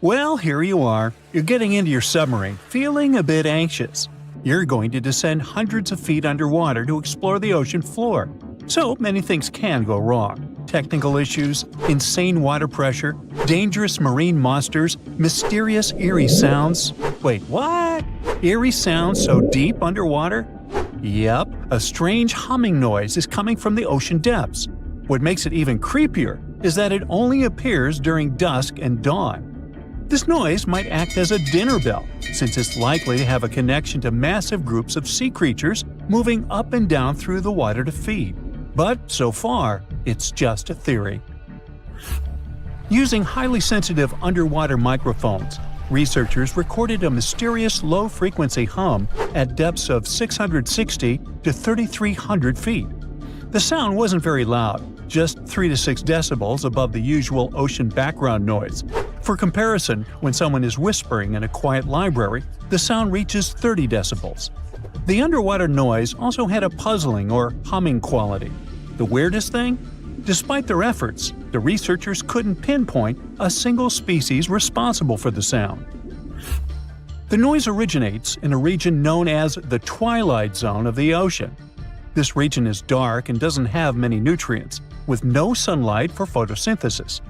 Well, here you are. You're getting into your submarine, feeling a bit anxious. You're going to descend hundreds of feet underwater to explore the ocean floor. So many things can go wrong. Technical issues, insane water pressure, dangerous marine monsters, mysterious eerie sounds. Wait, what? Eerie sounds so deep underwater? Yep, a strange humming noise is coming from the ocean depths. What makes it even creepier is that it only appears during dusk and dawn. This noise might act as a dinner bell, since it's likely to have a connection to massive groups of sea creatures moving up and down through the water to feed. But so far, it's just a theory. Using highly sensitive underwater microphones, researchers recorded a mysterious low-frequency hum at depths of 660 to 3,300 feet. The sound wasn't very loud, just 3 to 6 decibels above the usual ocean background noise. For comparison, when someone is whispering in a quiet library, the sound reaches 30 decibels. The underwater noise also had a puzzling or humming quality. The weirdest thing? Despite their efforts, the researchers couldn't pinpoint a single species responsible for the sound. The noise originates in a region known as the Twilight Zone of the ocean. This region is dark and doesn't have many nutrients, with no sunlight for photosynthesis.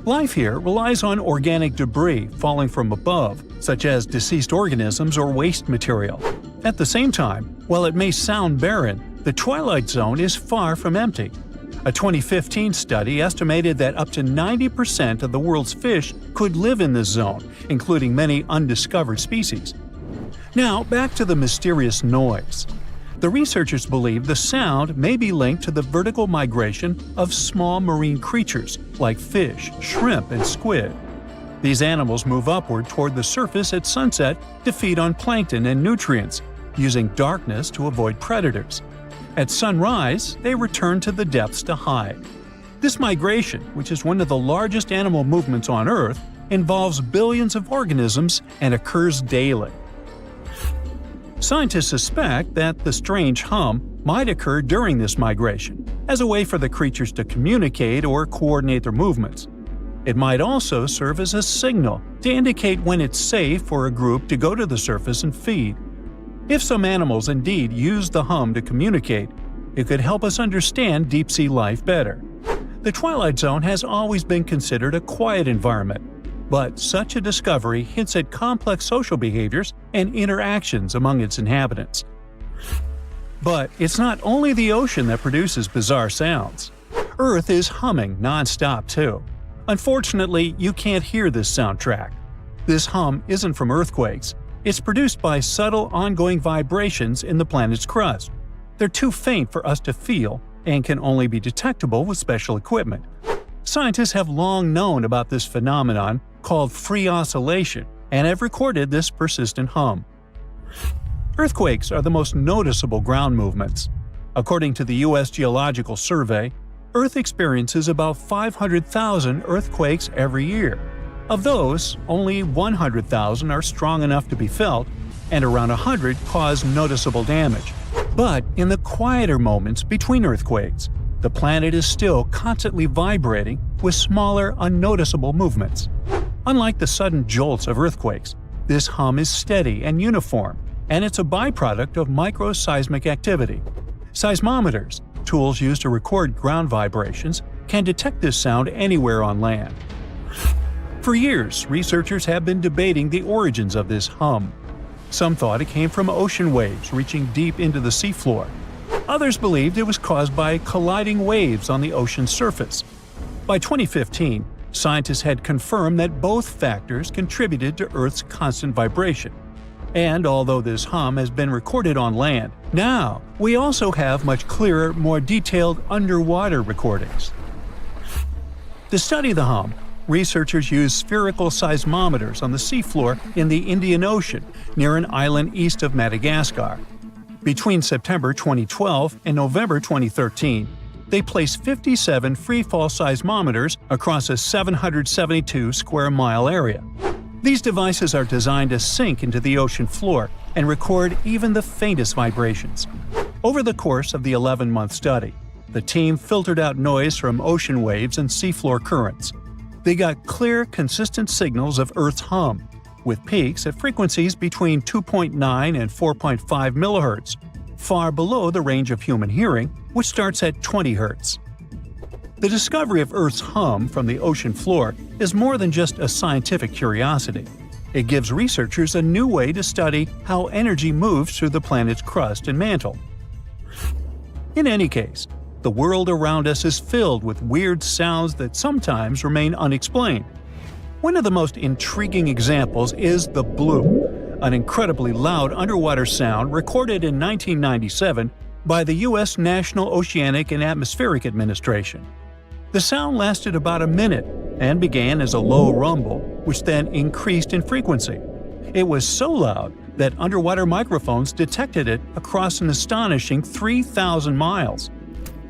Life here relies on organic debris falling from above, such as deceased organisms or waste material. At the same time, while it may sound barren, the Twilight Zone is far from empty. A 2015 study estimated that up to 90% of the world's fish could live in this zone, including many undiscovered species. Now, back to the mysterious noise. The researchers believe the sound may be linked to the vertical migration of small marine creatures like fish, shrimp, and squid. These animals move upward toward the surface at sunset to feed on plankton and nutrients, using darkness to avoid predators. At sunrise, they return to the depths to hide. This migration, which is one of the largest animal movements on Earth, involves billions of organisms and occurs daily. Scientists suspect that the strange hum might occur during this migration, as a way for the creatures to communicate or coordinate their movements. It might also serve as a signal to indicate when it's safe for a group to go to the surface and feed. If some animals indeed use the hum to communicate, it could help us understand deep-sea life better. The Twilight Zone has always been considered a quiet environment, but such a discovery hints at complex social behaviors and interactions among its inhabitants. But it's not only the ocean that produces bizarre sounds. Earth is humming non-stop too. Unfortunately, you can't hear this soundtrack. This hum isn't from earthquakes. It's produced by subtle ongoing vibrations in the planet's crust. They're too faint for us to feel and can only be detectable with special equipment. Scientists have long known about this phenomenon called free oscillation and have recorded this persistent hum. Earthquakes are the most noticeable ground movements. According to the U.S. Geological Survey, Earth experiences about 500,000 earthquakes every year. Of those, only 100,000 are strong enough to be felt, and around 100 cause noticeable damage. But in the quieter moments between earthquakes, the planet is still constantly vibrating with smaller, unnoticeable movements. Unlike the sudden jolts of earthquakes, this hum is steady and uniform, and it's a byproduct of microseismic activity. Seismometers, tools used to record ground vibrations, can detect this sound anywhere on land. For years, researchers have been debating the origins of this hum. Some thought it came from ocean waves reaching deep into the seafloor. Others believed it was caused by colliding waves on the ocean's surface. By 2015, scientists had confirmed that both factors contributed to Earth's constant vibration. And although this hum has been recorded on land, now we also have much clearer, more detailed underwater recordings. To study the hum, researchers used spherical seismometers on the seafloor in the Indian Ocean near an island east of Madagascar. Between September 2012 and November 2013, they placed 57 free-fall seismometers across a 772 square mile area. These devices are designed to sink into the ocean floor and record even the faintest vibrations. Over the course of the 11-month study, the team filtered out noise from ocean waves and seafloor currents. They got clear, consistent signals of Earth's hum, with peaks at frequencies between 2.9 and 4.5 MHz, far below the range of human hearing, which starts at 20 Hz. The discovery of Earth's hum from the ocean floor is more than just a scientific curiosity. It gives researchers a new way to study how energy moves through the planet's crust and mantle. In any case, the world around us is filled with weird sounds that sometimes remain unexplained. One of the most intriguing examples is the bloop, an incredibly loud underwater sound recorded in 1997 by the U.S. National Oceanic and Atmospheric Administration. The sound lasted about a minute and began as a low rumble, which then increased in frequency. It was so loud that underwater microphones detected it across an astonishing 3,000 miles.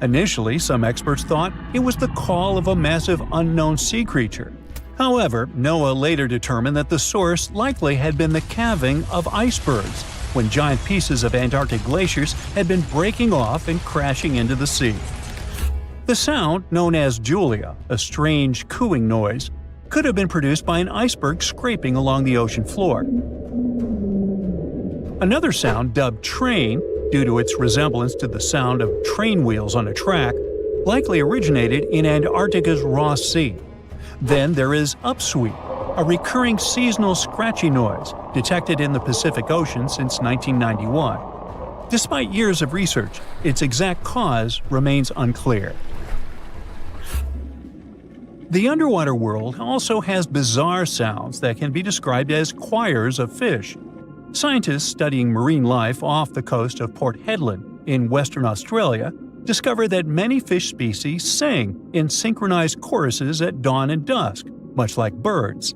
Initially, some experts thought it was the call of a massive unknown sea creature. However, NOAA later determined that the source likely had been the calving of icebergs, when giant pieces of Antarctic glaciers had been breaking off and crashing into the sea. The sound, known as Julia, a strange cooing noise, could have been produced by an iceberg scraping along the ocean floor. Another sound, dubbed train, due to its resemblance to the sound of train wheels on a track, likely originated in Antarctica's Ross Sea. Then there is upsweep, a recurring seasonal scratchy noise detected in the Pacific Ocean since 1991. Despite years of research, its exact cause remains unclear. The underwater world also has bizarre sounds that can be described as choirs of fish. Scientists studying marine life off the coast of Port Hedland in Western Australia discovered that many fish species sing in synchronized choruses at dawn and dusk, much like birds.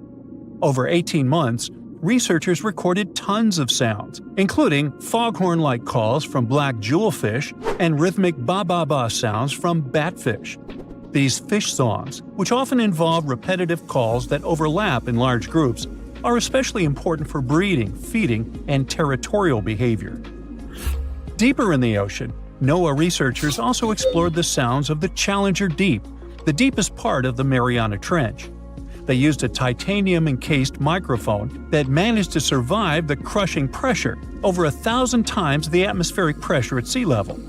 Over 18 months, researchers recorded tons of sounds, including foghorn-like calls from black jewelfish and rhythmic ba-ba-ba sounds from batfish. These fish songs, which often involve repetitive calls that overlap in large groups, are especially important for breeding, feeding, and territorial behavior. Deeper in the ocean, NOAA researchers also explored the sounds of the Challenger Deep, the deepest part of the Mariana Trench. They used a titanium-encased microphone that managed to survive the crushing pressure, over 1,000 times the atmospheric pressure at sea level.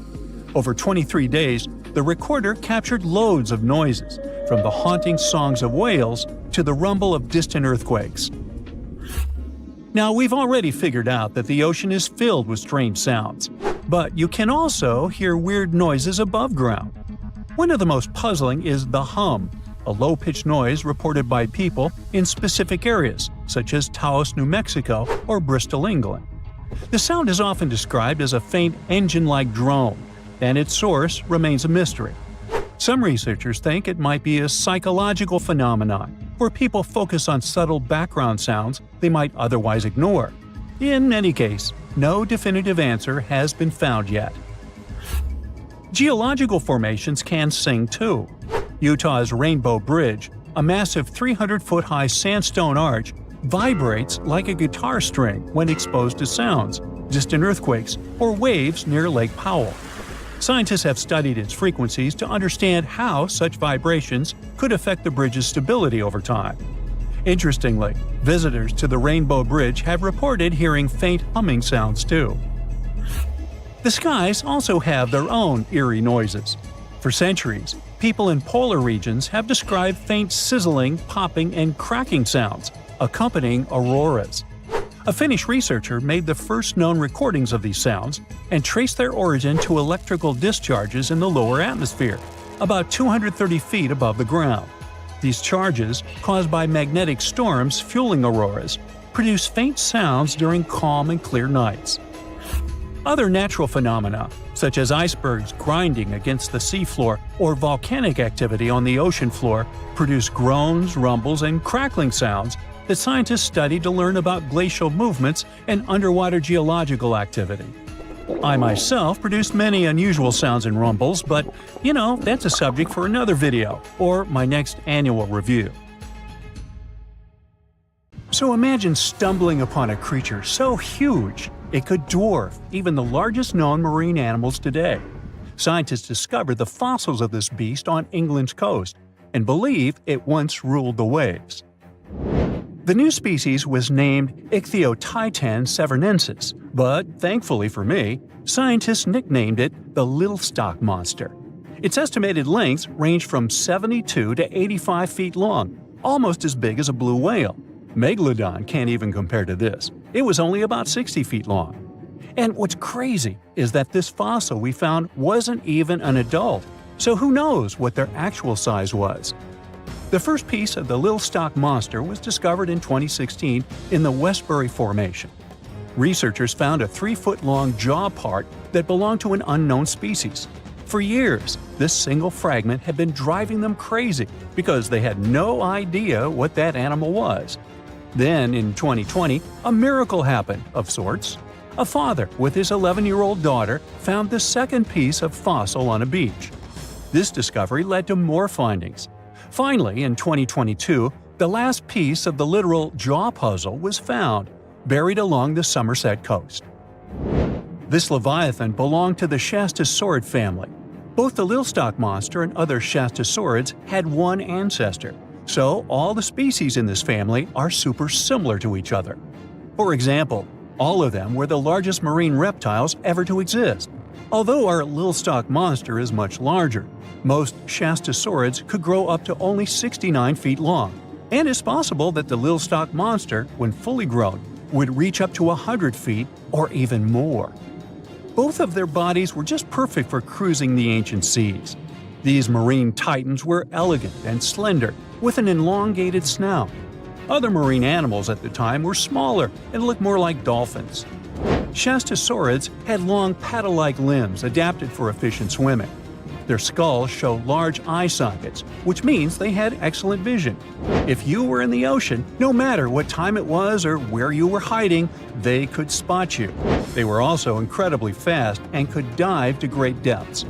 Over 23 days, the recorder captured loads of noises, from the haunting songs of whales to the rumble of distant earthquakes. Now, we've already figured out that the ocean is filled with strange sounds, but you can also hear weird noises above ground. One of the most puzzling is the hum, a low-pitched noise reported by people in specific areas, such as Taos, New Mexico, or Bristol, England. The sound is often described as a faint engine-like drone, and its source remains a mystery. Some researchers think it might be a psychological phenomenon, where people focus on subtle background sounds they might otherwise ignore. In any case, no definitive answer has been found yet. Geological formations can sing too. Utah's Rainbow Bridge, a massive 300-foot-high sandstone arch, vibrates like a guitar string when exposed to sounds, distant earthquakes, or waves near Lake Powell. Scientists have studied its frequencies to understand how such vibrations could affect the bridge's stability over time. Interestingly, visitors to the Rainbow Bridge have reported hearing faint humming sounds too. The skies also have their own eerie noises. For centuries, people in polar regions have described faint sizzling, popping, and cracking sounds, accompanying auroras. A Finnish researcher made the first known recordings of these sounds and traced their origin to electrical discharges in the lower atmosphere, about 230 feet above the ground. These charges, caused by magnetic storms fueling auroras, produce faint sounds during calm and clear nights. Other natural phenomena, such as icebergs grinding against the seafloor or volcanic activity on the ocean floor, produce groans, rumbles, and crackling sounds that scientists study to learn about glacial movements and underwater geological activity. I myself produced many unusual sounds and rumbles, but, that's a subject for another video, or my next annual review. So imagine stumbling upon a creature so huge it could dwarf even the largest known marine animals today. Scientists discovered the fossils of this beast on England's coast. and believe it once ruled the waves. The new species was named Ichthyotitan severnensis, but thankfully for me, scientists nicknamed it the little stock monster. Its estimated lengths range from 72 to 85 feet long, almost as big as a blue whale. Megalodon can't even compare to this. It was only about 60 feet long. And what's crazy is that this fossil we found wasn't even an adult, so who knows what their actual size was. The first piece of the little stock monster was discovered in 2016 in the Westbury Formation. Researchers found a 3-foot-long jaw part that belonged to an unknown species. For years, this single fragment had been driving them crazy because they had no idea what that animal was. Then, in 2020, a miracle happened, of sorts. A father with his 11-year-old daughter found the second piece of fossil on a beach. This discovery led to more findings. Finally, in 2022, the last piece of the literal jaw puzzle was found, buried along the Somerset coast. This leviathan belonged to the Shastosaurid family. Both the little stock monster and other Shastosaurids had one ancestor, so all the species in this family are super similar to each other. For example, all of them were the largest marine reptiles ever to exist. Although our little stock monster is much larger, most Shastosaurids could grow up to only 69 feet long, and it's possible that the little stock monster, when fully grown, would reach up to 100 feet or even more. Both of their bodies were just perfect for cruising the ancient seas. These marine titans were elegant and slender, with an elongated snout. Other marine animals at the time were smaller and looked more like dolphins. Shastosaurids had long paddle-like limbs adapted for efficient swimming. Their skulls show large eye sockets, which means they had excellent vision. If you were in the ocean, no matter what time it was or where you were hiding, they could spot you. They were also incredibly fast and could dive to great depths.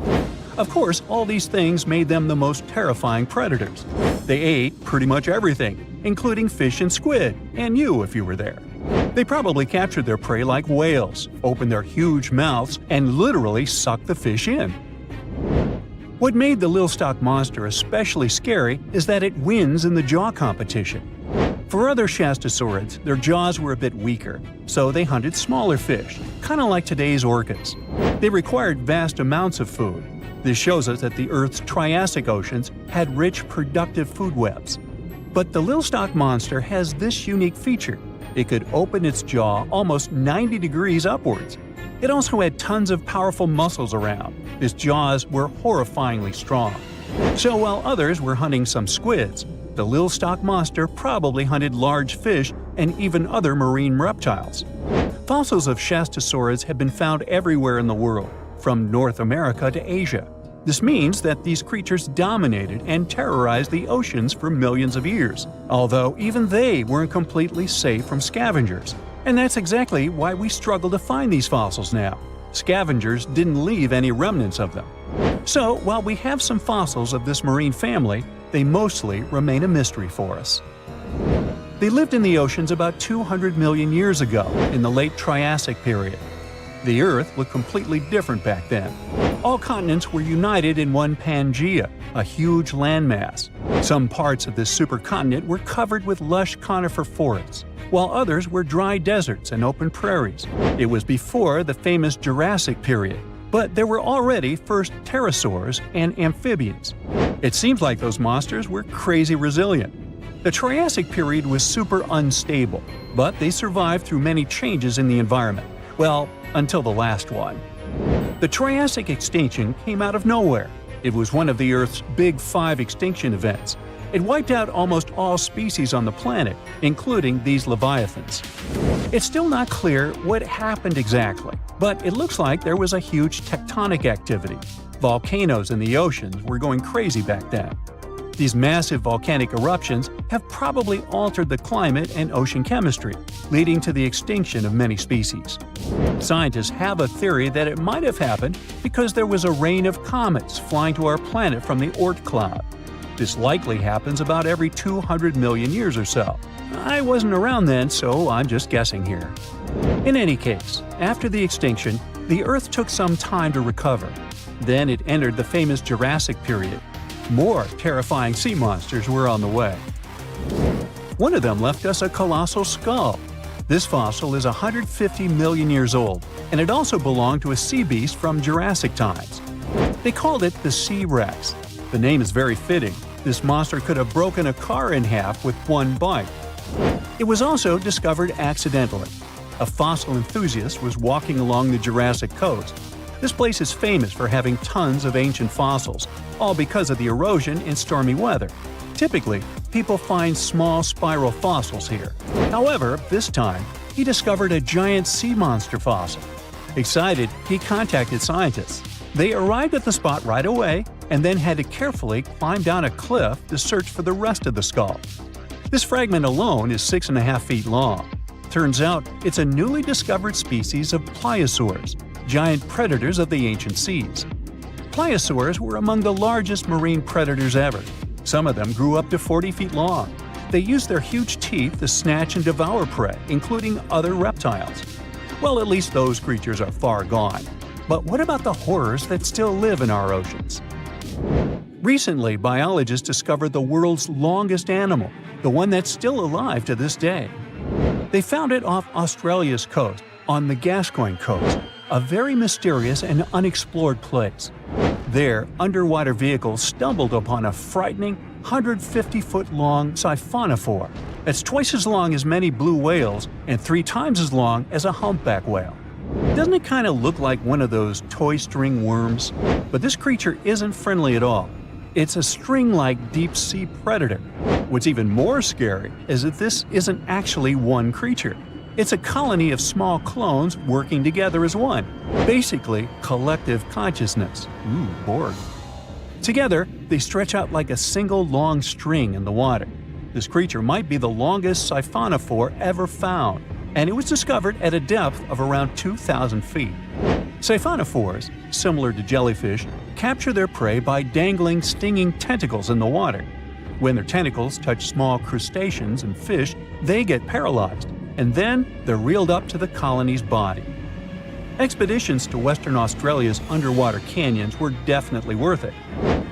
Of course, all these things made them the most terrifying predators. They ate pretty much everything, including fish and squid, and you if you were there. They probably captured their prey like whales, opened their huge mouths, and literally sucked the fish in. What made the little stock monster especially scary is that it wins in the jaw competition. For other Shastosaurids, their jaws were a bit weaker, so they hunted smaller fish, kind of like today's orcas. They required vast amounts of food. This shows us that the Earth's Triassic oceans had rich, productive food webs. But the little stock monster has this unique feature. It could open its jaw almost 90 degrees upwards. It also had tons of powerful muscles around. Its jaws were horrifyingly strong. So while others were hunting some squids, the little stock monster probably hunted large fish and even other marine reptiles. Fossils of Shastosaurids have been found everywhere in the world, from North America to Asia. This means that these creatures dominated and terrorized the oceans for millions of years, although even they weren't completely safe from scavengers. And that's exactly why we struggle to find these fossils now. Scavengers didn't leave any remnants of them. So, while we have some fossils of this marine family, they mostly remain a mystery for us. They lived in the oceans about 200 million years ago, in the late Triassic period. The Earth looked completely different back then. All continents were united in one Pangaea, a huge landmass. Some parts of this supercontinent were covered with lush conifer forests, while others were dry deserts and open prairies. It was before the famous Jurassic period, but there were already first pterosaurs and amphibians. It seems like those monsters were crazy resilient. The Triassic period was super unstable, but they survived through many changes in the environment. Well, until the last one. The Triassic extinction came out of nowhere. It was one of the Earth's Big Five extinction events. It wiped out almost all species on the planet, including these leviathans. It's still not clear what happened exactly, but it looks like there was a huge tectonic activity. Volcanoes in the oceans were going crazy back then. These massive volcanic eruptions have probably altered the climate and ocean chemistry, leading to the extinction of many species. Scientists have a theory that it might have happened because there was a rain of comets flying to our planet from the Oort cloud. This likely happens about every 200 million years or so. I wasn't around then, so I'm just guessing here. In any case, after the extinction, the Earth took some time to recover. Then it entered the famous Jurassic period. More terrifying sea monsters were on the way. One of them left us a colossal skull. This fossil is 150 million years old, and it also belonged to a sea beast from Jurassic times. They called it the Sea Rex. The name is very fitting. This monster could have broken a car in half with one bite. It was also discovered accidentally. A fossil enthusiast was walking along the Jurassic coast. This place is famous for having tons of ancient fossils, all because of the erosion in stormy weather. Typically, people find small spiral fossils here. However, this time, he discovered a giant sea monster fossil. Excited, he contacted scientists. They arrived at the spot right away and then had to carefully climb down a cliff to search for the rest of the skull. This fragment alone is 6.5 feet long. Turns out it's a newly discovered species of pliosaurs, giant predators of the ancient seas. Pliosaurs were among the largest marine predators ever. Some of them grew up to 40 feet long. They used their huge teeth to snatch and devour prey, including other reptiles. Well, at least those creatures are far gone. But what about the horrors that still live in our oceans? Recently, biologists discovered the world's longest animal, the one that's still alive to this day. They found it off Australia's coast, on the Gascoyne coast, a very mysterious and unexplored place. There, underwater vehicles stumbled upon a frightening 150-foot-long siphonophore. That's twice as long as many blue whales and 3 times as long as a humpback whale. Doesn't it kind of look like one of those toy string worms? But this creature isn't friendly at all. It's a string-like deep-sea predator. What's even more scary is that this isn't actually one creature. It's a colony of small clones working together as one. Basically, collective consciousness. Ooh, Borg. Together, they stretch out like a single long string in the water. This creature might be the longest siphonophore ever found, and it was discovered at a depth of around 2,000 feet. Siphonophores, similar to jellyfish, capture their prey by dangling stinging tentacles in the water. When their tentacles touch small crustaceans and fish, they get paralyzed, and then they're reeled up to the colony's body. Expeditions to Western Australia's underwater canyons were definitely worth it.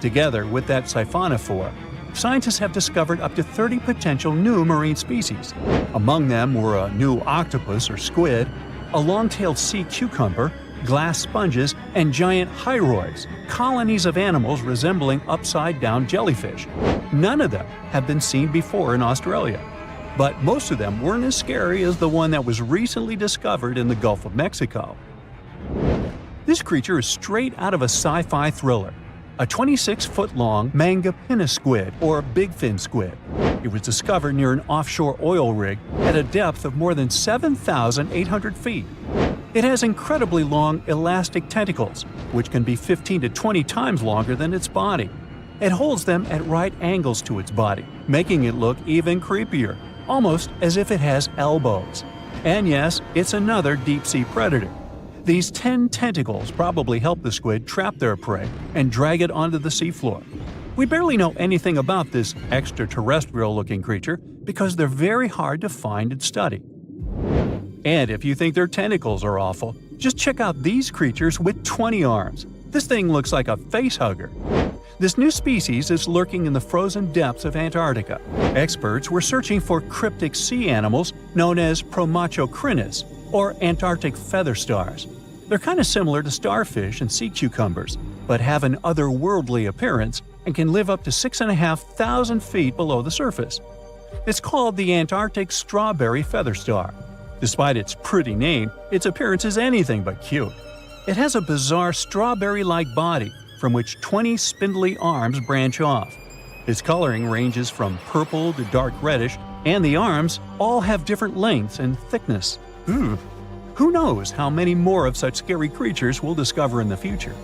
Together with that siphonophore, scientists have discovered up to 30 potential new marine species. Among them were a new octopus or squid, a long-tailed sea cucumber, glass sponges, and giant hyroids, colonies of animals resembling upside-down jellyfish. None of them have been seen before in Australia. But most of them weren't as scary as the one that was recently discovered in the Gulf of Mexico. This creature is straight out of a sci-fi thriller, a 26-foot-long mangapinna squid or bigfin squid. It was discovered near an offshore oil rig at a depth of more than 7,800 feet. It has incredibly long elastic tentacles, which can be 15 to 20 times longer than its body. It holds them at right angles to its body, making it look even creepier, almost as if it has elbows. And yes, it's another deep-sea predator. These 10 tentacles probably help the squid trap their prey and drag it onto the seafloor. We barely know anything about this extraterrestrial-looking creature because they're very hard to find and study. And if you think their tentacles are awful, just check out these creatures with 20 arms. This thing looks like a facehugger. This new species is lurking in the frozen depths of Antarctica. Experts were searching for cryptic sea animals known as Promachocrinis, or Antarctic feather stars. They're kind of similar to starfish and sea cucumbers, but have an otherworldly appearance and can live up to 6,500 feet below the surface. It's called the Antarctic strawberry feather star. Despite its pretty name, its appearance is anything but cute. It has a bizarre strawberry-like body from which 20 spindly arms branch off. Its coloring ranges from purple to dark reddish, and the arms all have different lengths and thickness. Who knows how many more of such scary creatures we'll discover in the future?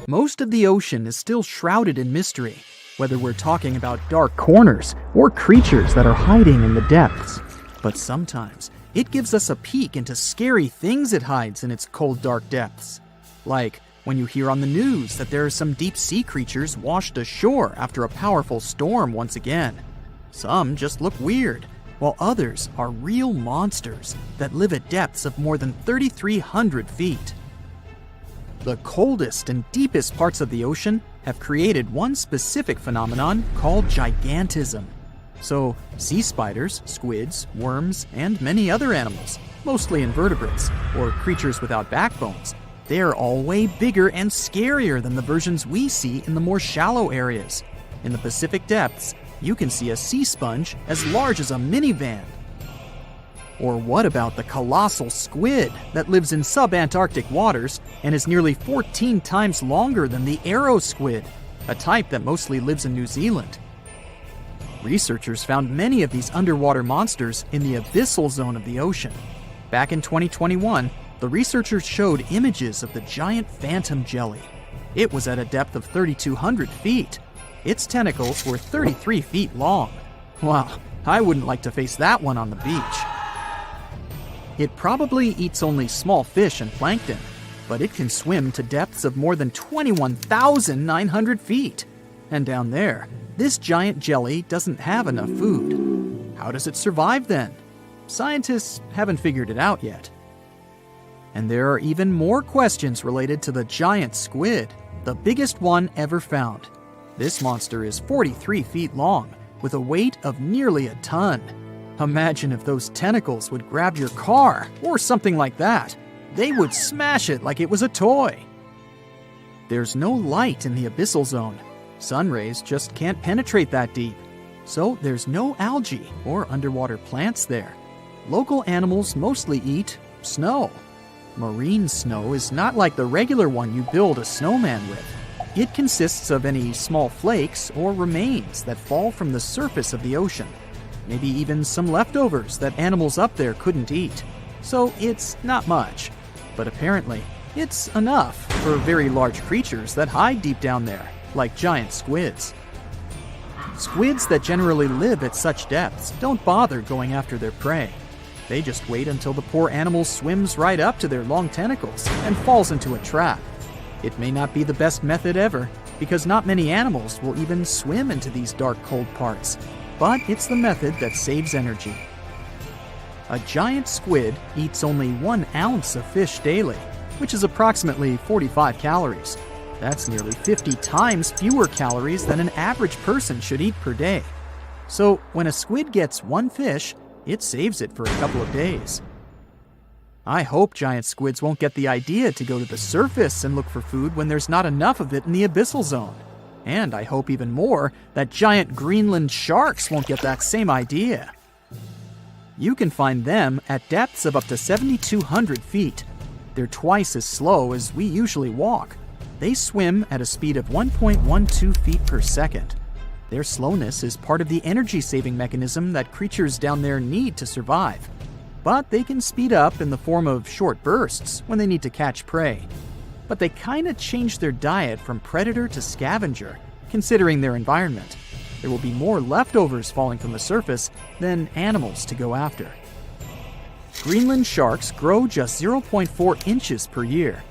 Most of the ocean is still shrouded in mystery, whether we're talking about dark corners or creatures that are hiding in the depths. But sometimes, it gives us a peek into scary things it hides in its cold, dark depths. Like when you hear on the news that there are some deep-sea creatures washed ashore after a powerful storm once again. Some just look weird, while others are real monsters that live at depths of more than 3,300 feet. The coldest and deepest parts of the ocean have created one specific phenomenon called gigantism. So, sea spiders, squids, worms, and many other animals, mostly invertebrates, or creatures without backbones, they're all way bigger and scarier than the versions we see in the more shallow areas. In the Pacific depths, you can see a sea sponge as large as a minivan. Or what about the colossal squid that lives in subantarctic waters and is nearly 14 times longer than the arrow squid, a type that mostly lives in New Zealand? Researchers found many of these underwater monsters in the Abyssal zone of the ocean. Back in 2021, the researchers showed images of the giant phantom jelly. It was at a depth of 3,200 feet. Its tentacles were 33 feet long. Wow, I wouldn't like to face that one on the beach. It probably eats only small fish and plankton, but it can swim to depths of more than 21,900 feet. And down there, this giant jelly doesn't have enough food. How does it survive then? Scientists haven't figured it out yet. And there are even more questions related to the giant squid, the biggest one ever found. This monster is 43 feet long, with a weight of nearly a ton. Imagine if those tentacles would grab your car, or something like that. They would smash it like it was a toy. There's no light in the abyssal zone. Sun rays just can't penetrate that deep. So there's no algae or underwater plants there. Local animals mostly eat snow. Marine snow is not like the regular one you build a snowman with. It consists of any small flakes or remains that fall from the surface of the ocean. Maybe even some leftovers that animals up there couldn't eat. So it's not much. But apparently, it's enough for very large creatures that hide deep down there, like giant squids. Squids that generally live at such depths don't bother going after their prey. They just wait until the poor animal swims right up to their long tentacles and falls into a trap. It may not be the best method ever, because not many animals will even swim into these dark, cold parts. But it's the method that saves energy. A giant squid eats only 1 ounce of fish daily, which is approximately 45 calories. That's nearly 50 times fewer calories than an average person should eat per day. So when a squid gets 1 fish, it saves it for a couple of days. I hope giant squids won't get the idea to go to the surface and look for food when there's not enough of it in the abyssal zone. And I hope even more that giant Greenland sharks won't get that same idea. You can find them at depths of up to 7,200 feet. They're twice as slow as we usually walk. They swim at a speed of 1.12 feet per second. Their slowness is part of the energy-saving mechanism that creatures down there need to survive. But they can speed up in the form of short bursts when they need to catch prey. But they kinda change their diet from predator to scavenger, considering their environment. There will be more leftovers falling from the surface than animals to go after. Greenland sharks grow just 0.4 inches per year,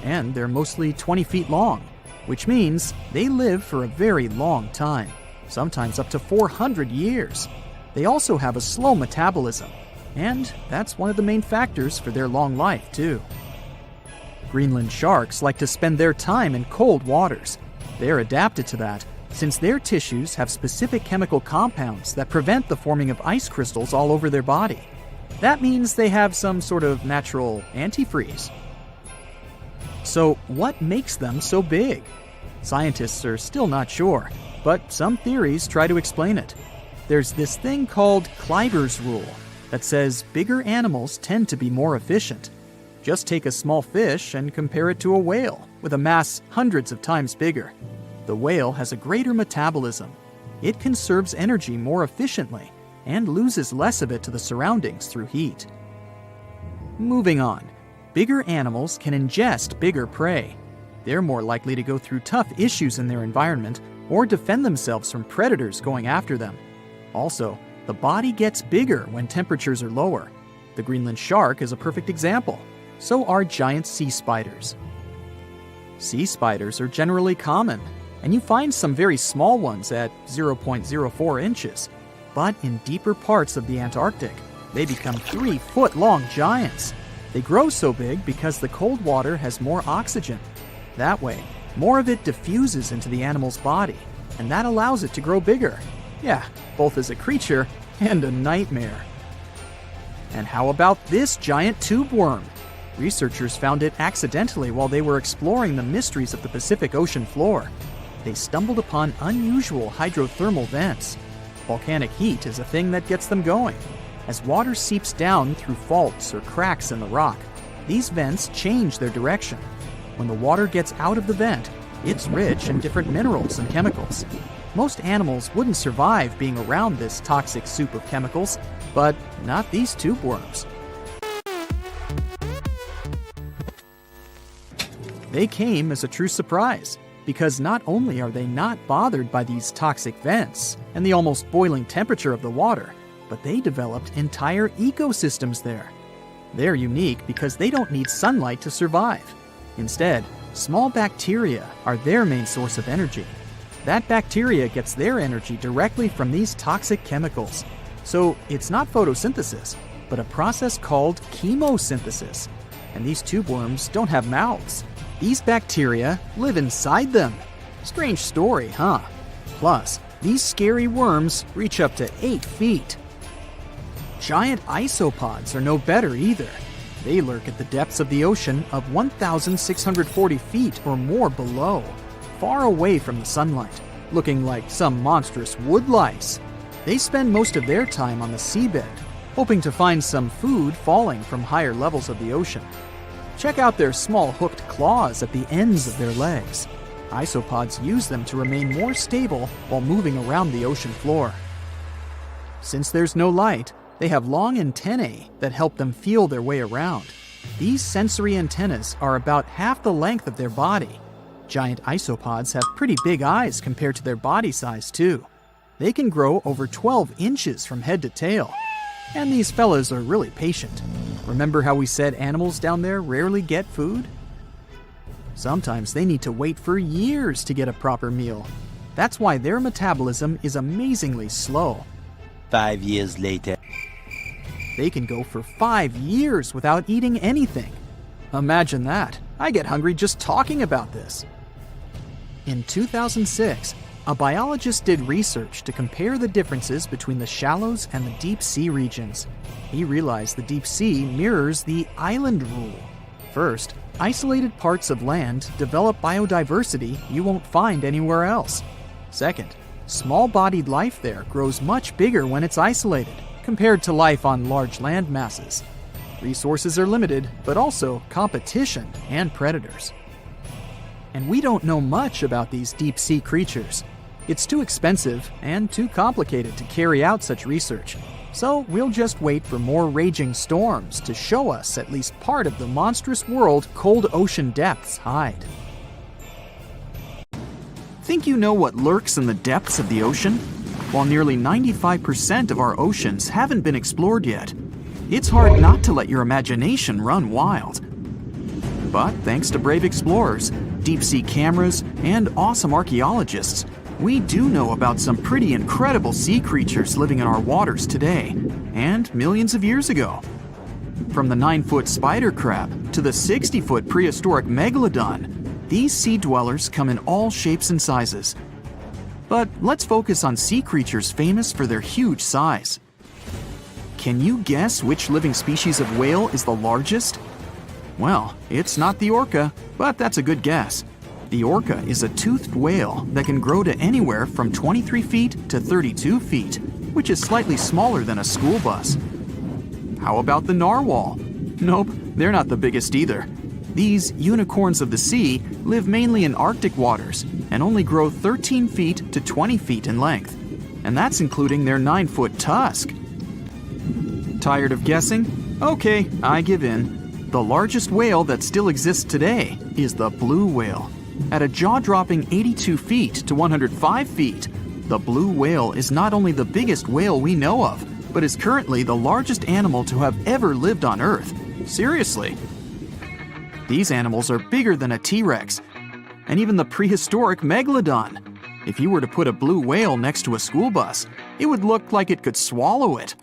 and they're mostly 20 feet long, which means they live for a very long time, sometimes up to 400 years. They also have a slow metabolism, and that's one of the main factors for their long life, too. Greenland sharks like to spend their time in cold waters. They're adapted to that, since their tissues have specific chemical compounds that prevent the forming of ice crystals all over their body. That means they have some sort of natural antifreeze. So what makes them so big? Scientists are still not sure, but some theories try to explain it. There's this thing called Kleiber's rule that says bigger animals tend to be more efficient. Just take a small fish and compare it to a whale with a mass hundreds of times bigger. The whale has a greater metabolism. It conserves energy more efficiently and loses less of it to the surroundings through heat. Moving on, bigger animals can ingest bigger prey. They're more likely to go through tough issues in their environment or defend themselves from predators going after them. Also, the body gets bigger when temperatures are lower. The Greenland shark is a perfect example. So are giant sea spiders. Sea spiders are generally common, and you find some very small ones at 0.04 inches. But in deeper parts of the Antarctic, they become 3-foot-long giants. They grow so big because the cold water has more oxygen. That way, more of it diffuses into the animal's body, and that allows it to grow bigger. Yeah, both as a creature and a nightmare. And how about this giant tube worm? Researchers found it accidentally while they were exploring the mysteries of the Pacific Ocean floor. They stumbled upon unusual hydrothermal vents. Volcanic heat is a thing that gets them going. As water seeps down through faults or cracks in the rock, these vents change their direction. When the water gets out of the vent, it's rich in different minerals and chemicals. Most animals wouldn't survive being around this toxic soup of chemicals, but not these tube worms. They came as a true surprise, because not only are they not bothered by these toxic vents and the almost boiling temperature of the water, but they developed entire ecosystems there. They're unique because they don't need sunlight to survive. Instead, small bacteria are their main source of energy. That bacteria gets their energy directly from these toxic chemicals. So it's not photosynthesis, but a process called chemosynthesis. And these tube worms don't have mouths. These bacteria live inside them. Strange story, huh? Plus, these scary worms reach up to 8 feet. Giant isopods are no better either. They lurk at the depths of the ocean of 1,640 feet or more below, far away from the sunlight, looking like some monstrous wood lice. They spend most of their time on the seabed, hoping to find some food falling from higher levels of the ocean. Check out their small hooked claws at the ends of their legs. Isopods use them to remain more stable while moving around the ocean floor. Since there's no light, they have long antennae that help them feel their way around. These sensory antennas are about half the length of their body. Giant isopods have pretty big eyes compared to their body size too. They can grow over 12 inches from head to tail. And these fellas are really patient. Remember how we said animals down there rarely get food? Sometimes they need to wait for years to get a proper meal. That's why their metabolism is amazingly slow. 5 years later. They can go for 5 years without eating anything. Imagine that. I get hungry just talking about this. In 2006, a biologist did research to compare the differences between the shallows and the deep sea regions. He realized the deep sea mirrors the island rule. First, isolated parts of land develop biodiversity you won't find anywhere else. Second, small-bodied life there grows much bigger when it's isolated, compared to life on large land masses. Resources are limited, but also competition and predators. And we don't know much about these deep-sea creatures. It's too expensive and too complicated to carry out such research. So we'll just wait for more raging storms to show us at least part of the monstrous world cold ocean depths hide. Think you know what lurks in the depths of the ocean? While nearly 95% of our oceans haven't been explored yet, it's hard not to let your imagination run wild. But thanks to brave explorers, deep-sea cameras, and awesome archaeologists, we do know about some pretty incredible sea creatures living in our waters today, and millions of years ago. From the 9-foot spider crab to the 60-foot prehistoric Megalodon, these sea dwellers come in all shapes and sizes. But let's focus on sea creatures famous for their huge size. Can you guess which living species of whale is the largest? Well, it's not the orca, but that's a good guess. The orca is a toothed whale that can grow to anywhere from 23 feet to 32 feet, which is slightly smaller than a school bus. How about the narwhal? Nope, they're not the biggest either. These unicorns of the sea live mainly in Arctic waters and only grow 13 feet to 20 feet in length, and that's including their 9-foot tusk. Tired of guessing? Okay, I give in. The largest whale that still exists today is the blue whale. At a jaw-dropping 82 feet to 105 feet, the blue whale is not only the biggest whale we know of, but is currently the largest animal to have ever lived on Earth. Seriously. These animals are bigger than a T-Rex, and even the prehistoric Megalodon. If you were to put a blue whale next to a school bus, it would look like it could swallow it.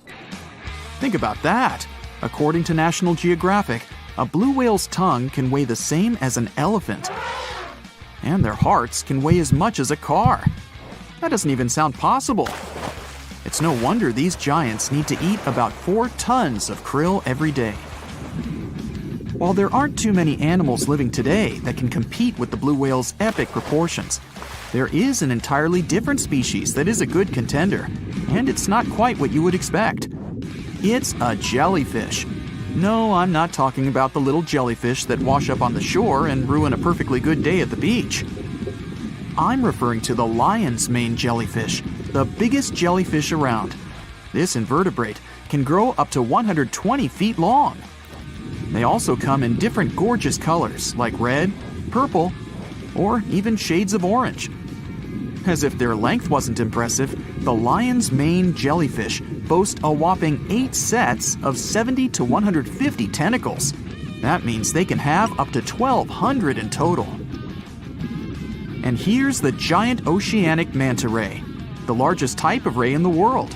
Think about that. According to National Geographic, a blue whale's tongue can weigh the same as an elephant. And their hearts can weigh as much as a car. That doesn't even sound possible. It's no wonder these giants need to eat about 4 tons of krill every day. While there aren't too many animals living today that can compete with the blue whale's epic proportions, there is an entirely different species that is a good contender, and it's not quite what you would expect. It's a jellyfish. No, I'm not talking about the little jellyfish that wash up on the shore and ruin a perfectly good day at the beach. I'm referring to the lion's mane jellyfish, the biggest jellyfish around. This invertebrate can grow up to 120 feet long. They also come in different gorgeous colors like red, purple, or even shades of orange. As if their length wasn't impressive, the lion's mane jellyfish boast a whopping 8 sets of 70 to 150 tentacles. That means they can have up to 1,200 in total. And here's the giant oceanic manta ray, the largest type of ray in the world.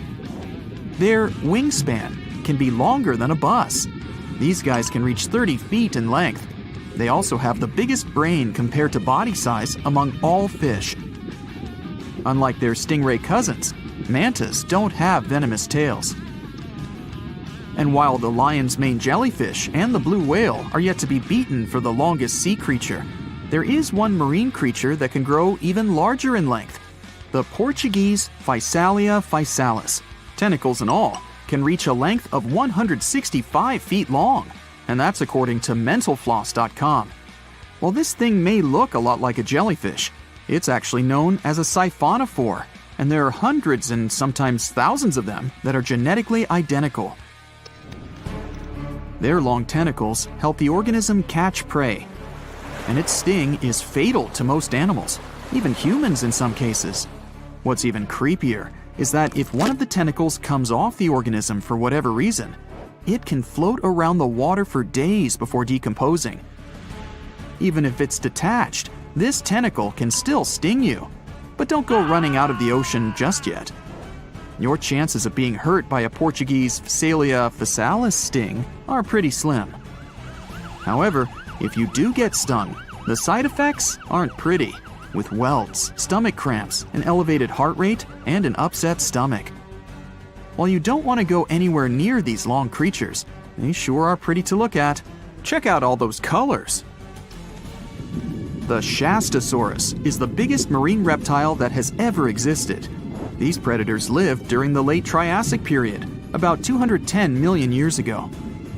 Their wingspan can be longer than a bus. These guys can reach 30 feet in length. They also have the biggest brain compared to body size among all fish. Unlike their stingray cousins, mantas don't have venomous tails. And while the lion's mane jellyfish and the blue whale are yet to be beaten for the longest sea creature, there is one marine creature that can grow even larger in length. The Portuguese Physalia physalis, tentacles and all, can reach a length of 165 feet long, and that's according to mentalfloss.com. While this thing may look a lot like a jellyfish, it's actually known as a siphonophore, and there are hundreds and sometimes thousands of them that are genetically identical. Their long tentacles help the organism catch prey, and its sting is fatal to most animals, even humans in some cases. What's even creepier is that if one of the tentacles comes off the organism for whatever reason, it can float around the water for days before decomposing. Even if it's detached, this tentacle can still sting you. But don't go running out of the ocean just yet. Your chances of being hurt by a Portuguese Physalia physalis sting are pretty slim. However, if you do get stung, the side effects aren't pretty, with welts, stomach cramps, an elevated heart rate, and an upset stomach. While you don't want to go anywhere near these long creatures, they sure are pretty to look at. Check out all those colors. The Shastasaurus is the biggest marine reptile that has ever existed. These predators lived during the late Triassic period, about 210 million years ago.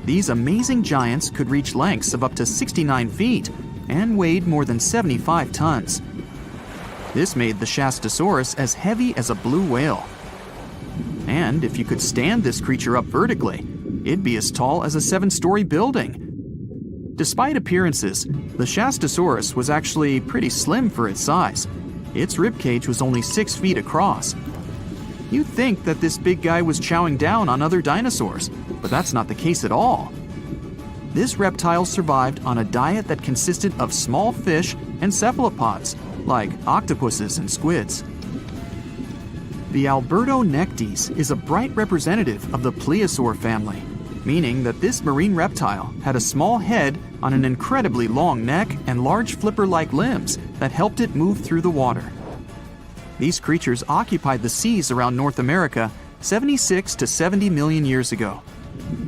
These amazing giants could reach lengths of up to 69 feet and weighed more than 75 tons. This made the Shastasaurus as heavy as a blue whale. And if you could stand this creature up vertically, it'd be as tall as a 7-story building. Despite appearances, the Shastasaurus was actually pretty slim for its size. Its ribcage was only 6 feet across. You'd think that this big guy was chowing down on other dinosaurs, but that's not the case at all. This reptile survived on a diet that consisted of small fish and cephalopods, like octopuses and squids. The Albertonectes is a bright representative of the plesiosaur family, meaning that this marine reptile had a small head on an incredibly long neck and large flipper-like limbs that helped it move through the water. These creatures occupied the seas around North America 76 to 70 million years ago.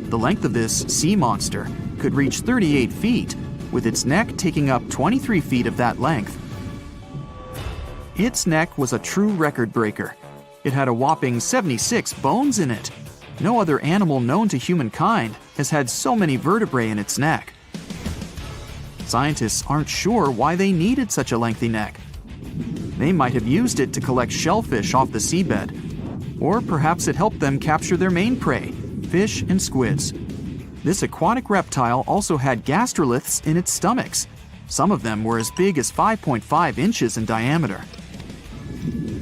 The length of this sea monster could reach 38 feet, with its neck taking up 23 feet of that length. Its neck was a true record breaker. It had a whopping 76 bones in it. No other animal known to humankind has had so many vertebrae in its neck. Scientists aren't sure why they needed such a lengthy neck. They might have used it to collect shellfish off the seabed, or perhaps it helped them capture their main prey, fish and squids. This aquatic reptile also had gastroliths in its stomachs. Some of them were as big as 5.5 inches in diameter.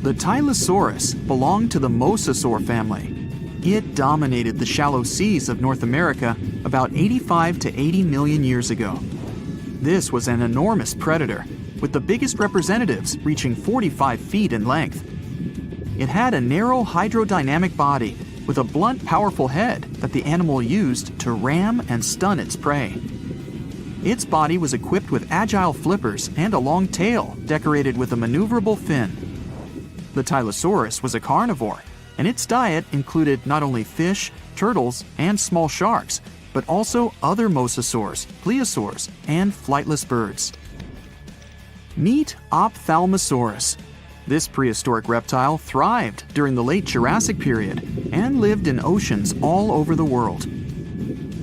The Tylosaurus belonged to the Mosasaur family. It dominated the shallow seas of North America about 85 to 80 million years ago. This was an enormous predator, with the biggest representatives reaching 45 feet in length. It had a narrow hydrodynamic body with a blunt, powerful head that the animal used to ram and stun its prey. Its body was equipped with agile flippers and a long tail decorated with a maneuverable fin. The Tylosaurus was a carnivore, and its diet included not only fish, turtles, and small sharks, but also other mosasaurs, plesiosaurs, and flightless birds. Meet Ophthalmosaurus. This prehistoric reptile thrived during the late Jurassic period and lived in oceans all over the world.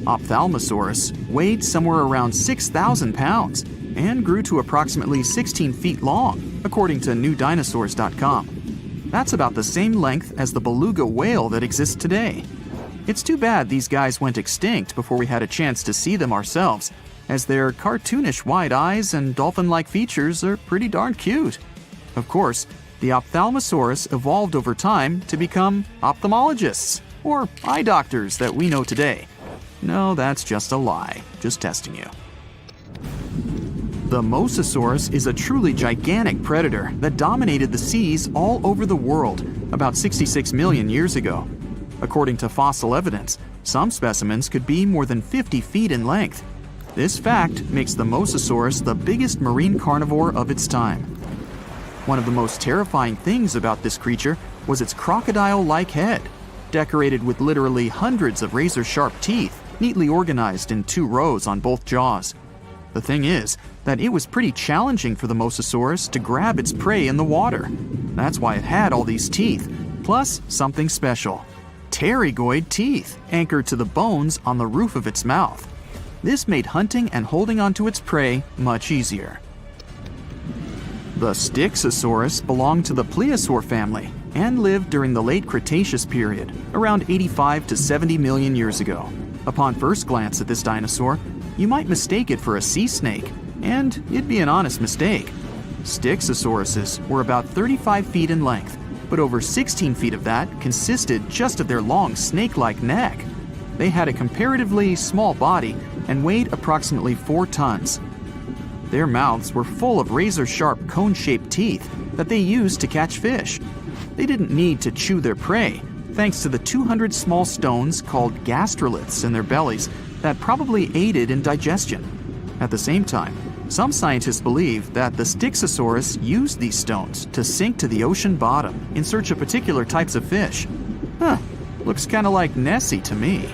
Ophthalmosaurus weighed somewhere around 6,000 pounds and grew to approximately 16 feet long, according to newdinosaurs.com. That's about the same length as the beluga whale that exists today. It's too bad these guys went extinct before we had a chance to see them ourselves, as their cartoonish wide eyes and dolphin-like features are pretty darn cute. Of course, the Ophthalmosaurus evolved over time to become ophthalmologists, or eye doctors that we know today. No, that's just a lie. Just testing you. The Mosasaurus is a truly gigantic predator that dominated the seas all over the world about 66 million years ago. According to fossil evidence, some specimens could be more than 50 feet in length. This fact makes the Mosasaurus the biggest marine carnivore of its time. One of the most terrifying things about this creature was its crocodile-like head, decorated with literally hundreds of razor-sharp teeth, neatly organized in 2 rows on both jaws. The thing is that it was pretty challenging for the Mosasaurus to grab its prey in the water. That's why it had all these teeth, plus something special: pterygoid teeth anchored to the bones on the roof of its mouth. This made hunting and holding onto its prey much easier. The Styxosaurus belonged to the plesiosaur family and lived during the late Cretaceous period, around 85 to 70 million years ago. Upon first glance at this dinosaur, you might mistake it for a sea snake, and it'd be an honest mistake. Styxosauruses were about 35 feet in length, but over 16 feet of that consisted just of their long snake-like neck. They had a comparatively small body and weighed approximately 4 tons. Their mouths were full of razor-sharp cone-shaped teeth that they used to catch fish. They didn't need to chew their prey, thanks to the 200 small stones called gastroliths in their bellies that probably aided in digestion. At the same time, some scientists believe that the Styxosaurus used these stones to sink to the ocean bottom in search of particular types of fish. Looks kind of like Nessie to me.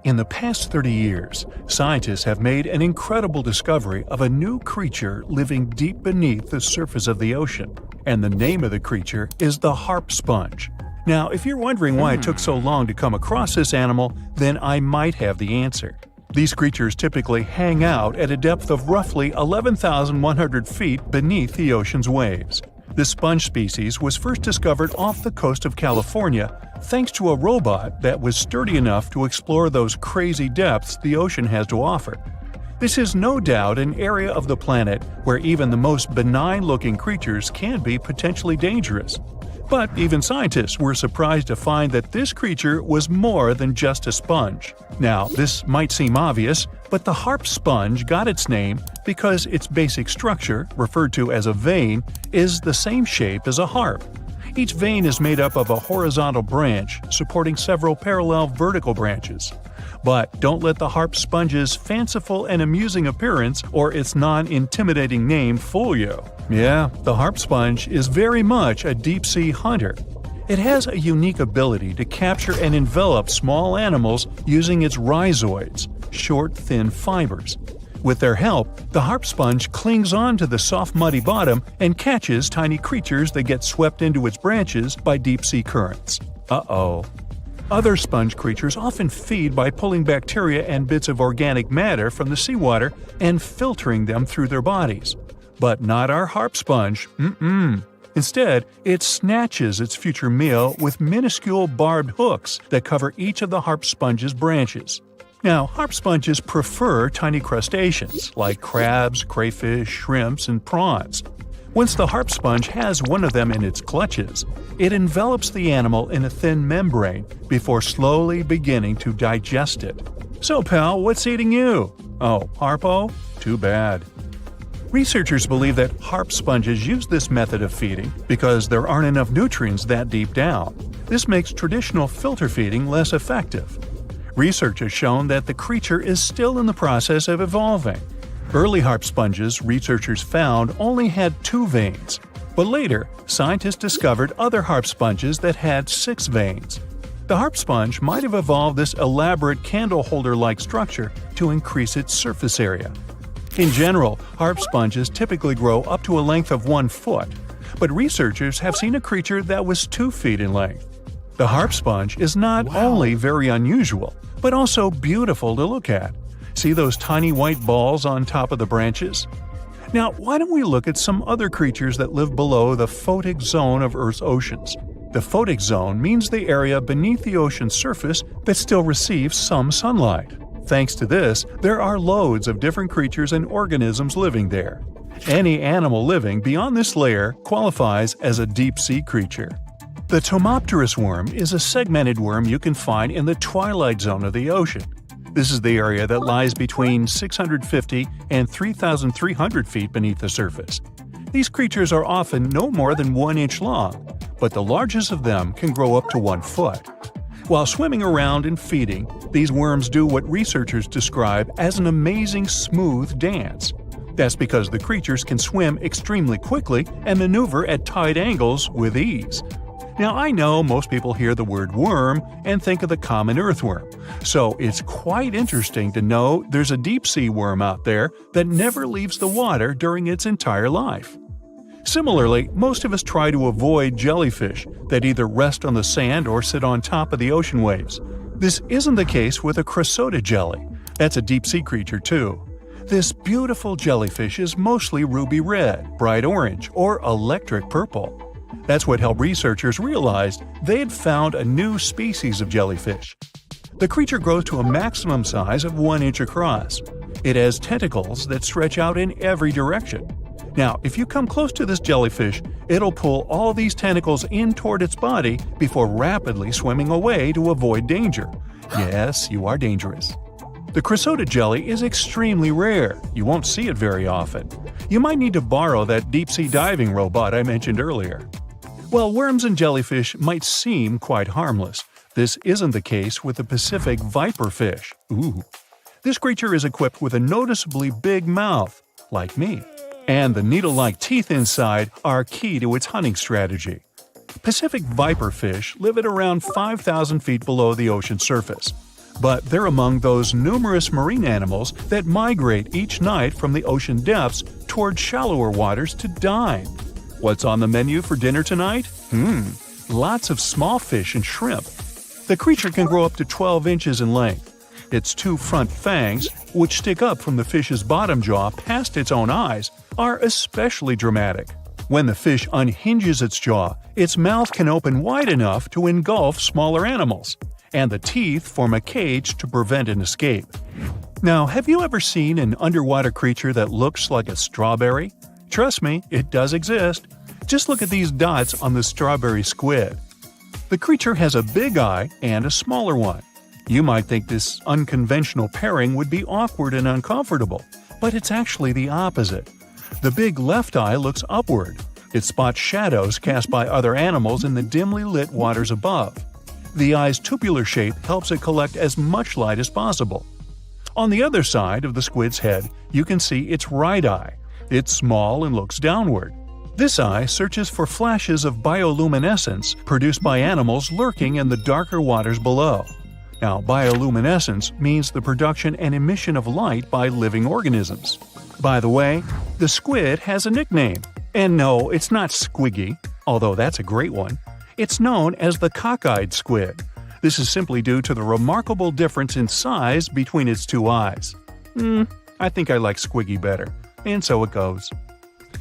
In the past 30 years, scientists have made an incredible discovery of a new creature living deep beneath the surface of the ocean, and the name of the creature is the harp sponge. Now, if you're wondering why it took so long to come across this animal, then I might have the answer. These creatures typically hang out at a depth of roughly 11,100 feet beneath the ocean's waves. This sponge species was first discovered off the coast of California thanks to a robot that was sturdy enough to explore those crazy depths the ocean has to offer. This is no doubt an area of the planet where even the most benign-looking creatures can be potentially dangerous. But even scientists were surprised to find that this creature was more than just a sponge. Now, this might seem obvious, but the harp sponge got its name because its basic structure, referred to as a vein, is the same shape as a harp. Each vein is made up of a horizontal branch supporting several parallel vertical branches. But don't let the harp sponge's fanciful and amusing appearance or its non-intimidating name fool you. Yeah, the harp sponge is very much a deep-sea hunter. It has a unique ability to capture and envelop small animals using its rhizoids, short, thin fibers. With their help, the harp sponge clings on to the soft, muddy bottom and catches tiny creatures that get swept into its branches by deep-sea currents. Uh-oh. Other sponge creatures often feed by pulling bacteria and bits of organic matter from the seawater and filtering them through their bodies. But not our harp sponge. Instead, it snatches its future meal with minuscule barbed hooks that cover each of the harp sponge's branches. Now, harp sponges prefer tiny crustaceans like crabs, crayfish, shrimps, and prawns. Once the harp sponge has one of them in its clutches, it envelops the animal in a thin membrane before slowly beginning to digest it. So, pal, what's eating you? Oh, Harpo? Too bad. Researchers believe that harp sponges use this method of feeding because there aren't enough nutrients that deep down. This makes traditional filter feeding less effective. Research has shown that the creature is still in the process of evolving. Early harp sponges researchers found only had 2 veins, but later scientists discovered other harp sponges that had 6 veins. The harp sponge might have evolved this elaborate candle holder-like structure to increase its surface area. In general, harp sponges typically grow up to a length of 1 foot, but researchers have seen a creature that was 2 feet in length. The harp sponge is not only very unusual, but also beautiful to look at. See those tiny white balls on top of the branches? Now, why don't we look at some other creatures that live below the photic zone of Earth's oceans? The photic zone means the area beneath the ocean's surface that still receives some sunlight. Thanks to this, there are loads of different creatures and organisms living there. Any animal living beyond this layer qualifies as a deep-sea creature. The Tomopterus worm is a segmented worm you can find in the Twilight Zone of the ocean. This is the area that lies between 650 and 3,300 feet beneath the surface. These creatures are often no more than 1 inch long, but the largest of them can grow up to 1 foot. While swimming around and feeding, these worms do what researchers describe as an amazing smooth dance. That's because the creatures can swim extremely quickly and maneuver at tight angles with ease. Now, I know most people hear the word worm and think of the common earthworm, so it's quite interesting to know there's a deep-sea worm out there that never leaves the water during its entire life. Similarly, most of us try to avoid jellyfish that either rest on the sand or sit on top of the ocean waves. This isn't the case with a chrysotid jelly. That's a deep-sea creature too. This beautiful jellyfish is mostly ruby red, bright orange, or electric purple. That's what helped researchers realize they had found a new species of jellyfish. The creature grows to a maximum size of 1 inch across. It has tentacles that stretch out in every direction. Now, if you come close to this jellyfish, it'll pull all these tentacles in toward its body before rapidly swimming away to avoid danger. Yes, you are dangerous. The chrysotid jelly is extremely rare. You won't see it very often. You might need to borrow that deep-sea diving robot I mentioned earlier. While worms and jellyfish might seem quite harmless, this isn't the case with the Pacific viperfish. This creature is equipped with a noticeably big mouth, like me, and the needle-like teeth inside are key to its hunting strategy. Pacific viperfish live at around 5,000 feet below the ocean surface, but they're among those numerous marine animals that migrate each night from the ocean depths toward shallower waters to dine. What's on the menu for dinner tonight? Lots of small fish and shrimp. The creature can grow up to 12 inches in length. Its 2 front fangs, which stick up from the fish's bottom jaw past its own eyes, are especially dramatic. When the fish unhinges its jaw, its mouth can open wide enough to engulf smaller animals, and the teeth form a cage to prevent an escape. Now, have you ever seen an underwater creature that looks like a strawberry? Trust me, it does exist. Just look at these dots on the strawberry squid. The creature has a big eye and a smaller one. You might think this unconventional pairing would be awkward and uncomfortable, but it's actually the opposite. The big left eye looks upward. It spots shadows cast by other animals in the dimly lit waters above. The eye's tubular shape helps it collect as much light as possible. On the other side of the squid's head, you can see its right eye. It's small and looks downward. This eye searches for flashes of bioluminescence produced by animals lurking in the darker waters below. Now, bioluminescence means the production and emission of light by living organisms. By the way, the squid has a nickname. And no, it's not Squiggy, although that's a great one. It's known as the cockeyed squid. This is simply due to the remarkable difference in size between its 2 eyes. I think I like Squiggy better. And so it goes.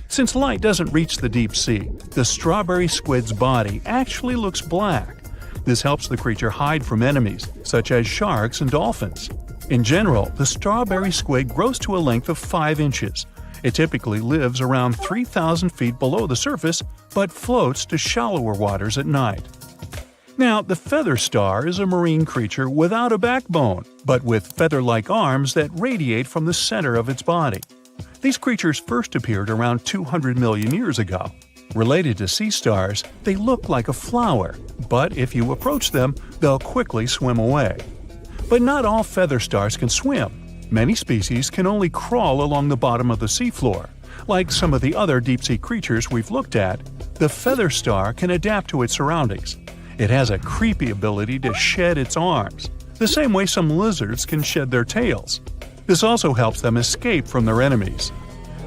Since light doesn't reach the deep sea, the strawberry squid's body actually looks black. This helps the creature hide from enemies, such as sharks and dolphins. In general, the strawberry squid grows to a length of 5 inches. It typically lives around 3,000 feet below the surface, but floats to shallower waters at night. Now, the feather star is a marine creature without a backbone, but with feather-like arms that radiate from the center of its body. These creatures first appeared around 200 million years ago. Related to sea stars, they look like a flower, but if you approach them, they'll quickly swim away. But not all feather stars can swim. Many species can only crawl along the bottom of the seafloor. Like some of the other deep-sea creatures we've looked at, the feather star can adapt to its surroundings. It has a creepy ability to shed its arms, the same way some lizards can shed their tails. This also helps them escape from their enemies.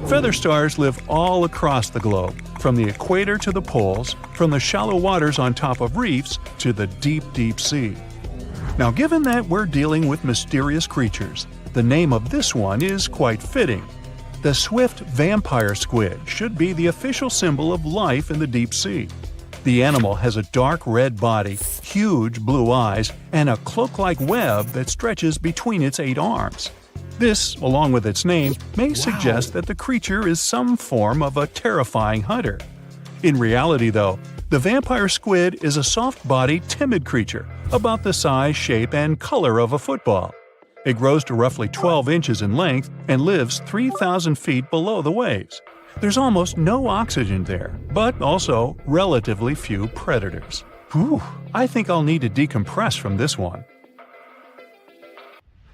Feather stars live all across the globe, from the equator to the poles, from the shallow waters on top of reefs to the deep, deep sea. Now, given that we're dealing with mysterious creatures, the name of this one is quite fitting. The swift vampire squid should be the official symbol of life in the deep sea. The animal has a dark red body, huge blue eyes, and a cloak-like web that stretches between its 8 arms. This, along with its name, may suggest that the creature is some form of a terrifying hunter. In reality, though, the vampire squid is a soft-bodied, timid creature, about the size, shape, and color of a football. It grows to roughly 12 inches in length and lives 3,000 feet below the waves. There's almost no oxygen there, but also relatively few predators. Whew, I think I'll need to decompress from this one.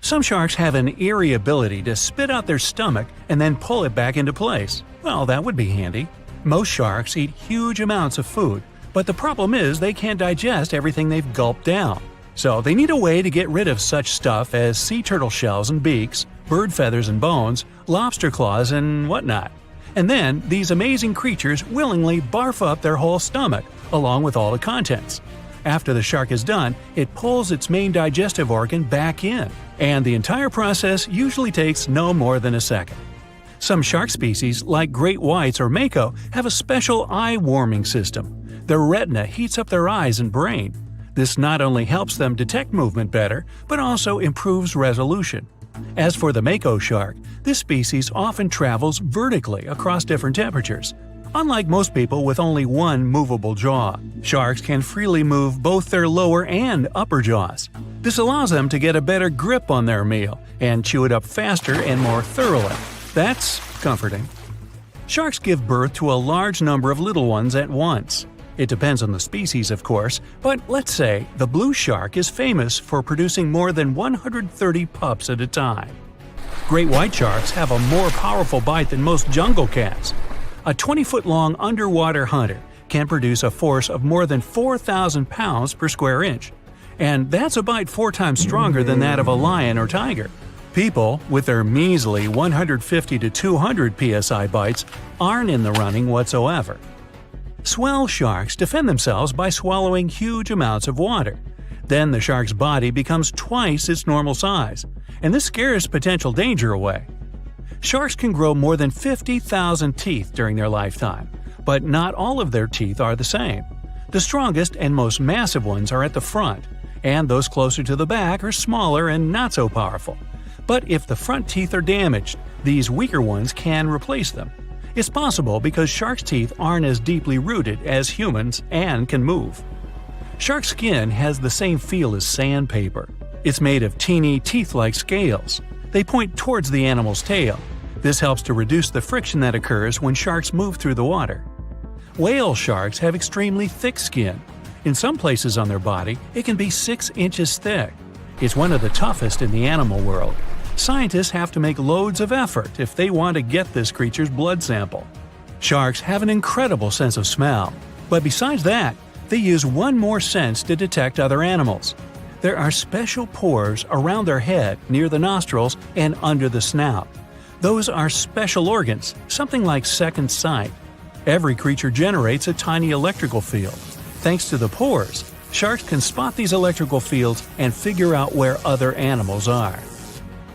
Some sharks have an eerie ability to spit out their stomach and then pull it back into place. Well, that would be handy. Most sharks eat huge amounts of food, but the problem is they can't digest everything they've gulped down. So they need a way to get rid of such stuff as sea turtle shells and beaks, bird feathers and bones, lobster claws and whatnot. And then these amazing creatures willingly barf up their whole stomach, along with all the contents. After the shark is done, it pulls its main digestive organ back in, and the entire process usually takes no more than a second. Some shark species, like great whites or mako, have a special eye-warming system. Their retina heats up their eyes and brain. This not only helps them detect movement better, but also improves resolution. As for the mako shark, this species often travels vertically across different temperatures. Unlike most people with only one movable jaw, sharks can freely move both their lower and upper jaws. This allows them to get a better grip on their meal and chew it up faster and more thoroughly. That's comforting. Sharks give birth to a large number of little ones at once. It depends on the species, of course, but let's say the blue shark is famous for producing more than 130 pups at a time. Great white sharks have a more powerful bite than most jungle cats. A 20-foot-long underwater hunter can produce a force of more than 4,000 pounds per square inch. And that's a bite 4 times stronger than that of a lion or tiger. People, with their measly 150 to 200 psi bites, aren't in the running whatsoever. Swell sharks defend themselves by swallowing huge amounts of water. Then the shark's body becomes twice its normal size, and this scares potential danger away. Sharks can grow more than 50,000 teeth during their lifetime, but not all of their teeth are the same. The strongest and most massive ones are at the front, and those closer to the back are smaller and not so powerful. But if the front teeth are damaged, these weaker ones can replace them. It's possible because sharks' teeth aren't as deeply rooted as humans and can move. Shark skin has the same feel as sandpaper. It's made of teeny, teeth-like scales. They point towards the animal's tail. This helps to reduce the friction that occurs when sharks move through the water. Whale sharks have extremely thick skin. In some places on their body, it can be 6 inches thick. It's one of the toughest in the animal world. Scientists have to make loads of effort if they want to get this creature's blood sample. Sharks have an incredible sense of smell, but besides that, they use one more sense to detect other animals. There are special pores around their head, near the nostrils, and under the snout. Those are special organs, something like second sight. Every creature generates a tiny electrical field. Thanks to the pores, sharks can spot these electrical fields and figure out where other animals are.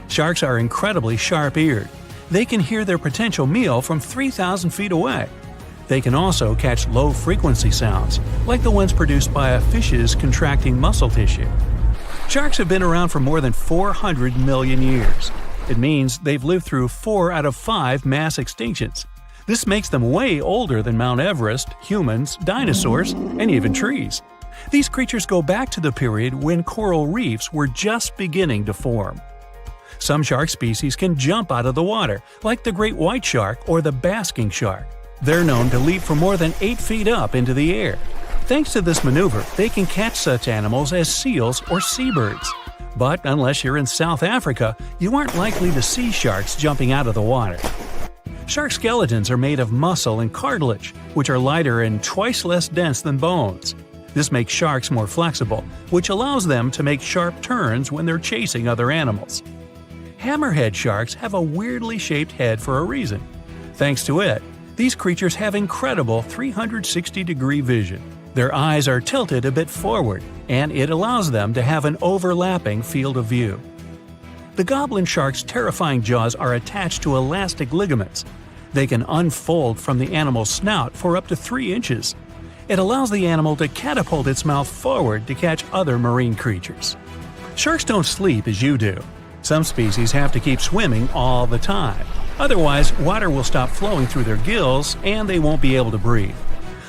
Sharks are incredibly sharp-eared. They can hear their potential meal from 3,000 feet away. They can also catch low-frequency sounds, like the ones produced by a fish's contracting muscle tissue. Sharks have been around for more than 400 million years. It means they've lived through 4 out of 5 mass extinctions. This makes them way older than Mount Everest, humans, dinosaurs, and even trees. These creatures go back to the period when coral reefs were just beginning to form. Some shark species can jump out of the water, like the great white shark or the basking shark. They're known to leap from more than 8 feet up into the air. Thanks to this maneuver, they can catch such animals as seals or seabirds. But unless you're in South Africa, you aren't likely to see sharks jumping out of the water. Shark skeletons are made of muscle and cartilage, which are lighter and twice less dense than bones. This makes sharks more flexible, which allows them to make sharp turns when they're chasing other animals. Hammerhead sharks have a weirdly shaped head for a reason. Thanks to it, these creatures have incredible 360-degree vision. Their eyes are tilted a bit forward, and it allows them to have an overlapping field of view. The goblin shark's terrifying jaws are attached to elastic ligaments. They can unfold from the animal's snout for up to 3 inches. It allows the animal to catapult its mouth forward to catch other marine creatures. Sharks don't sleep as you do. Some species have to keep swimming all the time. Otherwise, water will stop flowing through their gills and they won't be able to breathe.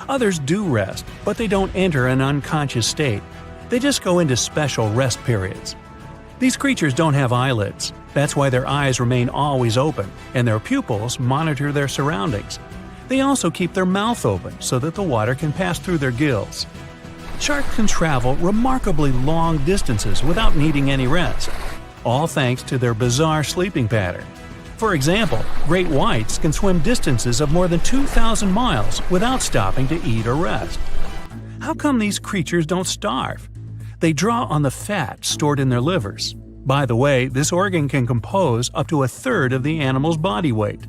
Others do rest, but they don't enter an unconscious state. They just go into special rest periods. These creatures don't have eyelids. That's why their eyes remain always open, and their pupils monitor their surroundings. They also keep their mouth open so that the water can pass through their gills. Sharks can travel remarkably long distances without needing any rest, all thanks to their bizarre sleeping pattern. For example, great whites can swim distances of more than 2,000 miles without stopping to eat or rest. How come these creatures don't starve? They draw on the fat stored in their livers. By the way, this organ can compose up to a third of the animal's body weight.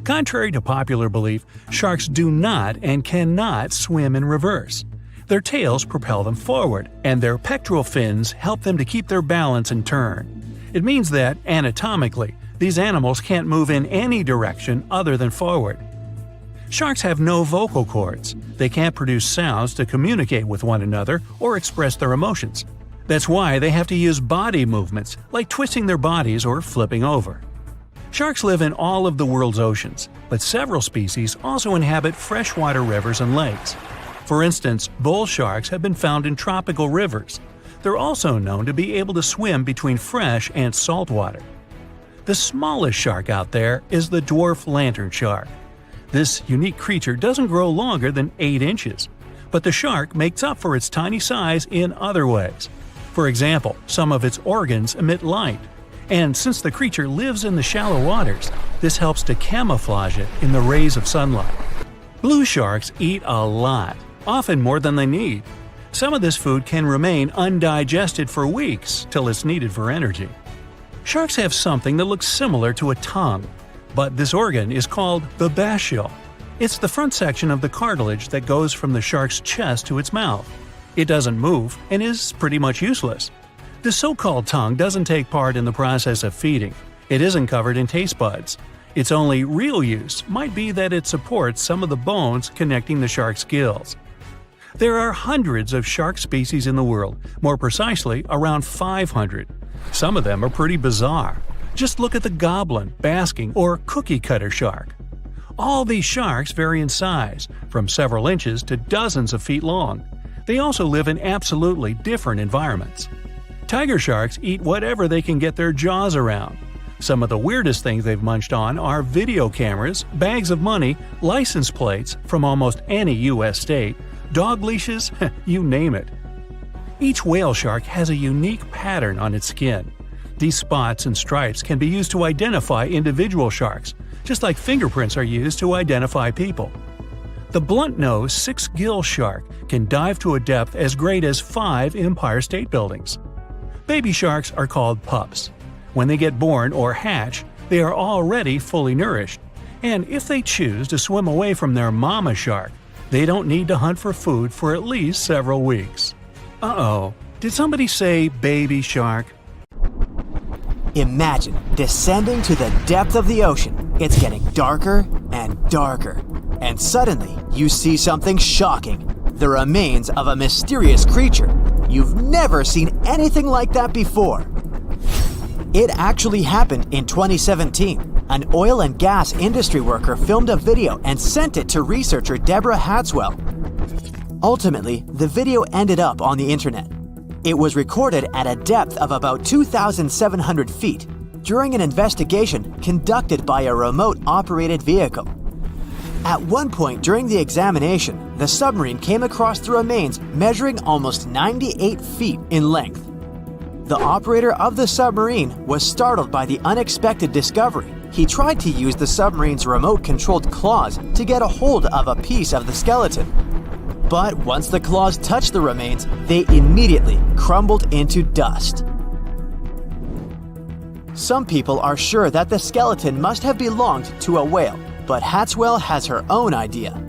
Contrary to popular belief, sharks do not and cannot swim in reverse. Their tails propel them forward, and their pectoral fins help them to keep their balance and turn. It means that, anatomically, these animals can't move in any direction other than forward. Sharks have no vocal cords. They can't produce sounds to communicate with one another or express their emotions. That's why they have to use body movements, like twisting their bodies or flipping over. Sharks live in all of the world's oceans, but several species also inhabit freshwater rivers and lakes. For instance, bull sharks have been found in tropical rivers. They're also known to be able to swim between fresh and salt water. The smallest shark out there is the dwarf lantern shark. This unique creature doesn't grow longer than 8 inches, but the shark makes up for its tiny size in other ways. For example, some of its organs emit light, and since the creature lives in the shallow waters, this helps to camouflage it in the rays of sunlight. Blue sharks eat a lot, often more than they need. Some of this food can remain undigested for weeks till it's needed for energy. Sharks have something that looks similar to a tongue, but this organ is called the basial. It's the front section of the cartilage that goes from the shark's chest to its mouth. It doesn't move and is pretty much useless. The so-called tongue doesn't take part in the process of feeding. It isn't covered in taste buds. Its only real use might be that it supports some of the bones connecting the shark's gills. There are hundreds of shark species in the world, more precisely around 500. Some of them are pretty bizarre. Just look at the goblin, basking, or cookie-cutter shark. All these sharks vary in size, from several inches to dozens of feet long. They also live in absolutely different environments. Tiger sharks eat whatever they can get their jaws around. Some of the weirdest things they've munched on are video cameras, bags of money, license plates from almost any U.S. state, dog leashes, you name it. Each whale shark has a unique pattern on its skin. These spots and stripes can be used to identify individual sharks, just like fingerprints are used to identify people. The blunt-nosed six-gill shark can dive to a depth as great as 5 Empire State Buildings. Baby sharks are called pups. When they get born or hatch, they are already fully nourished, and if they choose to swim away from their mama shark, they don't need to hunt for food for at least several weeks. Uh-oh, did somebody say baby shark? Imagine descending to the depth of the ocean. It's getting darker and darker. And suddenly, you see something shocking. The remains of a mysterious creature. You've never seen anything like that before. It actually happened in 2017. An oil and gas industry worker filmed a video and sent it to researcher Deborah Hadswell. Ultimately, the video ended up on the internet. It was recorded at a depth of about 2,700 feet during an investigation conducted by a remote-operated vehicle. At one point during the examination, the submarine came across the remains measuring almost 98 feet in length. The operator of the submarine was startled by the unexpected discovery. He tried to use the submarine's remote-controlled claws to get a hold of a piece of the skeleton. But once the claws touched the remains, they immediately crumbled into dust. Some people are sure that the skeleton must have belonged to a whale, but Hatswell has her own idea.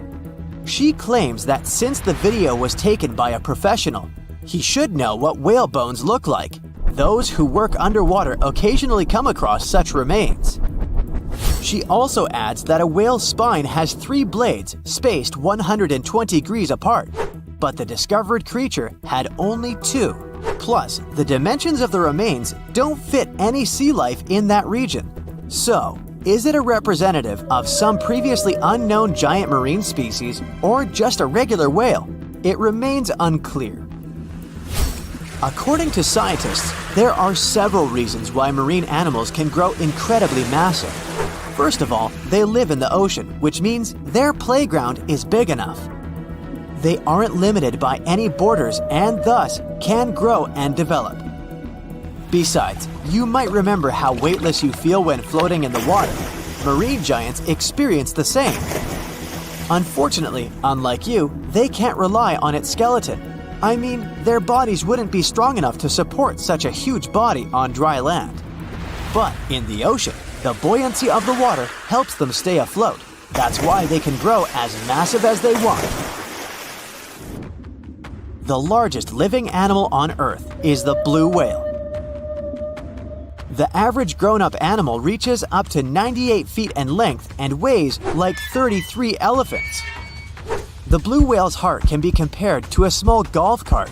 She claims that since the video was taken by a professional, he should know what whale bones look like. Those who work underwater occasionally come across such remains. She also adds that a whale's spine has 3 blades spaced 120 degrees apart, but the discovered creature had only 2. Plus, the dimensions of the remains don't fit any sea life in that region. So, is it a representative of some previously unknown giant marine species or just a regular whale? It remains unclear. According to scientists, there are several reasons why marine animals can grow incredibly massive. First of all, they live in the ocean, which means their playground is big enough. They aren't limited by any borders and thus can grow and develop. Besides, you might remember how weightless you feel when floating in the water. Marine giants experience the same. Unfortunately, unlike you, they can't rely on its skeleton. I mean, their bodies wouldn't be strong enough to support such a huge body on dry land. But in the ocean, the buoyancy of the water helps them stay afloat. That's why they can grow as massive as they want. The largest living animal on Earth is the blue whale. The average grown-up animal reaches up to 98 feet in length and weighs like 33 elephants. The blue whale's heart can be compared to a small golf cart.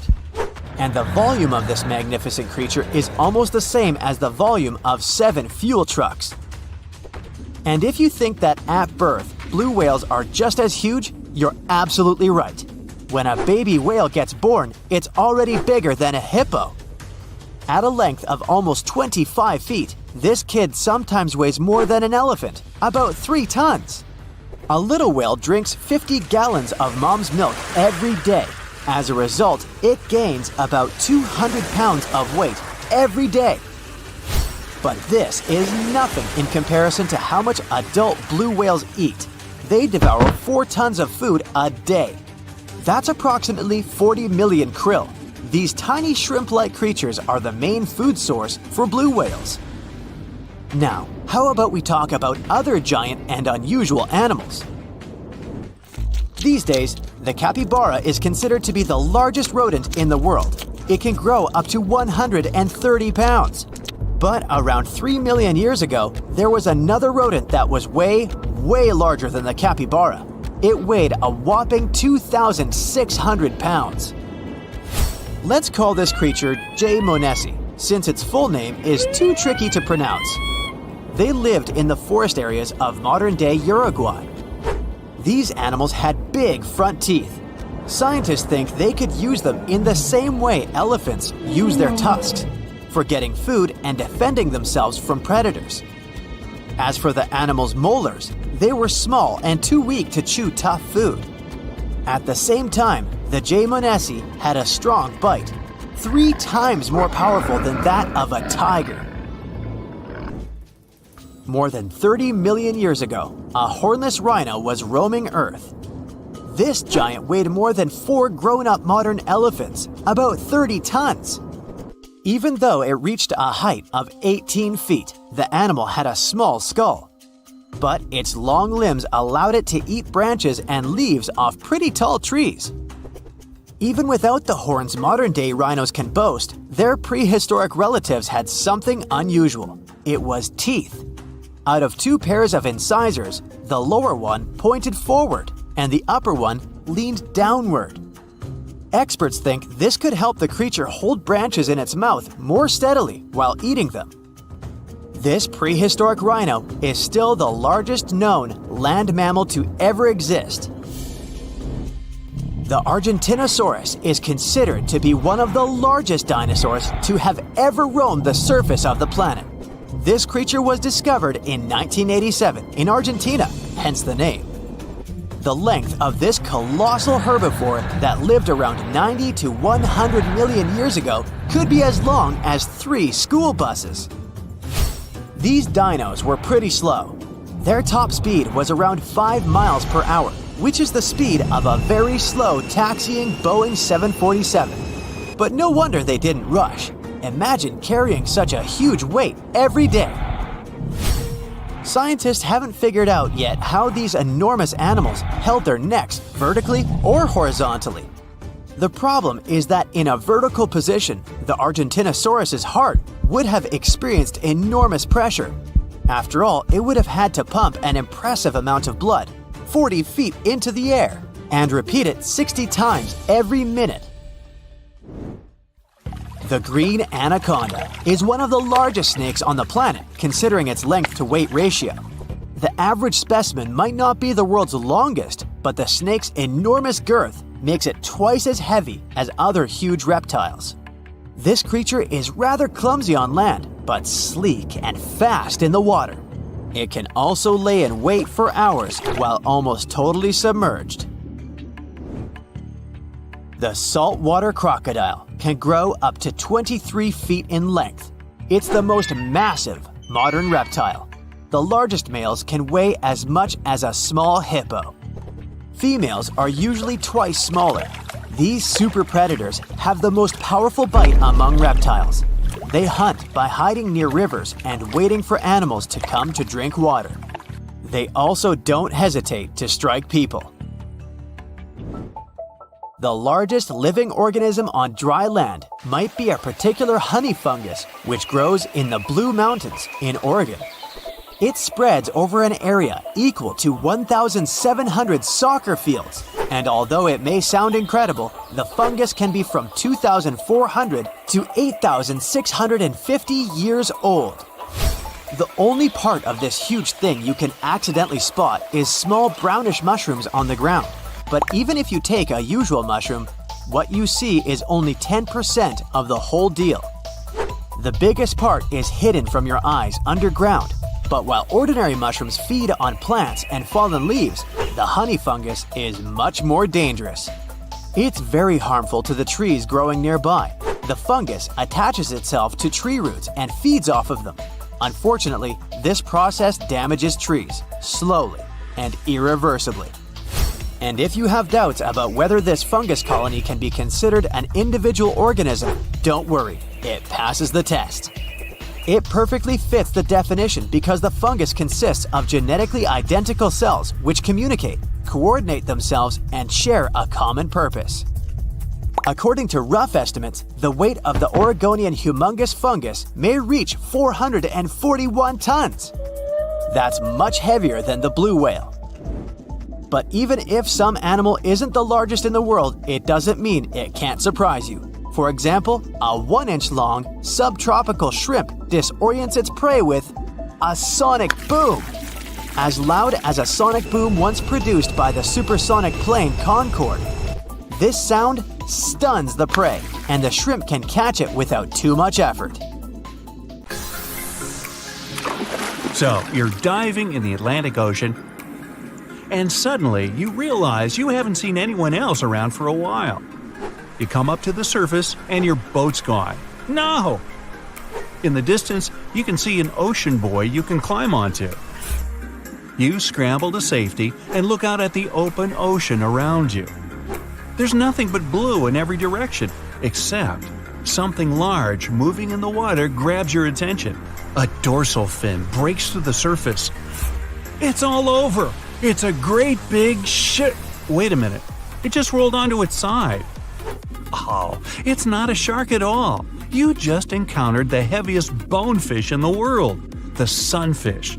And the volume of this magnificent creature is almost the same as the volume of 7 fuel trucks. And if you think that at birth, blue whales are just as huge, you're absolutely right. When a baby whale gets born, it's already bigger than a hippo. At a length of almost 25 feet, this kid sometimes weighs more than an elephant, about 3 tons. A little whale drinks 50 gallons of mom's milk every day. As a result, it gains about 200 pounds of weight every day. But this is nothing in comparison to how much adult blue whales eat. They devour 4 tons of food a day. That's approximately 40 million krill. These tiny shrimp-like creatures are the main food source for blue whales. Now, how about we talk about other giant and unusual animals? These days, the capybara is considered to be the largest rodent in the world. It can grow up to 130 pounds. But around 3 million years ago, there was another rodent that was way larger than the capybara. It weighed a whopping 2,600 pounds. Let's call this creature J. monesi, since its full name is too tricky to pronounce. They lived in the forest areas of modern-day Uruguay. These animals had big front teeth. Scientists think they could use them in the same way elephants use their tusks, for getting food and defending themselves from predators. As for the animal's molars, they were small and too weak to chew tough food. At the same time, the J. monesi had a strong bite, 3 times more powerful than that of a tiger. More than 30 million years ago, a hornless rhino was roaming Earth. This giant weighed more than 4 grown-up modern elephants, about 30 tons. Even though it reached a height of 18 feet, the animal had a small skull. But its long limbs allowed it to eat branches and leaves off pretty tall trees. Even without the horns modern-day rhinos can boast, their prehistoric relatives had something unusual. It was teeth. Out of 2 pairs of incisors, the lower one pointed forward and the upper one leaned downward. Experts think this could help the creature hold branches in its mouth more steadily while eating them. This prehistoric rhino is still the largest known land mammal to ever exist. The Argentinosaurus is considered to be one of the largest dinosaurs to have ever roamed the surface of the planet. This creature was discovered in 1987 in Argentina, hence the name. The length of this colossal herbivore that lived around 90 to 100 million years ago could be as long as 3 school buses. These dinos were pretty slow. Their top speed was around 5 miles per hour, which is the speed of a very slow taxiing Boeing 747. But no wonder they didn't rush. Imagine carrying such a huge weight every day. Scientists haven't figured out yet how these enormous animals held their necks vertically or horizontally. The problem is that in a vertical position, the Argentinosaurus's heart would have experienced enormous pressure. After all, it would have had to pump an impressive amount of blood, 40 feet into the air, and repeat it 60 times every minute. The green anaconda is one of the largest snakes on the planet, considering its length to weight ratio. The average specimen might not be the world's longest, but the snake's enormous girth makes it twice as heavy as other huge reptiles. This creature is rather clumsy on land, but sleek and fast in the water. It can also lay in wait for hours while almost totally submerged. The saltwater crocodile can grow up to 23 feet in length. It's the most massive modern reptile. The largest males can weigh as much as a small hippo. Females are usually twice smaller. These super predators have the most powerful bite among reptiles. They hunt by hiding near rivers and waiting for animals to come to drink water. They also don't hesitate to strike people. The largest living organism on dry land might be a particular honey fungus which grows in the Blue Mountains in Oregon. It spreads over an area equal to 1,700 soccer fields, and although it may sound incredible, the fungus can be from 2,400 to 8,650 years old. The only part of this huge thing you can accidentally spot is small brownish mushrooms on the ground. But even if you take a usual mushroom, what you see is only 10% of the whole deal. The biggest part is hidden from your eyes underground. But while ordinary mushrooms feed on plants and fallen leaves, the honey fungus is much more dangerous. It's very harmful to the trees growing nearby. The fungus attaches itself to tree roots and feeds off of them. Unfortunately, this process damages trees, slowly and irreversibly. And if you have doubts about whether this fungus colony can be considered an individual organism, don't worry, it passes the test. It perfectly fits the definition because the fungus consists of genetically identical cells which communicate, coordinate themselves, and share a common purpose. According to rough estimates, the weight of the Oregonian humongous fungus may reach 441 tons. That's much heavier than the blue whale. But even if some animal isn't the largest in the world, it doesn't mean it can't surprise you. For example, a 1-inch long subtropical shrimp disorients its prey with a sonic boom. As loud as a sonic boom once produced by the supersonic plane Concorde. This sound stuns the prey, and the shrimp can catch it without too much effort. So, you're diving in the Atlantic Ocean, and suddenly you realize you haven't seen anyone else around for a while. You come up to the surface and your boat's gone. No! In the distance, you can see an ocean buoy you can climb onto. You scramble to safety and look out at the open ocean around you. There's nothing but blue in every direction, except something large moving in the water grabs your attention. A dorsal fin breaks through the surface. It's all over! It's a great big shit. Wait a minute. It just rolled onto its side. Oh, it's not a shark at all. You just encountered the heaviest bonefish in the world, the sunfish.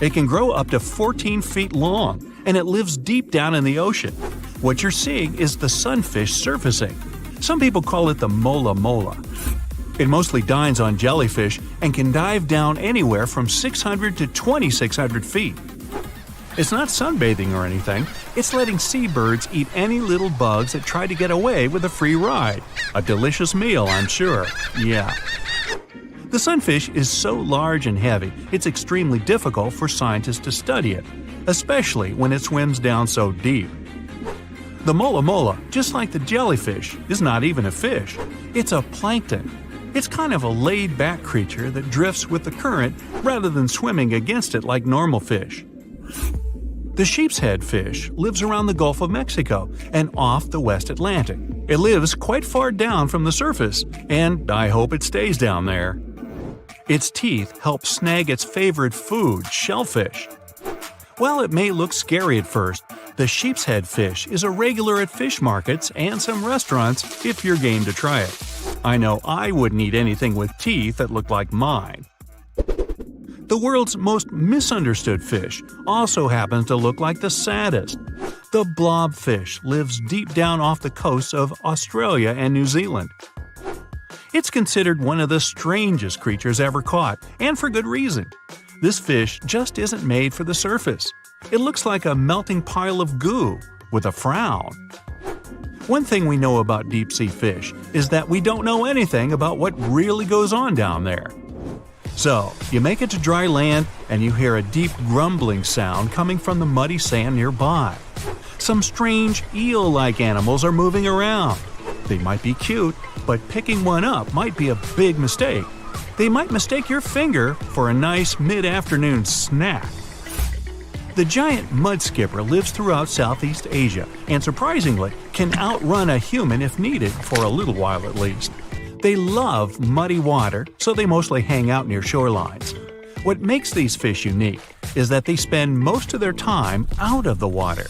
It can grow up to 14 feet long, and it lives deep down in the ocean. What you're seeing is the sunfish surfacing. Some people call it the mola mola. It mostly dines on jellyfish and can dive down anywhere from 600 to 2,600 feet. It's not sunbathing or anything, it's letting seabirds eat any little bugs that try to get away with a free ride. A delicious meal, I'm sure. Yeah. The sunfish is so large and heavy, it's extremely difficult for scientists to study it. especially when it swims down so deep. The mola mola, just like the jellyfish, is not even a fish. It's a plankton. It's kind of a laid-back creature that drifts with the current rather than swimming against it like normal fish. The sheep's head fish lives around the Gulf of Mexico and off the West Atlantic. It lives quite far down from the surface, and I hope it stays down there. Its teeth help snag its favorite food, shellfish. While it may look scary at first, the sheep's head fish is a regular at fish markets and some restaurants if you're game to try it. I know I wouldn't eat anything with teeth that looked like mine. The world's most misunderstood fish also happens to look like the saddest. The blobfish lives deep down off the coasts of Australia and New Zealand. It's considered one of the strangest creatures ever caught, and for good reason. This fish just isn't made for the surface. It looks like a melting pile of goo, with a frown. One thing we know about deep-sea fish is that we don't know anything about what really goes on down there. So, you make it to dry land and you hear a deep grumbling sound coming from the muddy sand nearby. Some strange eel-like animals are moving around. They might be cute, but picking one up might be a big mistake. They might mistake your finger for a nice mid-afternoon snack. The giant mud skipper lives throughout Southeast Asia and surprisingly can outrun a human if needed for a little while at least. They love muddy water, so they mostly hang out near shorelines. What makes these fish unique is that they spend most of their time out of the water.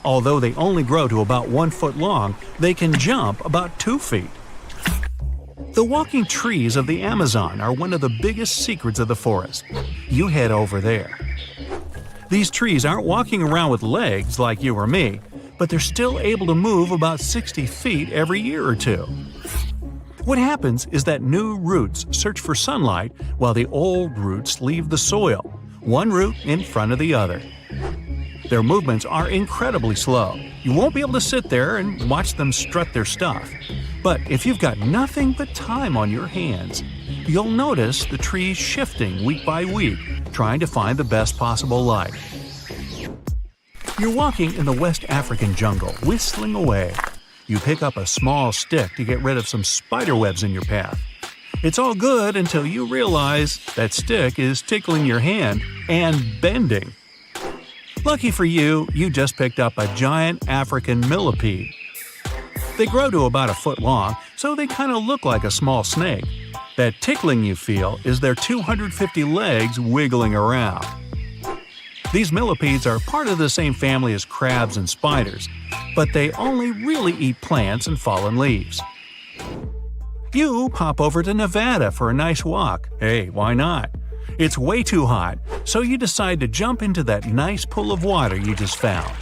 Although they only grow to about 1 foot long, they can jump about 2 feet. The walking trees of the Amazon are one of the biggest secrets of the forest. You head over there. These trees aren't walking around with legs like you or me, but they're still able to move about 60 feet every year or two. What happens is that new roots search for sunlight while the old roots leave the soil, one root in front of the other. Their movements are incredibly slow. You won't be able to sit there and watch them strut their stuff. But if you've got nothing but time on your hands, you'll notice the trees shifting week by week, trying to find the best possible light. You're walking in the West African jungle, whistling away. You pick up a small stick to get rid of some spider webs in your path. It's all good until you realize that stick is tickling your hand and bending. Lucky for you, you just picked up a giant African millipede. They grow to about 1 foot long, so they kind of look like a small snake. That tickling you feel is their 250 legs wiggling around. These millipedes are part of the same family as crabs and spiders, but they only really eat plants and fallen leaves. You pop over to Nevada for a nice walk. Hey, why not? It's way too hot, so you decide to jump into that nice pool of water you just found.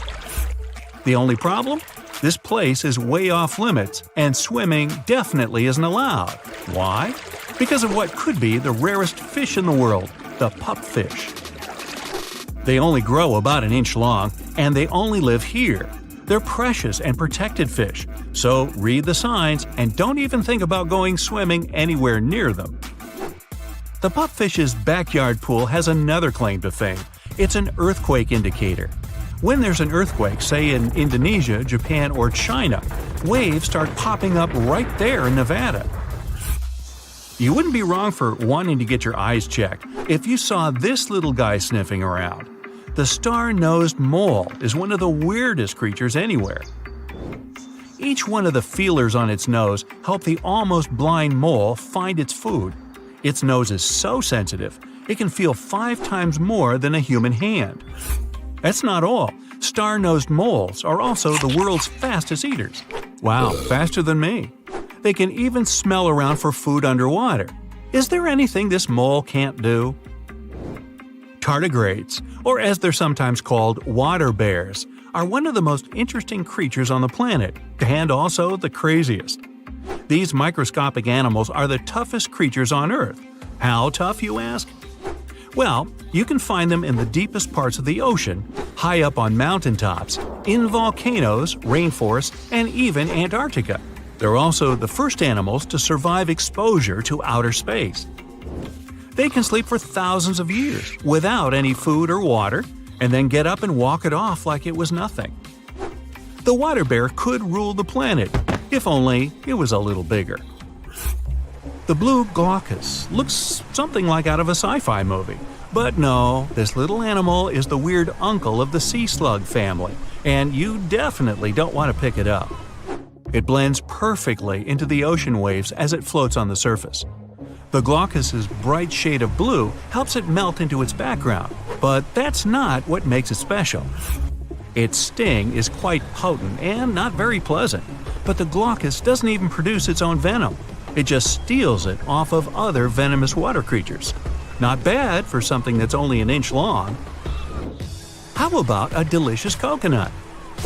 The only problem? This place is way off limits, and swimming definitely isn't allowed. Why? Because of what could be the rarest fish in the world, the pupfish. They only grow about 1 inch long, and they only live here. They're precious and protected fish, so read the signs and don't even think about going swimming anywhere near them. The pupfish's backyard pool has another claim to fame. It's an earthquake indicator. When there's an earthquake, say in Indonesia, Japan, or China, waves start popping up right there in Nevada. You wouldn't be wrong for wanting to get your eyes checked if you saw this little guy sniffing around. The star-nosed mole is one of the weirdest creatures anywhere. Each one of the feelers on its nose help the almost blind mole find its food. Its nose is so sensitive, it can feel 5 times more than a human hand. That's not all. Star-nosed moles are also the world's fastest eaters. Wow, faster than me. They can even smell around for food underwater. Is there anything this mole can't do? Tardigrades, or as they're sometimes called, water bears, are one of the most interesting creatures on the planet, and also the craziest. These microscopic animals are the toughest creatures on Earth. How tough, you ask? Well, you can find them in the deepest parts of the ocean, high up on mountaintops, in volcanoes, rainforests, and even Antarctica. They're also the first animals to survive exposure to outer space. They can sleep for thousands of years without any food or water, and then get up and walk it off like it was nothing. The water bear could rule the planet, if only it was a little bigger. The blue glaucus looks something like out of a sci-fi movie. But no, this little animal is the weird uncle of the sea slug family, and you definitely don't want to pick it up. It blends perfectly into the ocean waves as it floats on the surface. The glaucus's bright shade of blue helps it melt into its background, but that's not what makes it special. Its sting is quite potent and not very pleasant, but the glaucus doesn't even produce its own venom. It just steals it off of other venomous water creatures. Not bad for something that's only an inch long. How about a delicious coconut?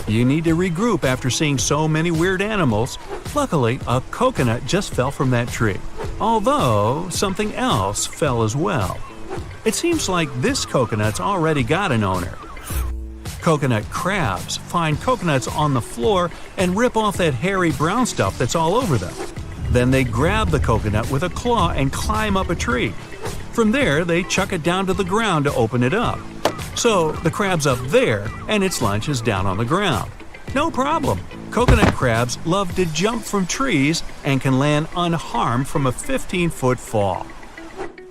You need to regroup after seeing so many weird animals. Luckily, a coconut just fell from that tree, although something else fell as well. It seems like this coconut's already got an owner. Coconut crabs find coconuts on the floor and rip off that hairy brown stuff that's all over them. Then they grab the coconut with a claw and climb up a tree. From there, they chuck it down to the ground to open it up. So the crab's up there and its lunch is down on the ground. No problem. Coconut crabs love to jump from trees and can land unharmed from a 15-foot fall.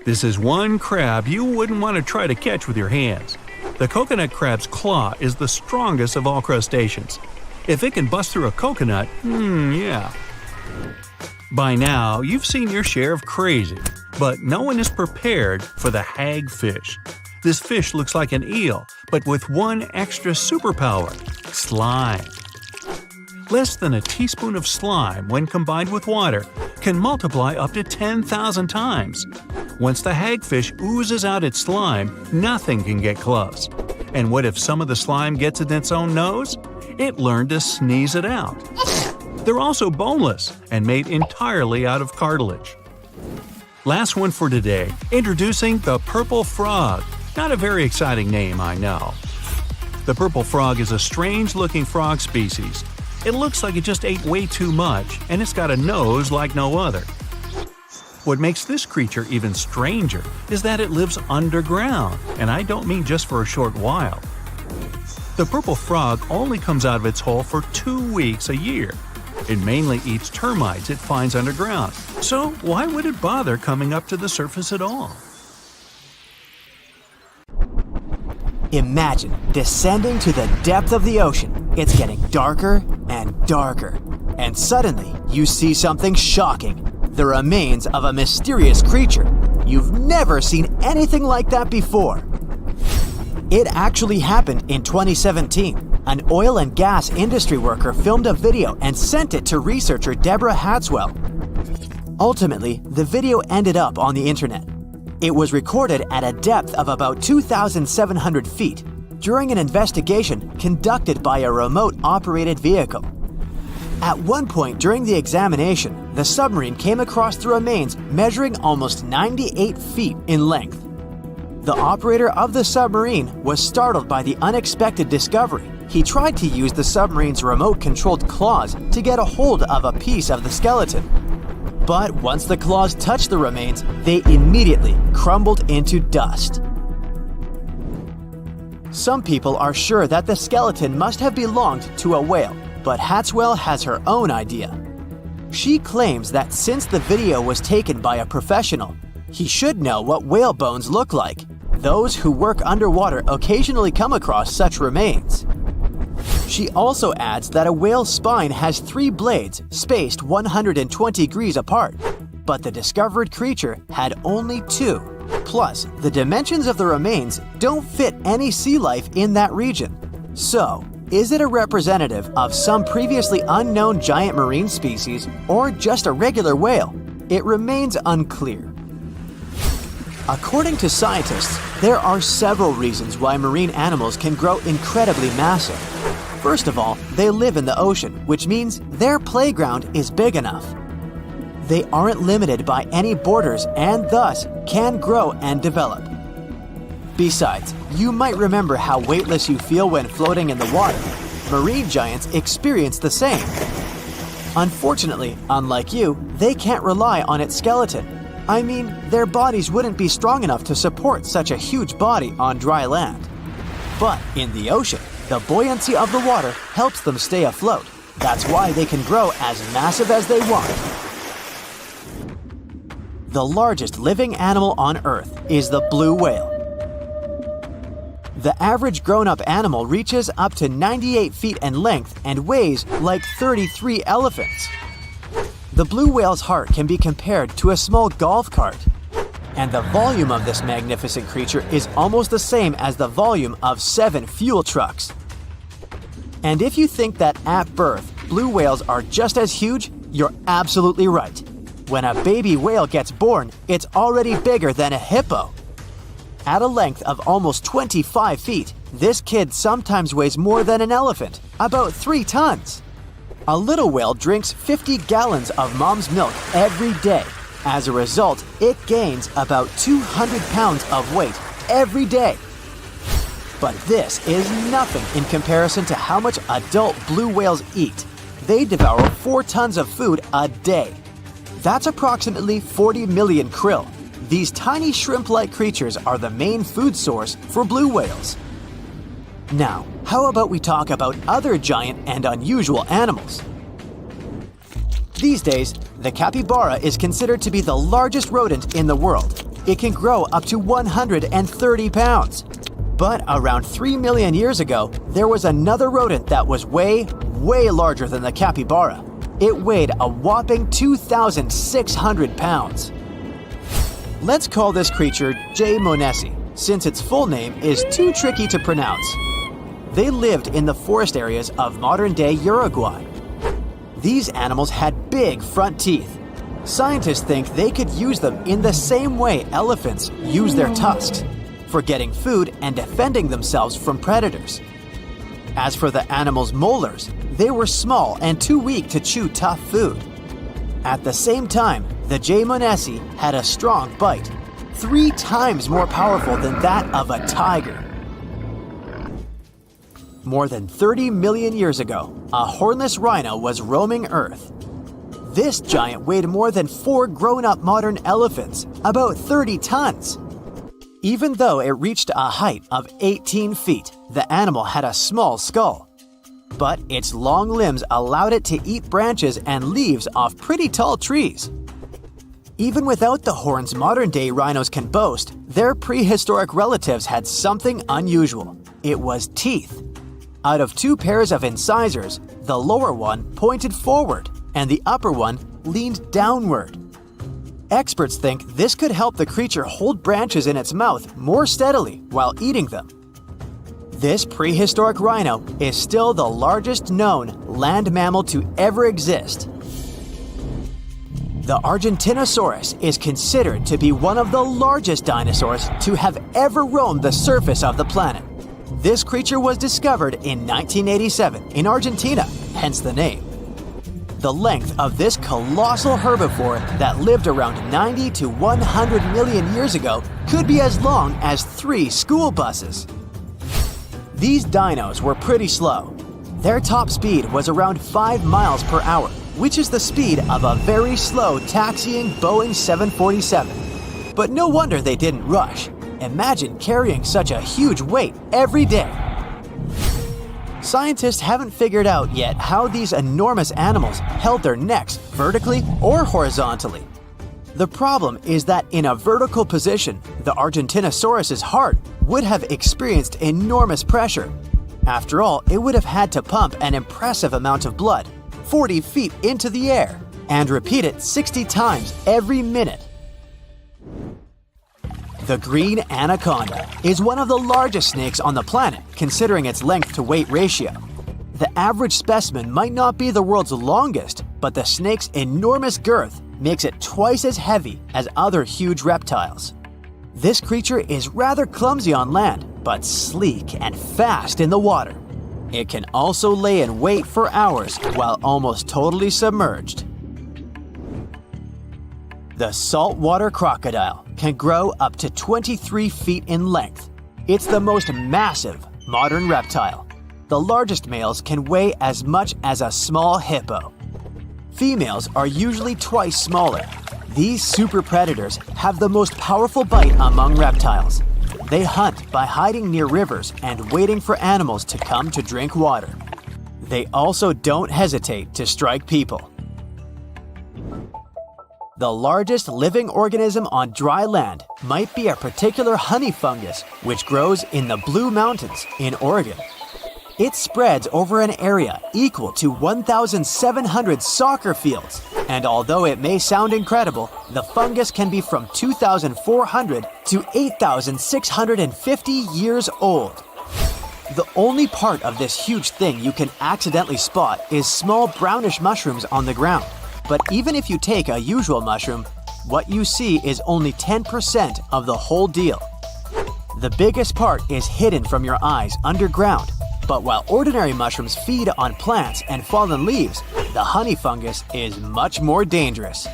This is one crab you wouldn't want to try to catch with your hands. The coconut crab's claw is the strongest of all crustaceans. If it can bust through a coconut, yeah. By now, you've seen your share of crazy, but no one is prepared for the hagfish. This fish looks like an eel, but with one extra superpower: slime. Less than a teaspoon of slime, when combined with water, can multiply up to 10,000 times. Once the hagfish oozes out its slime, nothing can get close. And what if some of the slime gets in its own nose? It learned to sneeze it out. They're also boneless and made entirely out of cartilage. Last one for today, introducing the purple frog. Not a very exciting name, I know. The purple frog is a strange-looking frog species. It looks like it just ate way too much, and it's got a nose like no other. What makes this creature even stranger is that it lives underground, and I don't mean just for a short while. The purple frog only comes out of its hole for 2 weeks a year. It mainly eats termites it finds underground, so why would it bother coming up to the surface at all? Imagine descending to the depth of the ocean. It's getting darker and darker. And suddenly, you see something shocking. The remains of a mysterious creature. You've never seen anything like that before. It actually happened in 2017. An oil and gas industry worker filmed a video and sent it to researcher Deborah Hadswell. Ultimately, the video ended up on the internet. It was recorded at a depth of about 2,700 feet during an investigation conducted by a remote-operated vehicle. At one point during the examination, the submarine came across the remains measuring almost 98 feet in length. The operator of the submarine was startled by the unexpected discovery. He tried to use the submarine's remote-controlled claws to get a hold of a piece of the skeleton. But once the claws touched the remains, they immediately crumbled into dust. Some people are sure that the skeleton must have belonged to a whale, but Hatswell has her own idea. She claims that since the video was taken by a professional, he should know what whale bones look like. Those who work underwater occasionally come across such remains. She also adds that a whale's spine has 3 blades spaced 120 degrees apart, but the discovered creature had only 2. Plus, the dimensions of the remains don't fit any sea life in that region. So, is it a representative of some previously unknown giant marine species or just a regular whale? It remains unclear. According to scientists, there are several reasons why marine animals can grow incredibly massive. First of all, they live in the ocean, which means their playground is big enough. They aren't limited by any borders and thus can grow and develop. Besides, you might remember how weightless you feel when floating in the water. Marine giants experience the same. Unfortunately, unlike you, they can't rely on its skeleton. I mean, their bodies wouldn't be strong enough to support such a huge body on dry land. But in the ocean, the buoyancy of the water helps them stay afloat. That's why they can grow as massive as they want. The largest living animal on Earth is the blue whale. The average grown-up animal reaches up to 98 feet in length and weighs like 33 elephants. The blue whale's heart can be compared to a small golf cart, and the volume of this magnificent creature is almost the same as the volume of 7 fuel trucks. And if you think that at birth, blue whales are just as huge, you're absolutely right. When a baby whale gets born, it's already bigger than a hippo. At a length of almost 25 feet, this kid sometimes weighs more than an elephant, about 3 tons. A little whale drinks 50 gallons of mom's milk every day. As a result, it gains about 200 pounds of weight every day. But this is nothing in comparison to how much adult blue whales eat. They devour 4 tons of food a day. That's approximately 40 million krill. These tiny shrimp-like creatures are the main food source for blue whales. Now, how about we talk about other giant and unusual animals? These days, the capybara is considered to be the largest rodent in the world. It can grow up to 130 pounds. But around 3 million years ago, there was another rodent that was way larger than the capybara. It weighed a whopping 2,600 pounds. Let's call this creature J. monesi, since its full name is too tricky to pronounce. They lived in the forest areas of modern-day Uruguay. These animals had big front teeth. Scientists think they could use them in the same way elephants use their tusks, for getting food and defending themselves from predators. As for the animal's molars, they were small and too weak to chew tough food. At the same time, the J. monesi had a strong bite, 3 times more powerful than that of a tiger. More than 30 million years ago, a hornless rhino was roaming Earth. This giant weighed more than 4 grown-up modern elephants, about 30 tons. Even though it reached a height of 18 feet, the animal had a small skull. But its long limbs allowed it to eat branches and leaves off pretty tall trees. Even without the horns modern-day rhinos can boast, their prehistoric relatives had something unusual. It was teeth. Out of 2 pairs of incisors, the lower one pointed forward and the upper one leaned downward. Experts think this could help the creature hold branches in its mouth more steadily while eating them. This prehistoric rhino is still the largest known land mammal to ever exist. The Argentinosaurus is considered to be one of the largest dinosaurs to have ever roamed the surface of the planet. This creature was discovered in 1987 in Argentina, hence the name. The length of this colossal herbivore that lived around 90 to 100 million years ago could be as long as 3 school buses. These dinos were pretty slow. Their top speed was around 5 miles per hour, which is the speed of a very slow taxiing Boeing 747. But no wonder they didn't rush. Imagine carrying such a huge weight every day. Scientists haven't figured out yet how these enormous animals held their necks vertically or horizontally. The problem is that in a vertical position, the Argentinosaurus's heart would have experienced enormous pressure. After all, it would have had to pump an impressive amount of blood, 40 feet into the air, and repeat it 60 times every minute. The green anaconda is one of the largest snakes on the planet, considering its length to weight ratio. The average specimen might not be the world's longest, but the snake's enormous girth makes it twice as heavy as other huge reptiles. This creature is rather clumsy on land, but sleek and fast in the water. It can also lay in wait for hours while almost totally submerged. The saltwater crocodile can grow up to 23 feet in length. It's the most massive modern reptile. The largest males can weigh as much as a small hippo. Females are usually twice smaller. These super predators have the most powerful bite among reptiles. They hunt by hiding near rivers and waiting for animals to come to drink water. They also don't hesitate to strike people. The largest living organism on dry land might be a particular honey fungus which grows in the Blue Mountains in Oregon. It spreads over an area equal to 1,700 soccer fields, and although it may sound incredible, the fungus can be from 2,400 to 8,650 years old. The only part of this huge thing you can accidentally spot is small brownish mushrooms on the ground. But even if you take a usual mushroom, what you see is only 10% of the whole deal. The biggest part is hidden from your eyes underground. But while ordinary mushrooms feed on plants and fallen leaves, the honey fungus is much more dangerous.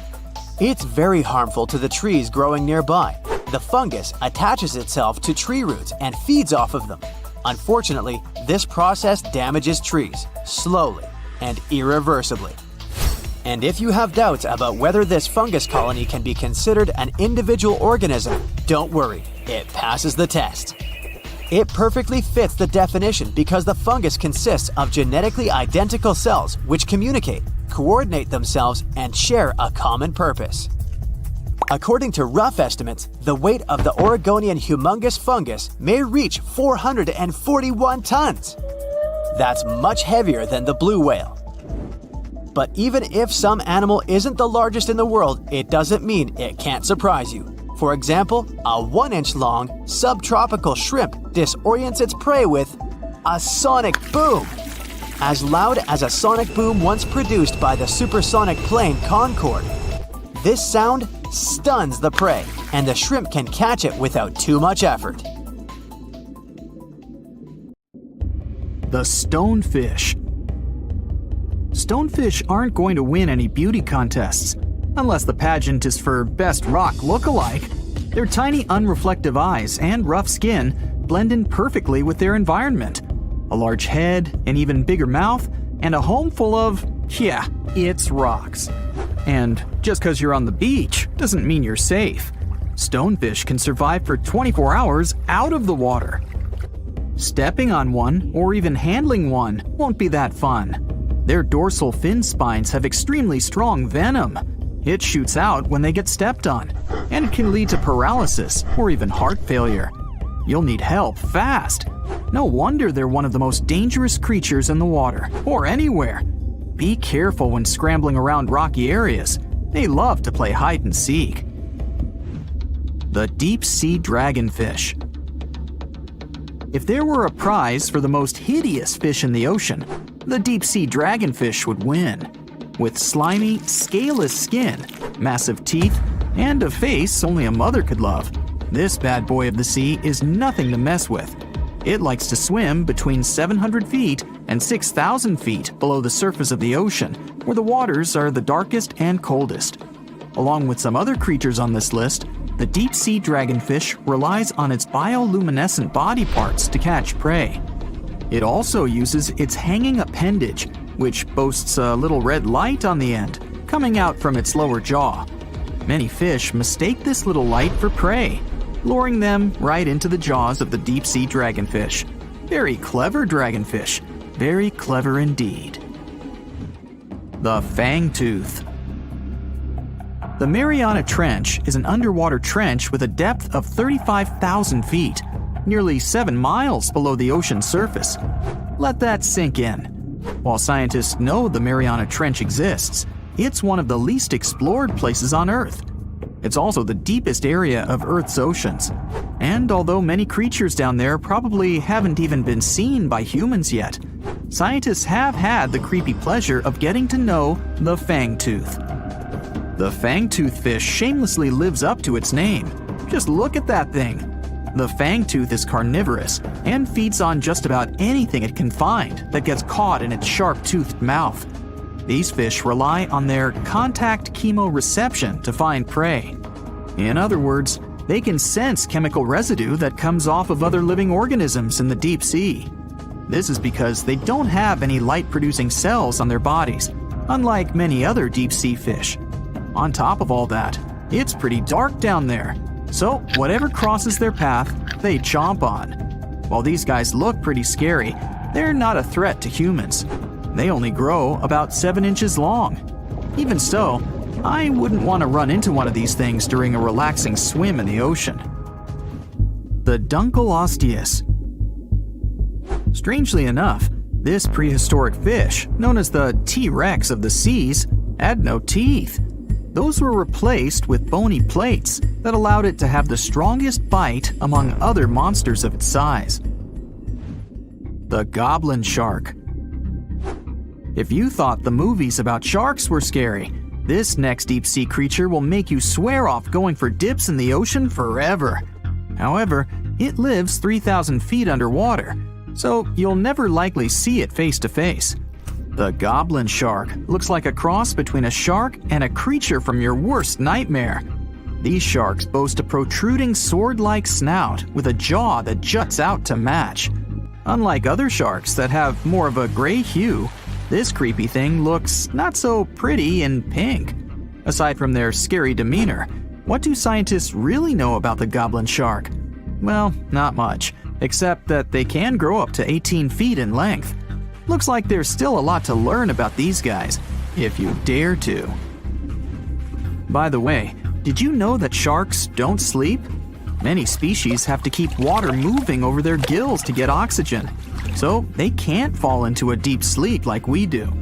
It's very harmful to the trees growing nearby. The fungus attaches itself to tree roots and feeds off of them. Unfortunately, this process damages trees, slowly and irreversibly. And if you have doubts about whether this fungus colony can be considered an individual organism, don't worry, it passes the test. It perfectly fits the definition because the fungus consists of genetically identical cells which communicate, coordinate themselves, and share a common purpose. According to rough estimates, the weight of the Oregonian humongous fungus may reach 441 tons. That's much heavier than the blue whale. But even if some animal isn't the largest in the world, it doesn't mean it can't surprise you. For example, a 1-inch long subtropical shrimp disorients its prey with a sonic boom. As loud as a sonic boom once produced by the supersonic plane Concorde. This sound stuns the prey, and the shrimp can catch it without too much effort. The stonefish. Stonefish aren't going to win any beauty contests, unless the pageant is for best rock look-alike. Their tiny unreflective eyes and rough skin blend in perfectly with their environment. A large head, an even bigger mouth, and a home full of, it's rocks. And just because you're on the beach doesn't mean you're safe. Stonefish can survive for 24 hours out of the water. Stepping on one or even handling one won't be that fun. Their dorsal fin spines have extremely strong venom. It shoots out when they get stepped on, and it can lead to paralysis or even heart failure. You'll need help fast. No wonder they're one of the most dangerous creatures in the water, or anywhere. Be careful when scrambling around rocky areas. They love to play hide and seek. The deep-sea dragonfish. If there were a prize for the most hideous fish in the ocean, the deep-sea dragonfish would win. With slimy, scaleless skin, massive teeth, and a face only a mother could love, this bad boy of the sea is nothing to mess with. It likes to swim between 700 feet and 6,000 feet below the surface of the ocean, where the waters are the darkest and coldest. Along with some other creatures on this list, the deep-sea dragonfish relies on its bioluminescent body parts to catch prey. It also uses its hanging appendage, which boasts a little red light on the end, coming out from its lower jaw. Many fish mistake this little light for prey, luring them right into the jaws of the deep-sea dragonfish. Very clever dragonfish, very clever indeed. The fangtooth. The Mariana Trench is an underwater trench with a depth of 35,000 feet, nearly 7 miles below the ocean surface. Let that sink in. While scientists know the Mariana Trench exists, it's one of the least explored places on Earth. It's also the deepest area of Earth's oceans. And although many creatures down there probably haven't even been seen by humans yet, scientists have had the creepy pleasure of getting to know the fangtooth. The fangtooth fish shamelessly lives up to its name. Just look at that thing. The fangtooth is carnivorous and feeds on just about anything it can find that gets caught in its sharp-toothed mouth. These fish rely on their contact chemoreception to find prey. In other words, they can sense chemical residue that comes off of other living organisms in the deep sea. This is because they don't have any light-producing cells on their bodies, unlike many other deep-sea fish. On top of all that, it's pretty dark down there. So whatever crosses their path, they chomp on. While these guys look pretty scary, they're not a threat to humans. They only grow about 7 inches long. Even so, I wouldn't want to run into one of these things during a relaxing swim in the ocean. The Dunkelosteius. Strangely enough, this prehistoric fish, known as the T-Rex of the seas, had no teeth. Those were replaced with bony plates that allowed it to have the strongest bite among other monsters of its size. The goblin shark. If you thought the movies about sharks were scary, this next deep-sea creature will make you swear off going for dips in the ocean forever. However, it lives 3,000 feet underwater, so you'll never likely see it face to face. The goblin shark looks like a cross between a shark and a creature from your worst nightmare. These sharks boast a protruding sword-like snout with a jaw that juts out to match. Unlike other sharks that have more of a gray hue, this creepy thing looks not so pretty and pink. Aside from their scary demeanor, what do scientists really know about the goblin shark? Well, not much, except that they can grow up to 18 feet in length. Looks like there's still a lot to learn about these guys, if you dare to. By the way, did you know that sharks don't sleep? Many species have to keep water moving over their gills to get oxygen, so they can't fall into a deep sleep like we do.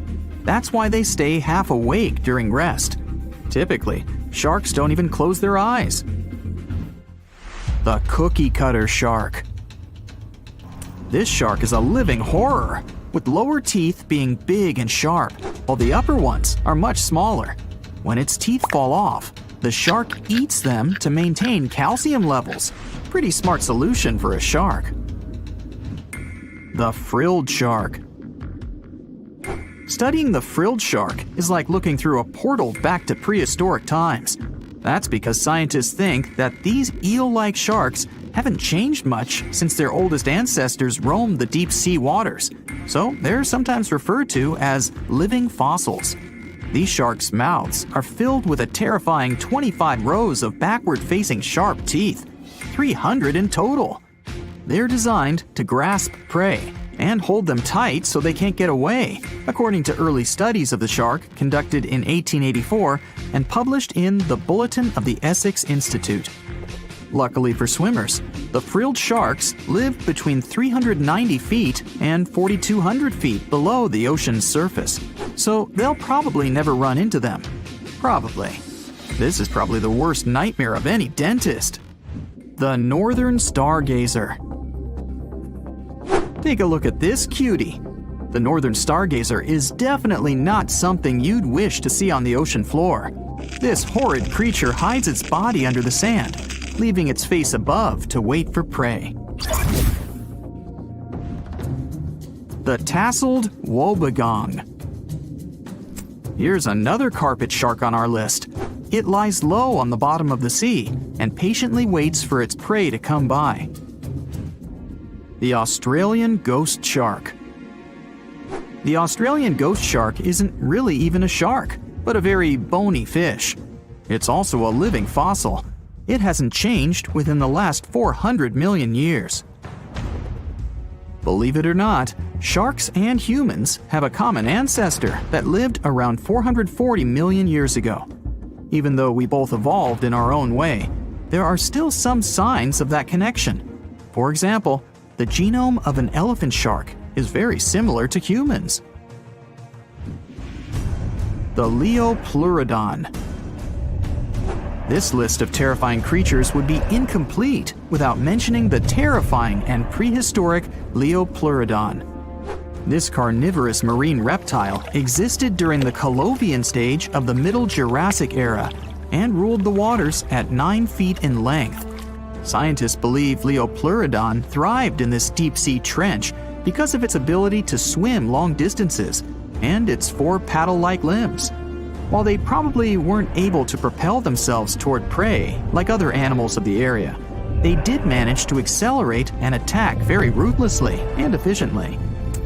That's why they stay half awake during rest. Typically, sharks don't even close their eyes. The cookie cutter shark. This shark is a living horror, with lower teeth being big and sharp, while the upper ones are much smaller. When its teeth fall off, the shark eats them to maintain calcium levels. Pretty smart solution for a shark. The frilled shark. Studying the frilled shark is like looking through a portal back to prehistoric times. That's because scientists think that these eel-like sharks haven't changed much since their oldest ancestors roamed the deep sea waters, so they're sometimes referred to as living fossils. These sharks' mouths are filled with a terrifying 25 rows of backward-facing sharp teeth, 300 in total. They're designed to grasp prey and hold them tight so they can't get away, according to early studies of the shark conducted in 1884 and published in the Bulletin of the Essex Institute. Luckily for swimmers, the frilled sharks live between 390 feet and 4,200 feet below the ocean's surface, so they'll probably never run into them. Probably. This is probably the worst nightmare of any dentist. The northern stargazer. Take a look at this cutie. The northern stargazer is definitely not something you'd wish to see on the ocean floor. This horrid creature hides its body under the sand, leaving its face above to wait for prey. The tasseled wobbegong. Here's another carpet shark on our list. It lies low on the bottom of the sea and patiently waits for its prey to come by. The Australian ghost shark. The Australian ghost shark isn't really even a shark, but a very bony fish. It's also a living fossil. It hasn't changed within the last 400 million years. Believe it or not, sharks and humans have a common ancestor that lived around 440 million years ago. Even though we both evolved in our own way, there are still some signs of that connection. For example, the genome of an elephant shark is very similar to humans. The Leopleurodon. This list of terrifying creatures would be incomplete without mentioning the terrifying and prehistoric Leopleurodon. This carnivorous marine reptile existed during the Colovian stage of the Middle Jurassic era and ruled the waters at 9 feet in length. Scientists believe Leopleurodon thrived in this deep-sea trench because of its ability to swim long distances and its 4 paddle-like limbs. While they probably weren't able to propel themselves toward prey like other animals of the area, they did manage to accelerate and attack very ruthlessly and efficiently.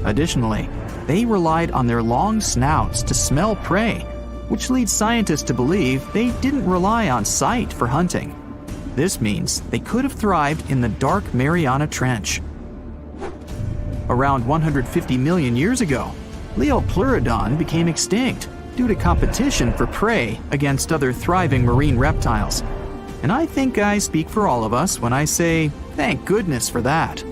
Additionally, they relied on their long snouts to smell prey, which leads scientists to believe they didn't rely on sight for hunting. This means they could have thrived in the dark Mariana Trench. Around 150 million years ago, Liopleurodon became extinct due to competition for prey against other thriving marine reptiles. And I think I speak for all of us when I say, thank goodness for that.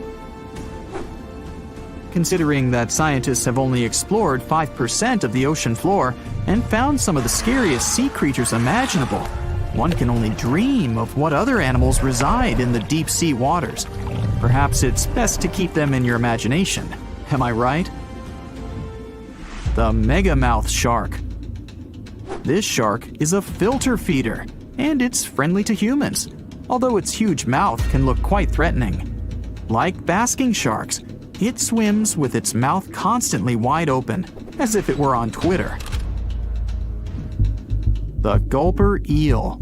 Considering that scientists have only explored 5% of the ocean floor and found some of the scariest sea creatures imaginable, one can only dream of what other animals reside in the deep sea waters. Perhaps it's best to keep them in your imagination. Am I right? The megamouth shark. This shark is a filter feeder, and it's friendly to humans, although its huge mouth can look quite threatening. Like basking sharks, it swims with its mouth constantly wide open, as if it were on Twitter. The gulper eel.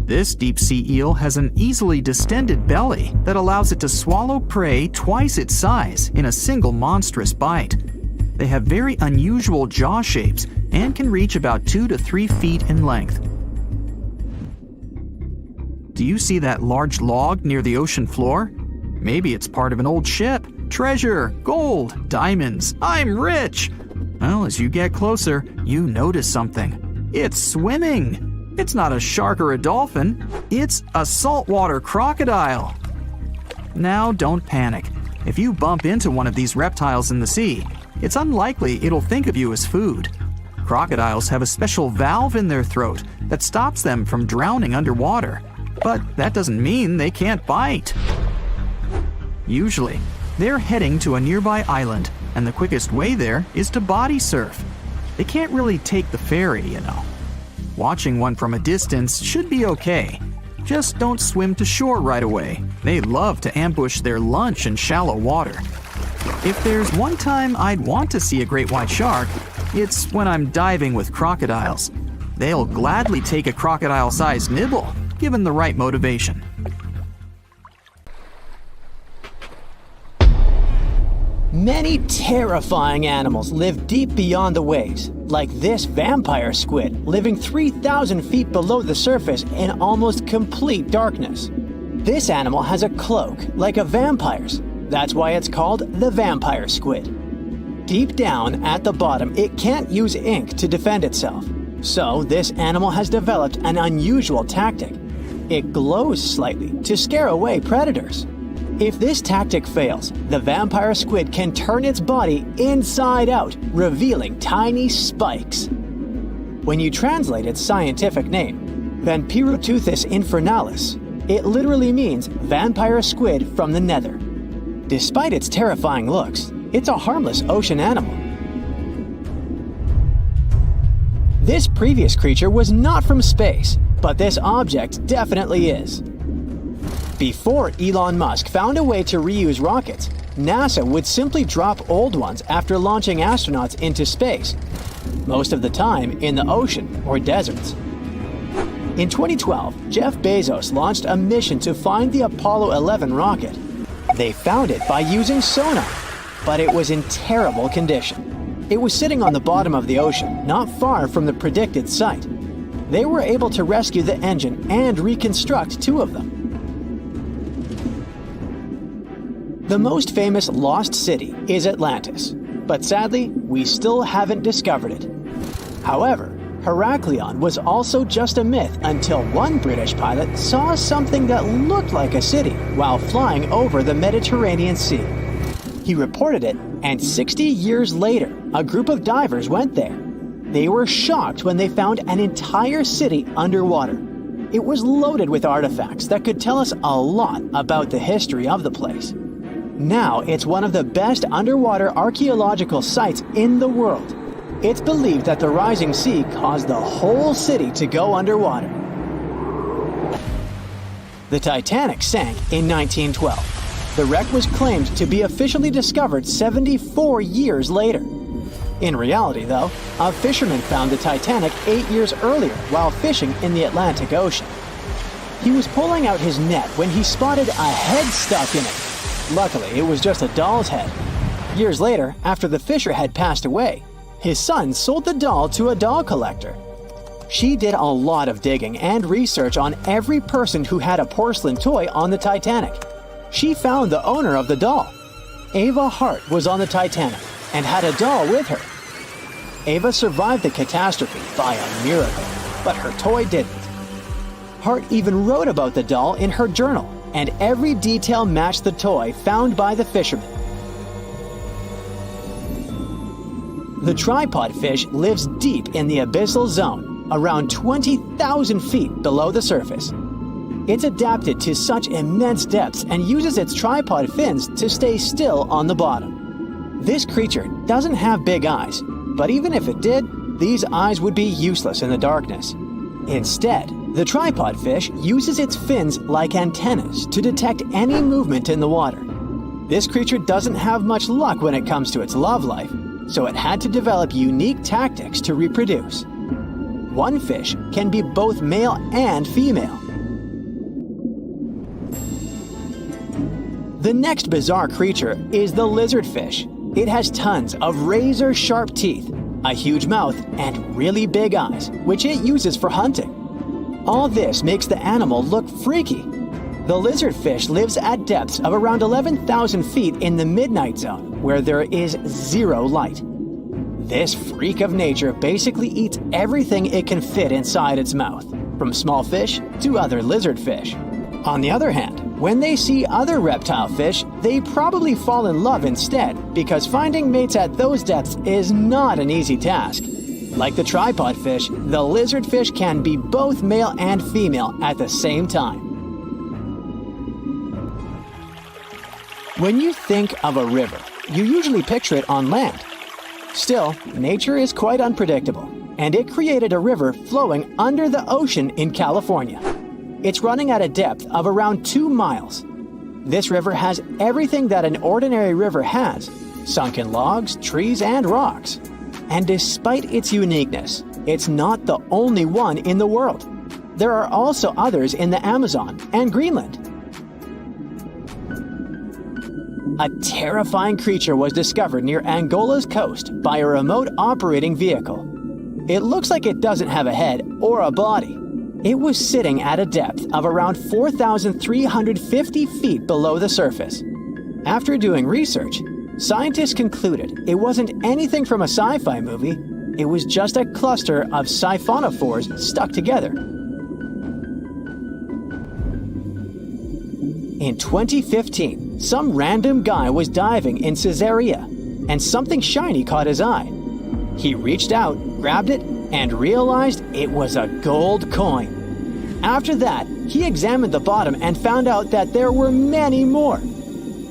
This deep-sea eel has an easily distended belly that allows it to swallow prey twice its size in a single monstrous bite. They have very unusual jaw shapes and can reach about 2 to 3 feet in length. Do you see that large log near the ocean floor? Maybe it's part of an old ship. Treasure, gold, diamonds, I'm rich! Well, as you get closer, you notice something. It's swimming! It's not a shark or a dolphin, it's a saltwater crocodile. Now don't panic. If you bump into one of these reptiles in the sea, it's unlikely it'll think of you as food. Crocodiles have a special valve in their throat that stops them from drowning underwater, but that doesn't mean they can't bite. Usually, they're heading to a nearby island, and the quickest way there is to body surf. They can't really take the ferry, you know. Watching one from a distance should be okay. Just don't swim to shore right away. They love to ambush their lunch in shallow water. If there's one time I'd want to see a great white shark, it's when I'm diving with crocodiles. They'll gladly take a crocodile-sized nibble, given the right motivation. Many terrifying animals live deep beyond the waves, like this vampire squid living 3,000 feet below the surface in almost complete darkness. This animal has a cloak, like a vampire's. That's why it's called the vampire squid. Deep down at the bottom, it can't use ink to defend itself. So this animal has developed an unusual tactic. It glows slightly to scare away predators. If this tactic fails, the vampire squid can turn its body inside out, revealing tiny spikes. When you translate its scientific name, Vampiroteuthis infernalis, it literally means vampire squid from the nether. Despite its terrifying looks, it's a harmless ocean animal. This previous creature was not from space, but this object definitely is. Before Elon Musk found a way to reuse rockets, NASA would simply drop old ones after launching astronauts into space, most of the time in the ocean or deserts. In 2012, Jeff Bezos launched a mission to find the Apollo 11 rocket. They found it by using sonar, but it was in terrible condition. It was sitting on the bottom of the ocean, not far from the predicted site. They were able to rescue the engine and reconstruct 2 of them. The most famous lost city is Atlantis, but sadly, we still haven't discovered it. However, Heraklion was also just a myth until one British pilot saw something that looked like a city while flying over the Mediterranean Sea. He reported it, and 60 years later, a group of divers went there. They were shocked when they found an entire city underwater. It was loaded with artifacts that could tell us a lot about the history of the place. Now it's one of the best underwater archaeological sites in the world. It's believed that the rising sea caused the whole city to go underwater. The Titanic sank in 1912. The wreck was claimed to be officially discovered 74 years later. In reality, though, a fisherman found the Titanic 8 years earlier while fishing in the Atlantic Ocean. He was pulling out his net when he spotted a head stuck in it. Luckily, it was just a doll's head. Years later, after the fisher had passed away, his son sold the doll to a doll collector. She did a lot of digging and research on every person who had a porcelain toy on the Titanic. She found the owner of the doll. Ava Hart was on the Titanic and had a doll with her. Ava survived the catastrophe by a miracle, but her toy didn't. Hart even wrote about the doll in her journal, and every detail matched the toy found by the fisherman. The tripod fish lives deep in the abyssal zone, around 20,000 feet below the surface. It's adapted to such immense depths and uses its tripod fins to stay still on the bottom. This creature doesn't have big eyes, but even if it did, these eyes would be useless in the darkness. Instead, the tripod fish uses its fins like antennas to detect any movement in the water. This creature doesn't have much luck when it comes to its love life, so it had to develop unique tactics to reproduce. One fish can be both male and female. The next bizarre creature is the lizardfish. It has tons of razor-sharp teeth, a huge mouth, and really big eyes, which it uses for hunting. All this makes the animal look freaky. The lizardfish lives at depths of around 11,000 feet in the midnight zone, where there is zero light. This freak of nature basically eats everything it can fit inside its mouth, from small fish to other lizardfish. On the other hand, when they see other reptile fish, they probably fall in love instead, because finding mates at those depths is not an easy task. Like the tripod fish, the lizardfish can be both male and female at the same time. When you think of a river, you usually picture it on land. Still, nature is quite unpredictable, and it created a river flowing under the ocean in California. It's running at a depth of around 2 miles. This river has everything that an ordinary river has: sunken logs, trees, and rocks. And despite its uniqueness, it's not the only one in the world. There are also others in the Amazon and Greenland. A terrifying creature was discovered near Angola's coast by a remote operating vehicle. It looks like it doesn't have a head or a body. It was sitting at a depth of around 4,350 feet below the surface. After doing research, scientists concluded it wasn't anything from a sci-fi movie. It was just a cluster of siphonophores stuck together. In 2015, some random guy was diving in Caesarea, and something shiny caught his eye. He reached out, grabbed it, and realized it was a gold coin. After that, he examined the bottom and found out that there were many more.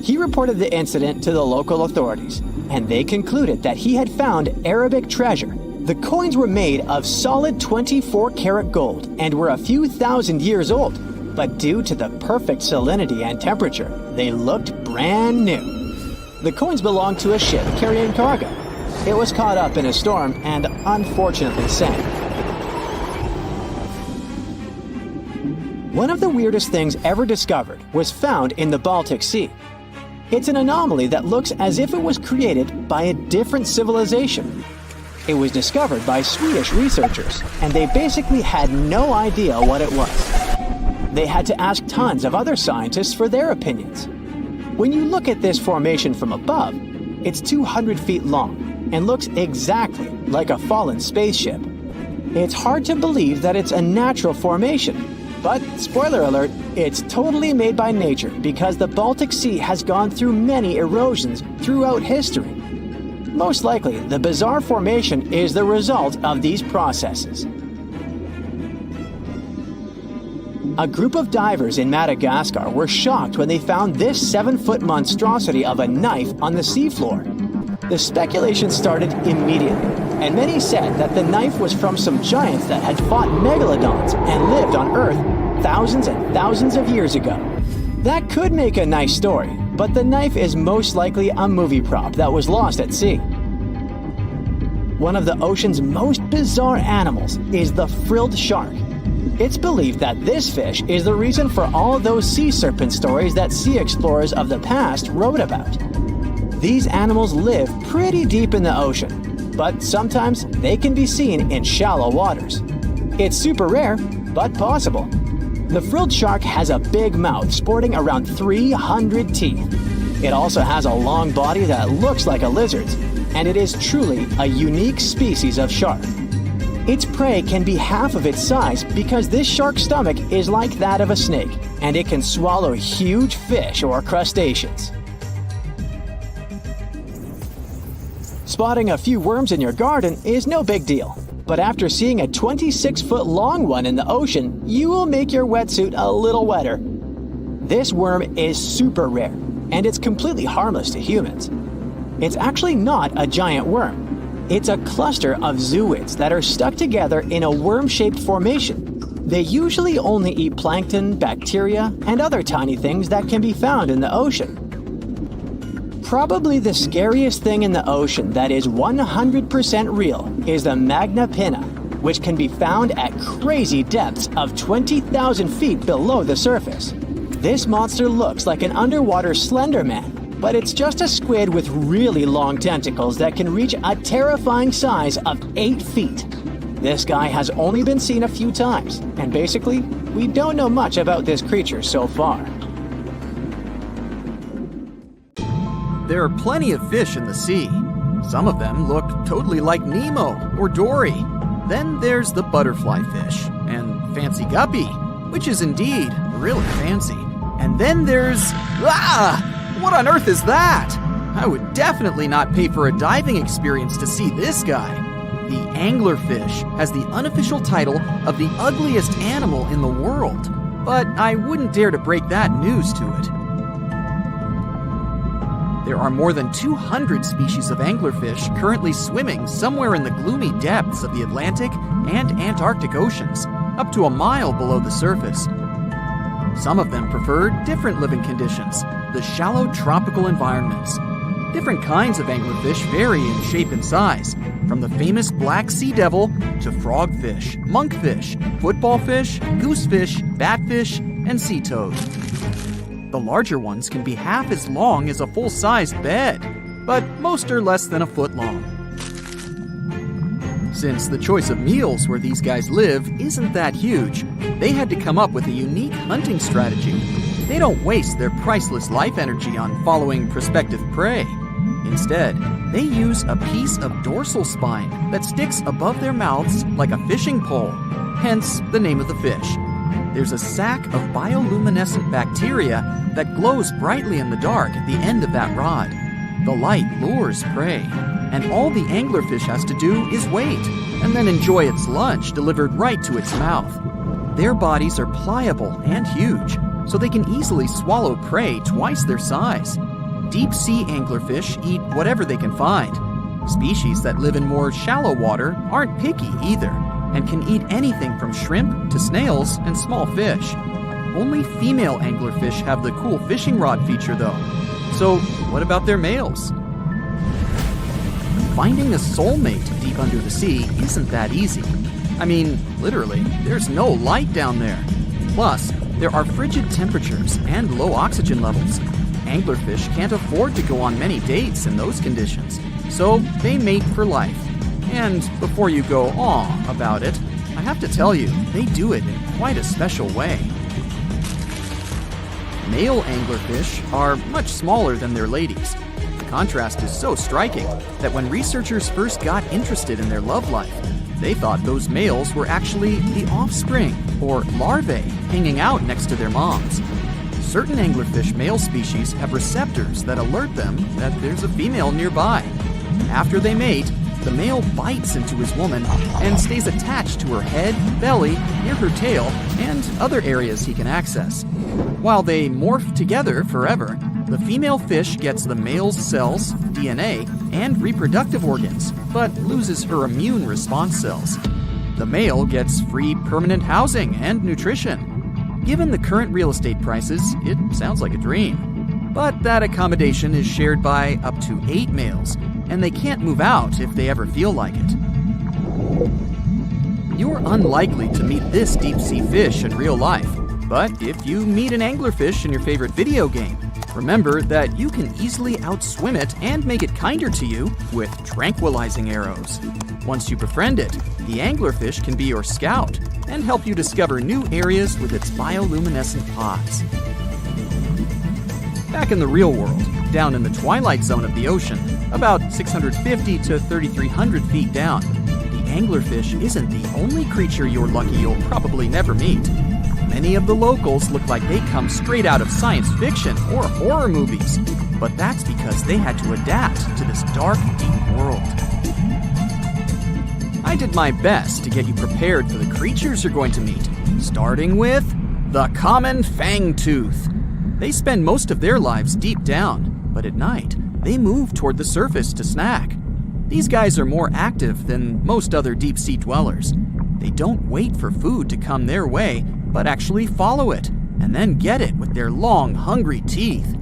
He reported the incident to the local authorities, and they concluded that he had found Arabic treasure. The coins were made of solid 24-karat gold and were a few thousand years old, but due to the perfect salinity and temperature, they looked brand new. The coins belonged to a ship carrying cargo. It was caught up in a storm and unfortunately sank. One of the weirdest things ever discovered was found in the Baltic Sea. It's an anomaly that looks as if it was created by a different civilization. It was discovered by Swedish researchers, and they basically had no idea what it was. They had to ask tons of other scientists for their opinions. When you look at this formation from above, it's 200 feet long and looks exactly like a fallen spaceship. It's hard to believe that it's a natural formation. But, spoiler alert, it's totally made by nature because the Baltic Sea has gone through many erosions throughout history. Most likely, the bizarre formation is the result of these processes. A group of divers in Madagascar were shocked when they found this 7-foot monstrosity of a knife on the seafloor. The speculation started immediately, and many said that the knife was from some giants that had fought megalodons and lived on Earth thousands and thousands of years ago. That could make a nice story, but the knife is most likely a movie prop that was lost at sea. One of the ocean's most bizarre animals is the frilled shark. It's believed that this fish is the reason for all those sea serpent stories that sea explorers of the past wrote about. These animals live pretty deep in the ocean, but sometimes they can be seen in shallow waters. It's super rare, but possible. The frilled shark has a big mouth sporting around 300 teeth. It also has a long body that looks like a lizard's, and it is truly a unique species of shark. Its prey can be half of its size because this shark's stomach is like that of a snake, and it can swallow huge fish or crustaceans. Spotting a few worms in your garden is no big deal, but after seeing a 26-foot long one in the ocean, you will make your wetsuit a little wetter. This worm is super rare, and it's completely harmless to humans. It's actually not a giant worm. It's a cluster of zooids that are stuck together in a worm-shaped formation. They usually only eat plankton, bacteria, and other tiny things that can be found in the ocean. Probably the scariest thing in the ocean that is 100% real is the magna pinna, which can be found at crazy depths of 20,000 feet below the surface. This monster looks like an underwater Slender Man, but it's just a squid with really long tentacles that can reach a terrifying size of 8 feet. This guy has only been seen a few times, and basically, we don't know much about this creature so far. There are plenty of fish in the sea. Some of them look totally like Nemo or Dory. Then there's the butterfly fish and fancy guppy, which is indeed really fancy. And then there's... What on earth is that? I would definitely not pay for a diving experience to see this guy. The anglerfish has the unofficial title of the ugliest animal in the world, but I wouldn't dare to break that news to it. There are more than 200 species of anglerfish currently swimming somewhere in the gloomy depths of the Atlantic and Antarctic Oceans, up to a mile below the surface. Some of them prefer different living conditions, the shallow tropical environments. Different kinds of anglerfish vary in shape and size, from the famous black sea devil to frogfish, monkfish, footballfish, goosefish, batfish, and sea toad. The larger ones can be half as long as a full-sized bed, but most are less than a foot long. Since the choice of meals where these guys live isn't that huge, they had to come up with a unique hunting strategy. They don't waste their priceless life energy on following prospective prey. Instead, they use a piece of dorsal spine that sticks above their mouths like a fishing pole, hence the name of the fish. There's a sac of bioluminescent bacteria that glows brightly in the dark at the end of that rod. The light lures prey, and all the anglerfish has to do is wait, and then enjoy its lunch delivered right to its mouth. Their bodies are pliable and huge, so they can easily swallow prey twice their size. Deep-sea anglerfish eat whatever they can find. Species that live in more shallow water aren't picky either, and can eat anything from shrimp to snails and small fish. Only female anglerfish have the cool fishing rod feature though. So what about their males? Finding a soulmate deep under the sea isn't that easy. I mean, literally, there's no light down there. Plus, there are frigid temperatures and low oxygen levels. Anglerfish can't afford to go on many dates in those conditions, so they mate for life. And before you go aw about it, I have to tell you, they do it in quite a special way. Male anglerfish are much smaller than their ladies. The contrast is so striking that when researchers first got interested in their love life, they thought those males were actually the offspring, or larvae, hanging out next to their moms. Certain anglerfish male species have receptors that alert them that there's a female nearby. After they mate, the male bites into his woman and stays attached to her head, belly, near her tail, and other areas he can access. While they morph together forever, the female fish gets the male's cells, DNA, and reproductive organs, but loses her immune response cells. The male gets free permanent housing and nutrition. Given the current real estate prices, it sounds like a dream. But that accommodation is shared by up to 8 males, and they can't move out if they ever feel like it. You're unlikely to meet this deep-sea fish in real life, but if you meet an anglerfish in your favorite video game, Remember that you can easily outswim it and make it kinder to you with tranquilizing arrows. Once you befriend it, the anglerfish can be your scout and help you discover new areas with its bioluminescent pods. Back in the real world, down in the Twilight Zone of the ocean, about 650 to 3,300 feet down, the anglerfish isn't the only creature you're lucky you'll probably never meet. Many of the locals look like they come straight out of science fiction or horror movies, but that's because they had to adapt to this dark, deep world. I did my best to get you prepared for the creatures you're going to meet, starting with the common fangtooth. They spend most of their lives deep down, but at night, they move toward the surface to snack. These guys are more active than most other deep-sea dwellers. They don't wait for food to come their way, but actually follow it, and then get it with their long, hungry teeth.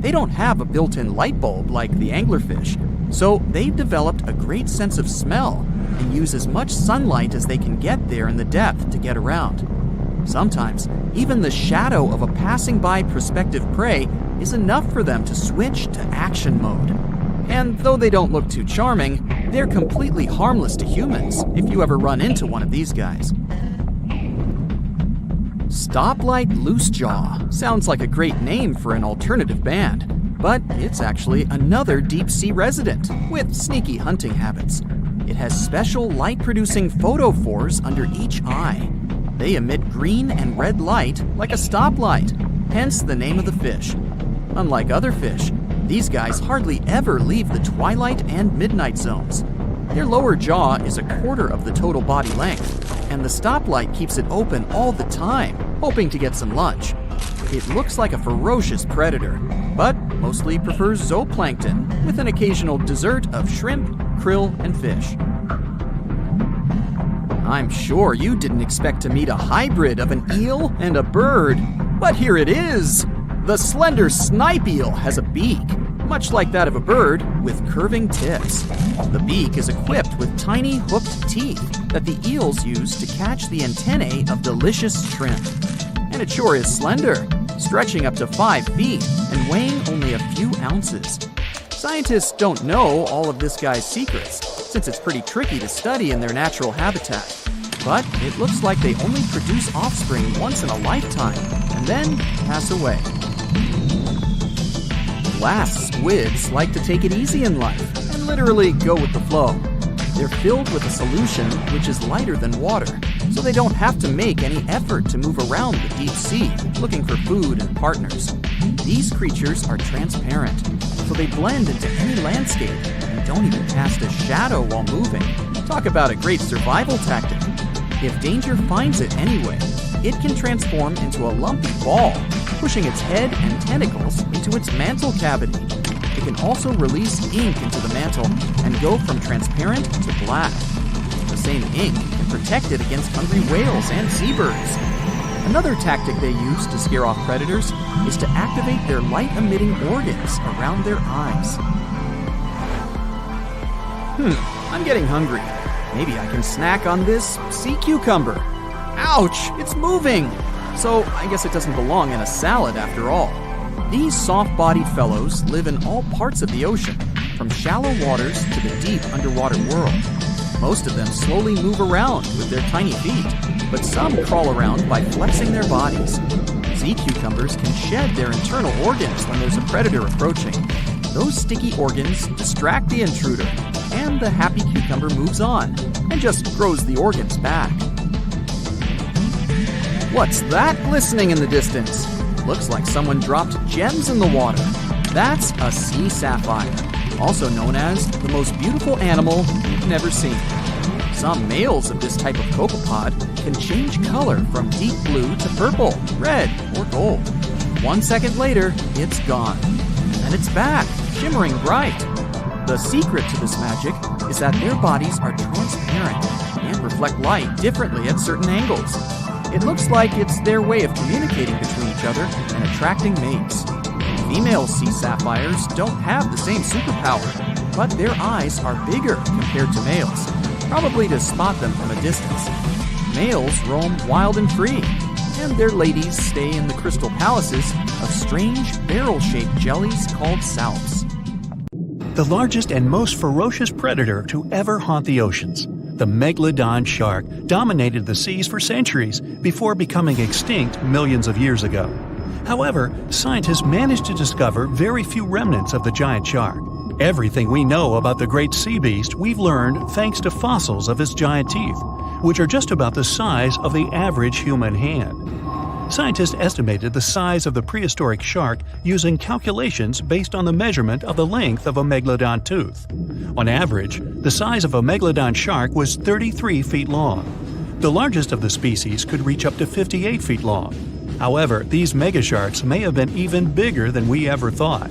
They don't have a built-in light bulb like the anglerfish, so they've developed a great sense of smell and use as much sunlight as they can get there in the depth to get around. Sometimes, even the shadow of a passing by prospective prey is enough for them to switch to action mode. And though they don't look too charming, they're completely harmless to humans if you ever run into one of these guys. Stoplight Loosejaw sounds like a great name for an alternative band, but it's actually another deep-sea resident with sneaky hunting habits. It has special light-producing photophores under each eye. They emit green and red light like a stoplight, hence the name of the fish. Unlike other fish, these guys hardly ever leave the twilight and midnight zones. Their lower jaw is a quarter of the total body length, and the stoplight keeps it open all the time, hoping to get some lunch. It looks like a ferocious predator, but mostly prefers zooplankton, with an occasional dessert of shrimp, krill, and fish. I'm sure you didn't expect to meet a hybrid of an eel and a bird, but here it is! The slender snipe eel has a beak, much like that of a bird, with curving tips. The beak is equipped with tiny hooked teeth that the eels use to catch the antennae of delicious shrimp. And it sure is slender, stretching up to 5 feet and weighing only a few ounces. Scientists don't know all of this guy's secrets, since it's pretty tricky to study in their natural habitat. But it looks like they only produce offspring once in a lifetime, and then pass away. Glass squids like to take it easy in life and literally go with the flow. They're filled with a solution which is lighter than water, so they don't have to make any effort to move around the deep sea looking for food and partners. These creatures are transparent, so they blend into any landscape and don't even cast a shadow while moving. Talk about a great survival tactic. If danger finds it anyway, it can transform into a lumpy ball, pushing its head and tentacles into its mantle cavity. It can also release ink into the mantle and go from transparent to black. The same ink can protect it against hungry whales and seabirds. Another tactic they use to scare off predators is to activate their light-emitting organs around their eyes. I'm getting hungry. Maybe I can snack on this sea cucumber. Ouch, it's moving! So I guess it doesn't belong in a salad after all. These soft-bodied fellows live in all parts of the ocean, from shallow waters to the deep underwater world. Most of them slowly move around with their tiny feet, but some crawl around by flexing their bodies. Sea cucumbers can shed their internal organs when there's a predator approaching. Those sticky organs distract the intruder, and the happy cucumber moves on and just grows the organs back. What's that glistening in the distance? Looks like someone dropped gems in the water. That's a sea sapphire, also known as the most beautiful animal you've never seen. Some males of this type of copepod can change color from deep blue to purple, red, or gold. 1 second later, it's gone. And it's back, shimmering bright. The secret to this magic is that their bodies are transparent and reflect light differently at certain angles. It looks like it's their way of communicating between each other and attracting mates. Female sea sapphires don't have the same superpower, but their eyes are bigger compared to males, probably to spot them from a distance. Males roam wild and free, and their ladies stay in the crystal palaces of strange, barrel-shaped jellies called salps. The largest and most ferocious predator to ever haunt the oceans, the Megalodon shark, dominated the seas for centuries before becoming extinct millions of years ago. However, scientists managed to discover very few remnants of the giant shark. Everything we know about the great sea beast we've learned thanks to fossils of its giant teeth, which are just about the size of the average human hand. Scientists estimated the size of the prehistoric shark using calculations based on the measurement of the length of a megalodon tooth. On average, the size of a megalodon shark was 33 feet long. The largest of the species could reach up to 58 feet long. However, these megasharks may have been even bigger than we ever thought.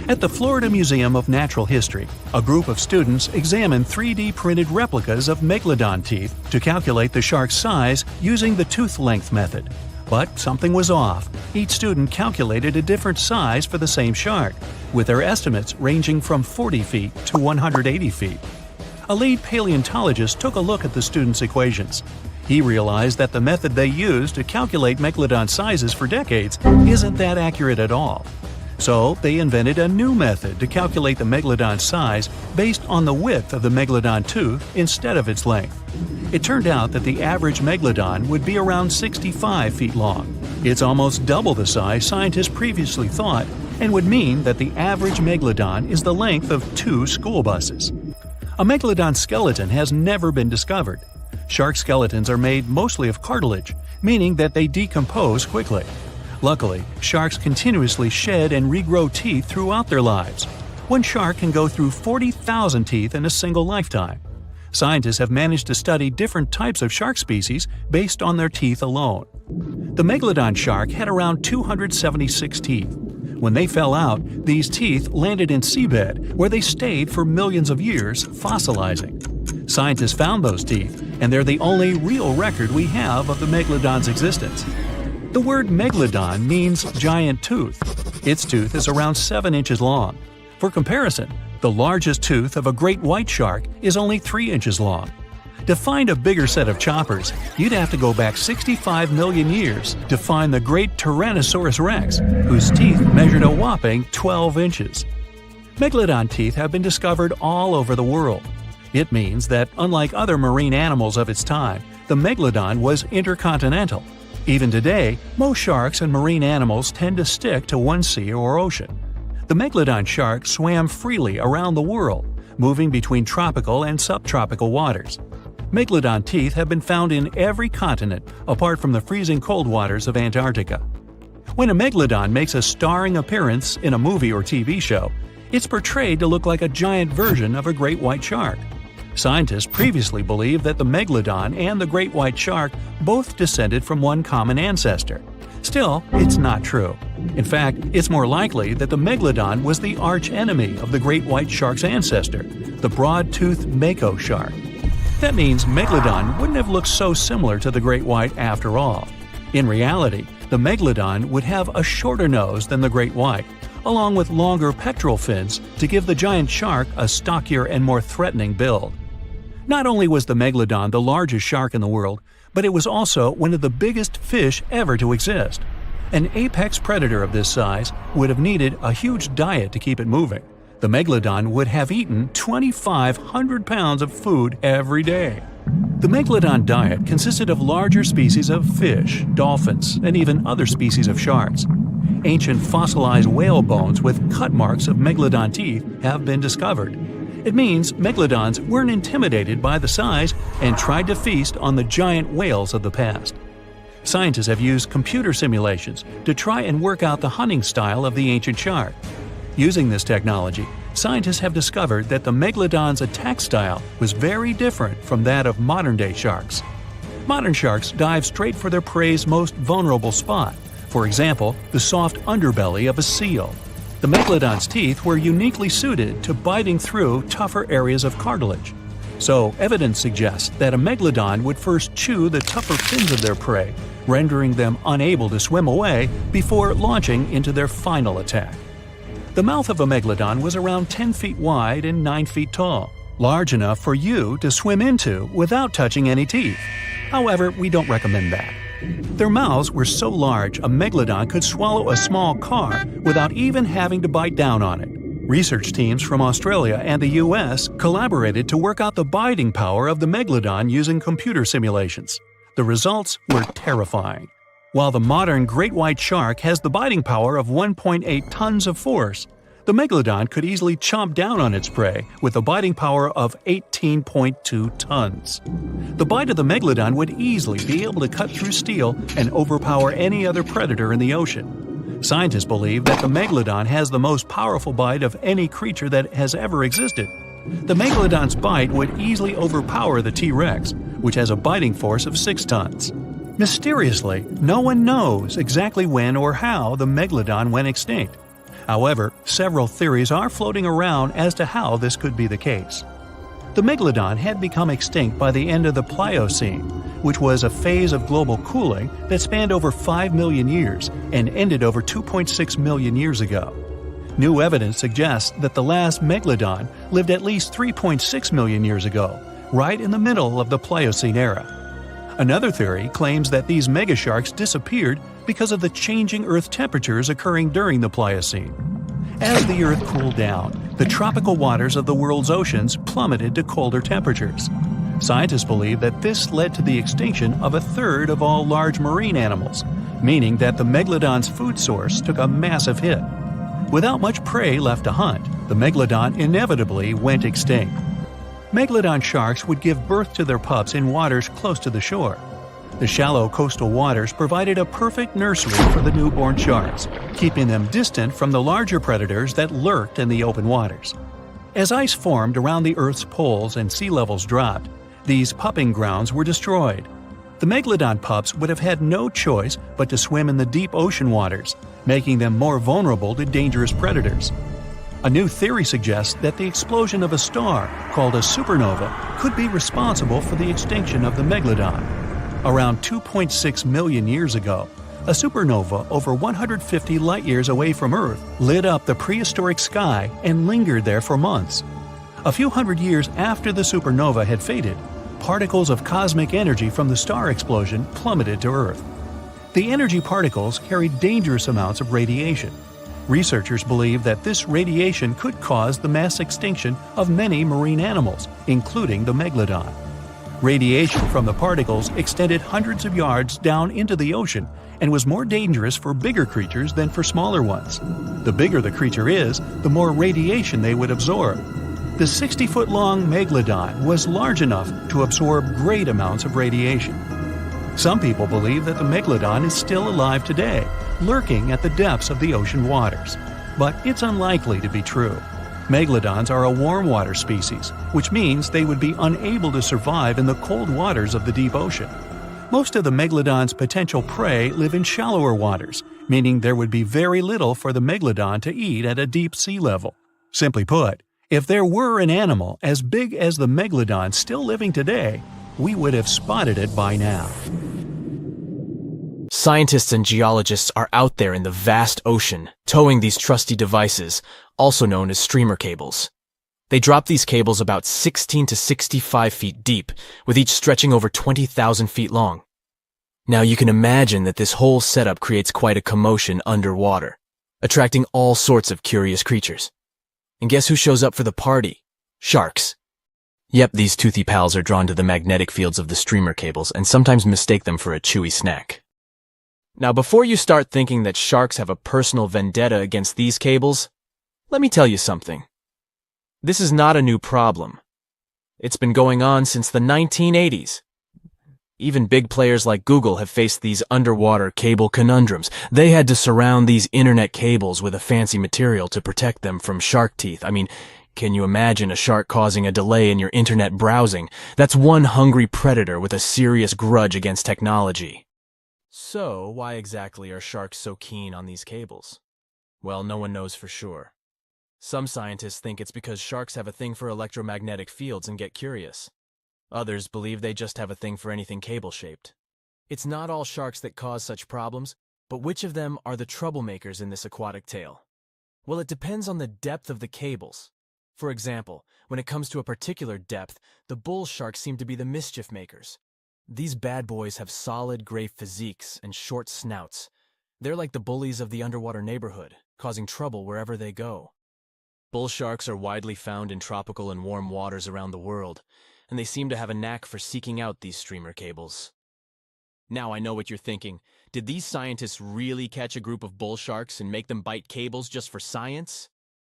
At the Florida Museum of Natural History, a group of students examined 3D printed replicas of megalodon teeth to calculate the shark's size using the tooth length method. But something was off. Each student calculated a different size for the same shark, with their estimates ranging from 40 feet to 180 feet. A lead paleontologist took a look at the students' equations. He realized that the method they used to calculate megalodon sizes for decades isn't that accurate at all. So they invented a new method to calculate the megalodon size based on the width of the megalodon tooth instead of its length. It turned out that the average megalodon would be around 65 feet long. It's almost double the size scientists previously thought, and would mean that the average megalodon is the length of 2 school buses. A megalodon skeleton has never been discovered. Shark skeletons are made mostly of cartilage, meaning that they decompose quickly. Luckily, sharks continuously shed and regrow teeth throughout their lives. One shark can go through 40,000 teeth in a single lifetime. Scientists have managed to study different types of shark species based on their teeth alone. The Megalodon shark had around 276 teeth. When they fell out, these teeth landed in seabed, where they stayed for millions of years, fossilizing. Scientists found those teeth, and they're the only real record we have of the Megalodon's existence. The word Megalodon means giant tooth. Its tooth is around 7 inches long. For comparison, the largest tooth of a great white shark is only 3 inches long. To find a bigger set of choppers, you'd have to go back 65 million years to find the great Tyrannosaurus rex, whose teeth measured a whopping 12 inches. Megalodon teeth have been discovered all over the world. It means that, unlike other marine animals of its time, the Megalodon was intercontinental. Even today, most sharks and marine animals tend to stick to one sea or ocean. The Megalodon shark swam freely around the world, moving between tropical and subtropical waters. Megalodon teeth have been found in every continent apart from the freezing cold waters of Antarctica. When a megalodon makes a starring appearance in a movie or TV show, it's portrayed to look like a giant version of a great white shark. Scientists previously believed that the megalodon and the great white shark both descended from one common ancestor. Still, it's not true. In fact, it's more likely that the megalodon was the arch-enemy of the great white shark's ancestor, the broad-toothed mako shark. That means Megalodon wouldn't have looked so similar to the great white after all. In reality, the Megalodon would have a shorter nose than the great white, along with longer pectoral fins to give the giant shark a stockier and more threatening build. Not only was the Megalodon the largest shark in the world, but it was also one of the biggest fish ever to exist. An apex predator of this size would have needed a huge diet to keep it moving. The Megalodon would have eaten 2,500 pounds of food every day. The Megalodon diet consisted of larger species of fish, dolphins, and even other species of sharks. Ancient fossilized whale bones with cut marks of Megalodon teeth have been discovered. It means Megalodons weren't intimidated by the size and tried to feast on the giant whales of the past. Scientists have used computer simulations to try and work out the hunting style of the ancient shark. Using this technology, scientists have discovered that the Megalodon's attack style was very different from that of modern-day sharks. Modern sharks dive straight for their prey's most vulnerable spot, for example, the soft underbelly of a seal. The Megalodon's teeth were uniquely suited to biting through tougher areas of cartilage. So, evidence suggests that a Megalodon would first chew the tougher fins of their prey, rendering them unable to swim away before launching into their final attack. The mouth of a Megalodon was around 10 feet wide and 9 feet tall, large enough for you to swim into without touching any teeth. However, we don't recommend that. Their mouths were so large a megalodon could swallow a small car without even having to bite down on it. Research teams from Australia and the US collaborated to work out the biting power of the megalodon using computer simulations. The results were terrifying. While the modern great white shark has the biting power of 1.8 tons of force, the megalodon could easily chomp down on its prey with a biting power of 18.2 tons. The bite of the megalodon would easily be able to cut through steel and overpower any other predator in the ocean. Scientists believe that the megalodon has the most powerful bite of any creature that has ever existed. The megalodon's bite would easily overpower the T-Rex, which has a biting force of 6 tons. Mysteriously, no one knows exactly when or how the megalodon went extinct. However, several theories are floating around as to how this could be the case. The megalodon had become extinct by the end of the Pliocene, which was a phase of global cooling that spanned over 5 million years and ended over 2.6 million years ago. New evidence suggests that the last megalodon lived at least 3.6 million years ago, right in the middle of the Pliocene era. Another theory claims that these megasharks disappeared because of the changing Earth temperatures occurring during the Pliocene. As the Earth cooled down, the tropical waters of the world's oceans plummeted to colder temperatures. Scientists believe that this led to the extinction of a third of all large marine animals, meaning that the megalodon's food source took a massive hit. Without much prey left to hunt, the megalodon inevitably went extinct. Megalodon sharks would give birth to their pups in waters close to the shore. The shallow coastal waters provided a perfect nursery for the newborn sharks, keeping them distant from the larger predators that lurked in the open waters. As ice formed around the Earth's poles and sea levels dropped, these pupping grounds were destroyed. The megalodon pups would have had no choice but to swim in the deep ocean waters, making them more vulnerable to dangerous predators. A new theory suggests that the explosion of a star, called a supernova, could be responsible for the extinction of the megalodon. Around 2.6 million years ago, a supernova over 150 light-years away from Earth lit up the prehistoric sky and lingered there for months. A few hundred years after the supernova had faded, particles of cosmic energy from the star explosion plummeted to Earth. The energy particles carried dangerous amounts of radiation. Researchers believe that this radiation could cause the mass extinction of many marine animals, including the megalodon. Radiation from the particles extended hundreds of yards down into the ocean and was more dangerous for bigger creatures than for smaller ones. The bigger the creature is, the more radiation they would absorb. The 60-foot-long megalodon was large enough to absorb great amounts of radiation. Some people believe that the megalodon is still alive today, lurking at the depths of the ocean waters. But it's unlikely to be true. Megalodons are a warm water species, which means they would be unable to survive in the cold waters of the deep ocean. Most of the megalodon's potential prey live in shallower waters, meaning there would be very little for the megalodon to eat at a deep sea level. Simply put, if there were an animal as big as the megalodon still living today, we would have spotted it by now. Scientists and geologists are out there in the vast ocean, towing these trusty devices, also known as streamer cables. They drop these cables about 16 to 65 feet deep, with each stretching over 20,000 feet long. Now you can imagine that this whole setup creates quite a commotion underwater, attracting all sorts of curious creatures. And guess who shows up for the party? Sharks. Yep, these toothy pals are drawn to the magnetic fields of the streamer cables and sometimes mistake them for a chewy snack. Now, before you start thinking that sharks have a personal vendetta against these cables, let me tell you something. This is not a new problem. It's been going on since the 1980s. Even big players like Google have faced these underwater cable conundrums. They had to surround these internet cables with a fancy material to protect them from shark teeth. I mean, can you imagine a shark causing a delay in your internet browsing? That's one hungry predator with a serious grudge against technology. So, why exactly are sharks so keen on these cables? Well, no one knows for sure. Some scientists think it's because sharks have a thing for electromagnetic fields and get curious. Others believe they just have a thing for anything cable-shaped. It's not all sharks that cause such problems, but which of them are the troublemakers in this aquatic tale? Well, it depends on the depth of the cables. For example, when it comes to a particular depth, the bull sharks seem to be the mischief makers. These bad boys have solid gray physiques and short snouts. They're like the bullies of the underwater neighborhood, causing trouble wherever they go. Bull sharks are widely found in tropical and warm waters around the world, and they seem to have a knack for seeking out these streamer cables. Now I know what you're thinking. Did these scientists really catch a group of bull sharks and make them bite cables just for science?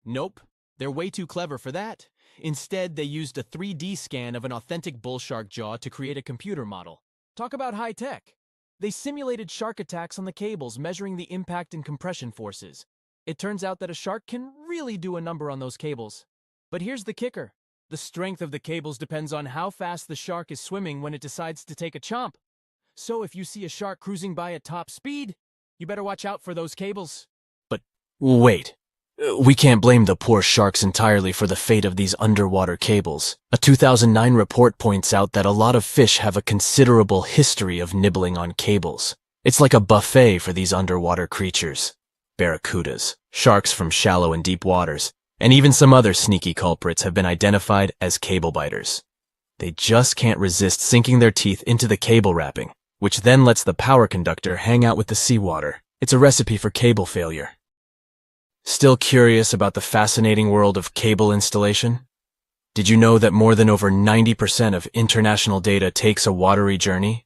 Nope, they're way too clever for that. Instead, they used a 3D scan of an authentic bull shark jaw to create a computer model. Talk about high tech. They simulated shark attacks on the cables, measuring the impact and compression forces. It turns out that a shark can really do a number on those cables. But here's the kicker. The strength of the cables depends on how fast the shark is swimming when it decides to take a chomp. So if you see a shark cruising by at top speed, you better watch out for those cables. But wait, we can't blame the poor sharks entirely for the fate of these underwater cables. A 2009 report points out that a lot of fish have a considerable history of nibbling on cables. It's like a buffet for these underwater creatures. Barracudas, sharks from shallow and deep waters, and even some other sneaky culprits have been identified as cable biters. They just can't resist sinking their teeth into the cable wrapping, which then lets the power conductor hang out with the seawater. It's a recipe for cable failure. Still curious about the fascinating world of cable installation? Did you know that more than over 90% of international data takes a watery journey?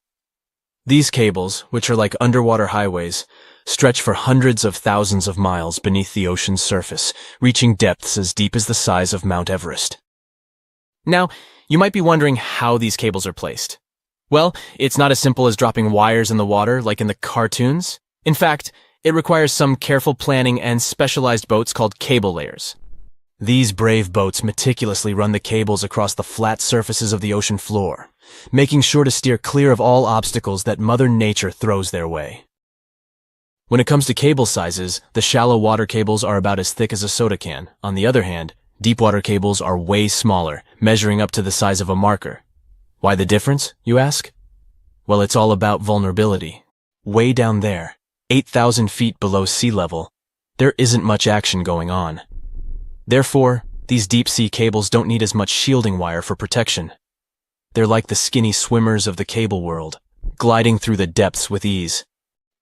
These cables, which are like underwater highways, stretch for hundreds of thousands of miles beneath the ocean's surface, reaching depths as deep as the size of Mount Everest. Now, you might be wondering how these cables are placed. Well, it's not as simple as dropping wires in the water like in the cartoons. In fact, it requires some careful planning and specialized boats called cable layers. These brave boats meticulously run the cables across the flat surfaces of the ocean floor, making sure to steer clear of all obstacles that Mother Nature throws their way. When it comes to cable sizes, the shallow water cables are about as thick as a soda can. On the other hand, deep water cables are way smaller, measuring up to the size of a marker. Why the difference, you ask? Well, it's all about vulnerability. Way down there, 8,000 feet below sea level, there isn't much action going on. Therefore, these deep-sea cables don't need as much shielding wire for protection. They're like the skinny swimmers of the cable world, gliding through the depths with ease.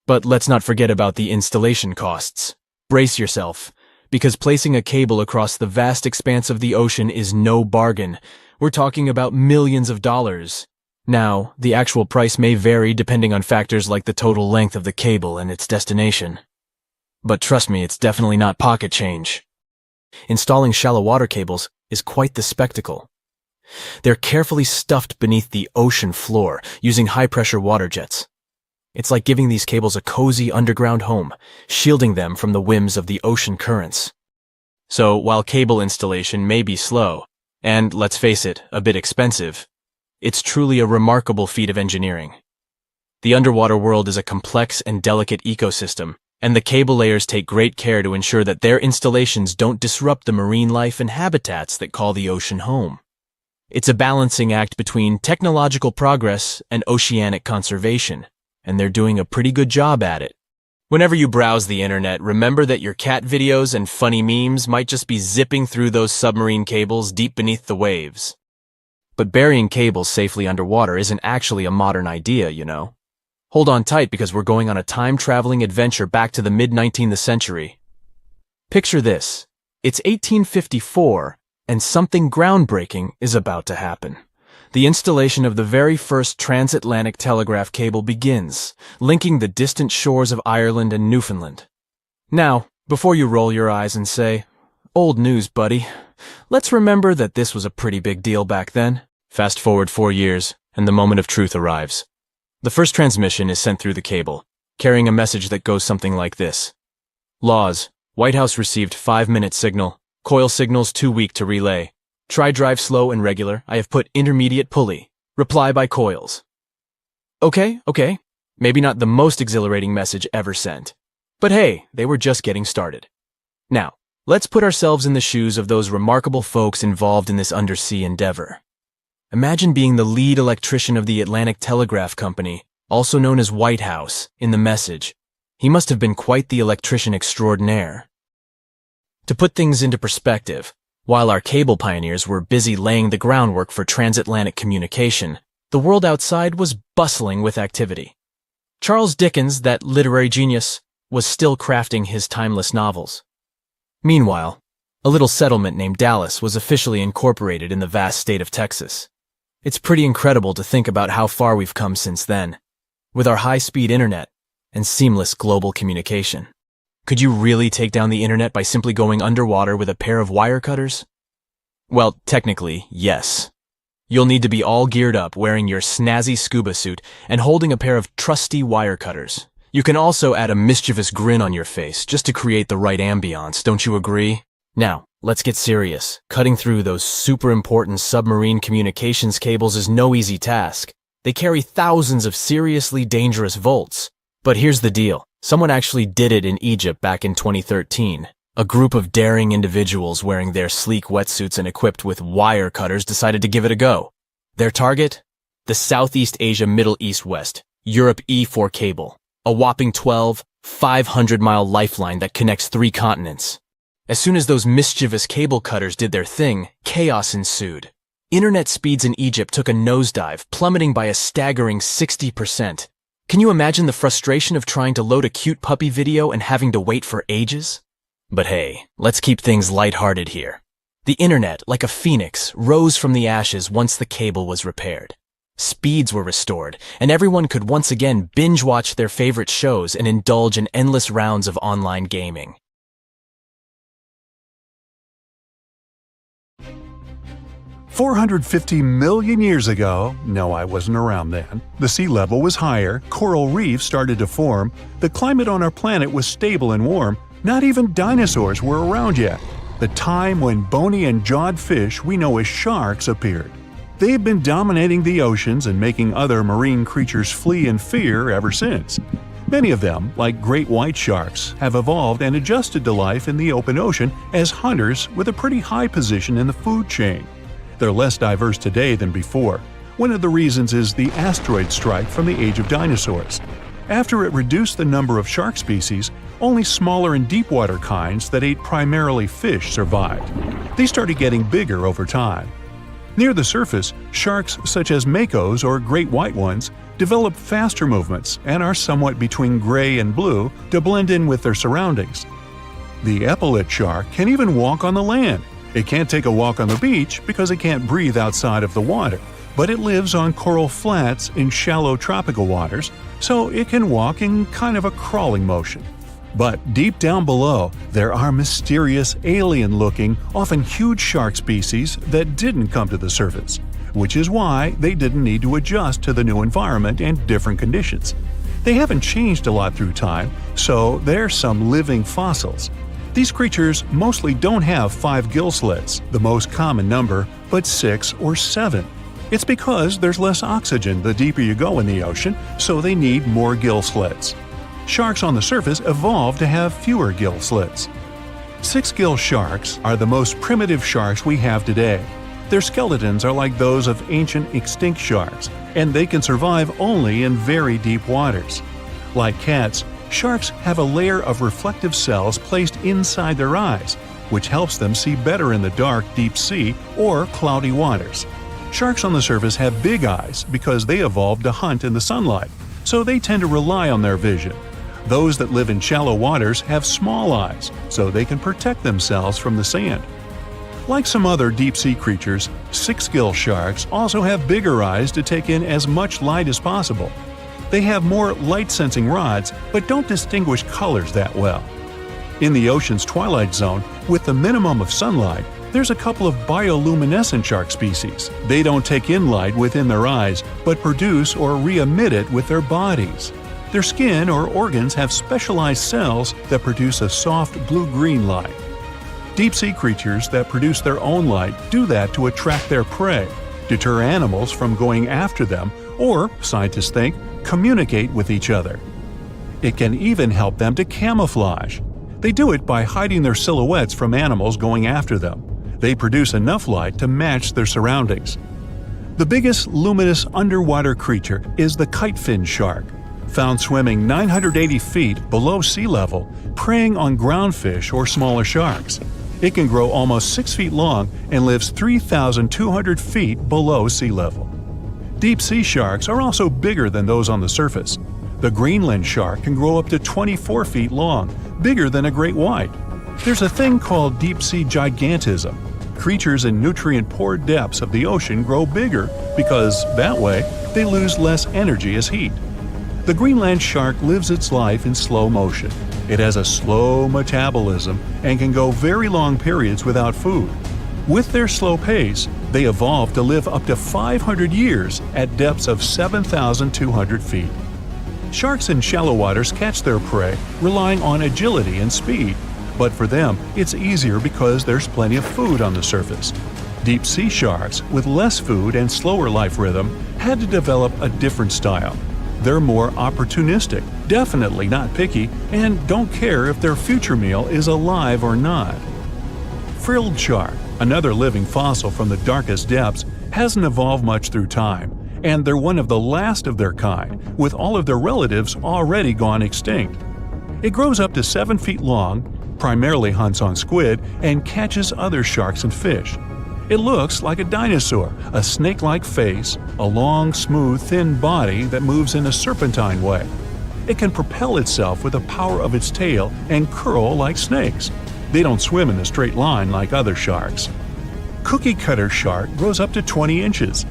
But let's not forget about the installation costs. Brace yourself, because placing a cable across the vast expanse of the ocean is no bargain. We're talking about millions of dollars. Now, the actual price may vary depending on factors like the total length of the cable and its destination. But trust me, it's definitely not pocket change. Installing shallow water cables is quite the spectacle. They're carefully stuffed beneath the ocean floor using high-pressure water jets. It's like giving these cables a cozy underground home, shielding them from the whims of the ocean currents. So, while cable installation may be slow, and, let's face it, a bit expensive, it's truly a remarkable feat of engineering. The underwater world is a complex and delicate ecosystem, and the cable layers take great care to ensure that their installations don't disrupt the marine life and habitats that call the ocean home. It's a balancing act between technological progress and oceanic conservation, and they're doing a pretty good job at it. Whenever you browse the internet, remember that your cat videos and funny memes might just be zipping through those submarine cables deep beneath the waves. But burying cables safely underwater isn't actually a modern idea, you know. Hold on tight because we're going on a time-traveling adventure back to the mid-19th century. Picture this. It's 1854, and something groundbreaking is about to happen. The installation of the very first transatlantic telegraph cable begins, linking the distant shores of Ireland and Newfoundland. Now, before you roll your eyes and say, "Old news, buddy," let's remember that this was a pretty big deal back then. Fast forward 4 years, and the moment of truth arrives. The first transmission is sent through the cable, carrying a message that goes something like this. Laws. White House received 5-minute signal. Coil signals too weak to relay. Try drive slow and regular. I have put intermediate pulley. Reply by coils. Okay. Maybe not the most exhilarating message ever sent. But hey, they were just getting started. Now, let's put ourselves in the shoes of those remarkable folks involved in this undersea endeavor. Imagine being the lead electrician of the Atlantic Telegraph Company, also known as White House, in the message. He must have been quite the electrician extraordinaire. To put things into perspective, while our cable pioneers were busy laying the groundwork for transatlantic communication, The world outside was bustling with activity. Charles Dickens, that literary genius, was still crafting his timeless novels. Meanwhile, a little settlement named Dallas was officially incorporated in the vast state of Texas. It's pretty incredible to think about how far we've come since then, with our high-speed internet and seamless global communication. Could you really take down the internet by simply going underwater with a pair of wire cutters? Well, technically, yes. You'll need to be all geared up, wearing your snazzy scuba suit and holding a pair of trusty wire cutters. You can also add a mischievous grin on your face just to create the right ambiance, don't you agree? Now, let's get serious. Cutting through those super important submarine communications cables is no easy task. They carry thousands of seriously dangerous volts. But here's the deal. Someone actually did it in Egypt back in 2013. A group of daring individuals wearing their sleek wetsuits and equipped with wire cutters decided to give it a go. Their target? The Southeast Asia Middle East West, Europe E4 cable. A whopping 500-mile lifeline that connects 3 continents. As soon as those mischievous cable cutters did their thing, chaos ensued. Internet speeds in Egypt took a nosedive, plummeting by a staggering 60%. Can you imagine the frustration of trying to load a cute puppy video and having to wait for ages? But hey, let's keep things lighthearted here. The internet, like a phoenix, rose from the ashes once the cable was repaired. Speeds were restored, and everyone could once again binge-watch their favorite shows and indulge in endless rounds of online gaming. $450 million years ago, no, I wasn't around then, the sea level was higher, coral reefs started to form, the climate on our planet was stable and warm, not even dinosaurs were around yet. The time when bony and jawed fish we know as sharks appeared. They've been dominating the oceans and making other marine creatures flee in fear ever since. Many of them, like great white sharks, have evolved and adjusted to life in the open ocean as hunters with a pretty high position in the food chain. They're less diverse today than before. One of the reasons is the asteroid strike from the age of dinosaurs. After it reduced the number of shark species, only smaller and deep-water kinds that ate primarily fish survived. They started getting bigger over time. Near the surface, sharks such as makos or great white ones develop faster movements and are somewhat between gray and blue to blend in with their surroundings. The epaulet shark can even walk on the land. It can't take a walk on the beach because it can't breathe outside of the water, but it lives on coral flats in shallow tropical waters, so it can walk in kind of a crawling motion. But deep down below, there are mysterious, alien-looking, often huge shark species that didn't come to the surface, which is why they didn't need to adjust to the new environment and different conditions. They haven't changed a lot through time, so they're some living fossils. These creatures mostly don't have 5 gill slits, the most common number, but 6 or 7. It's because there's less oxygen the deeper you go in the ocean, so they need more gill slits. Sharks on the surface evolved to have fewer gill slits. 6-gill sharks are the most primitive sharks we have today. Their skeletons are like those of ancient extinct sharks, and they can survive only in very deep waters. Like cats, sharks have a layer of reflective cells placed inside their eyes, which helps them see better in the dark, deep sea or cloudy waters. Sharks on the surface have big eyes because they evolved to hunt in the sunlight, so they tend to rely on their vision. Those that live in shallow waters have small eyes, so they can protect themselves from the sand. Like some other deep-sea creatures, 6-gill sharks also have bigger eyes to take in as much light as possible. They have more light-sensing rods, but don't distinguish colors that well. In the ocean's Twilight Zone, with the minimum of sunlight, there's a couple of bioluminescent shark species. They don't take in light within their eyes, but produce or re-emit it with their bodies. Their skin or organs have specialized cells that produce a soft blue-green light. Deep-sea creatures that produce their own light do that to attract their prey, deter animals from going after them, or, scientists think, communicate with each other. It can even help them to camouflage. They do it by hiding their silhouettes from animals going after them. They produce enough light to match their surroundings. The biggest luminous underwater creature is the kitefin shark, found swimming 980 feet below sea level, preying on groundfish or smaller sharks. It can grow almost 6 feet long and lives 3,200 feet below sea level. Deep-sea sharks are also bigger than those on the surface. The Greenland shark can grow up to 24 feet long, bigger than a great white. There's a thing called deep-sea gigantism. Creatures in nutrient-poor depths of the ocean grow bigger because, that way, they lose less energy as heat. The Greenland shark lives its life in slow motion. It has a slow metabolism and can go very long periods without food. With their slow pace, they evolved to live up to 500 years at depths of 7,200 feet. Sharks in shallow waters catch their prey relying on agility and speed, but for them it's easier because there's plenty of food on the surface. Deep-sea sharks, with less food and slower life rhythm, had to develop a different style. They're more opportunistic, definitely not picky, and don't care if their future meal is alive or not. Frilled shark, another living fossil from the darkest depths, hasn't evolved much through time, and they're one of the last of their kind, with all of their relatives already gone extinct. It grows up to 7 feet long, primarily hunts on squid, and catches other sharks and fish. It looks like a dinosaur, a snake-like face, a long, smooth, thin body that moves in a serpentine way. It can propel itself with the power of its tail and curl like snakes. They don't swim in a straight line like other sharks. Cookie cutter shark grows up to 20 inches.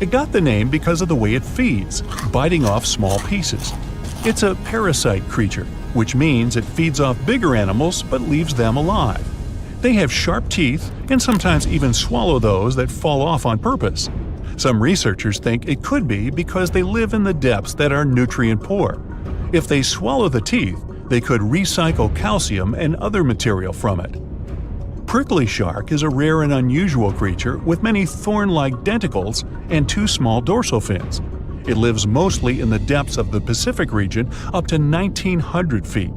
It got the name because of the way it feeds, biting off small pieces. It's a parasite creature, which means it feeds off bigger animals but leaves them alive. They have sharp teeth and sometimes even swallow those that fall off on purpose. Some researchers think it could be because they live in the depths that are nutrient poor. If they swallow the teeth, they could recycle calcium and other material from it. Prickly shark is a rare and unusual creature with many thorn-like denticles and 2 small dorsal fins. It lives mostly in the depths of the Pacific region up to 1,900 feet.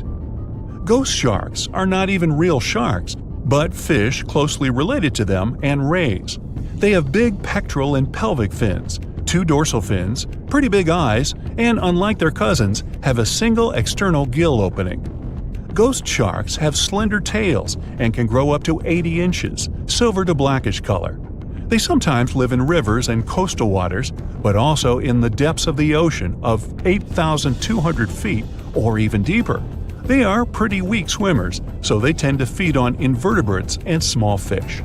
Ghost sharks are not even real sharks, but fish closely related to them and rays. They have big pectoral and pelvic fins, 2 dorsal fins, pretty big eyes, and unlike their cousins, have a single external gill opening. Ghost sharks have slender tails and can grow up to 80 inches, silver to blackish color. They sometimes live in rivers and coastal waters, but also in the depths of the ocean of 8,200 feet or even deeper. They are pretty weak swimmers, so they tend to feed on invertebrates and small fish.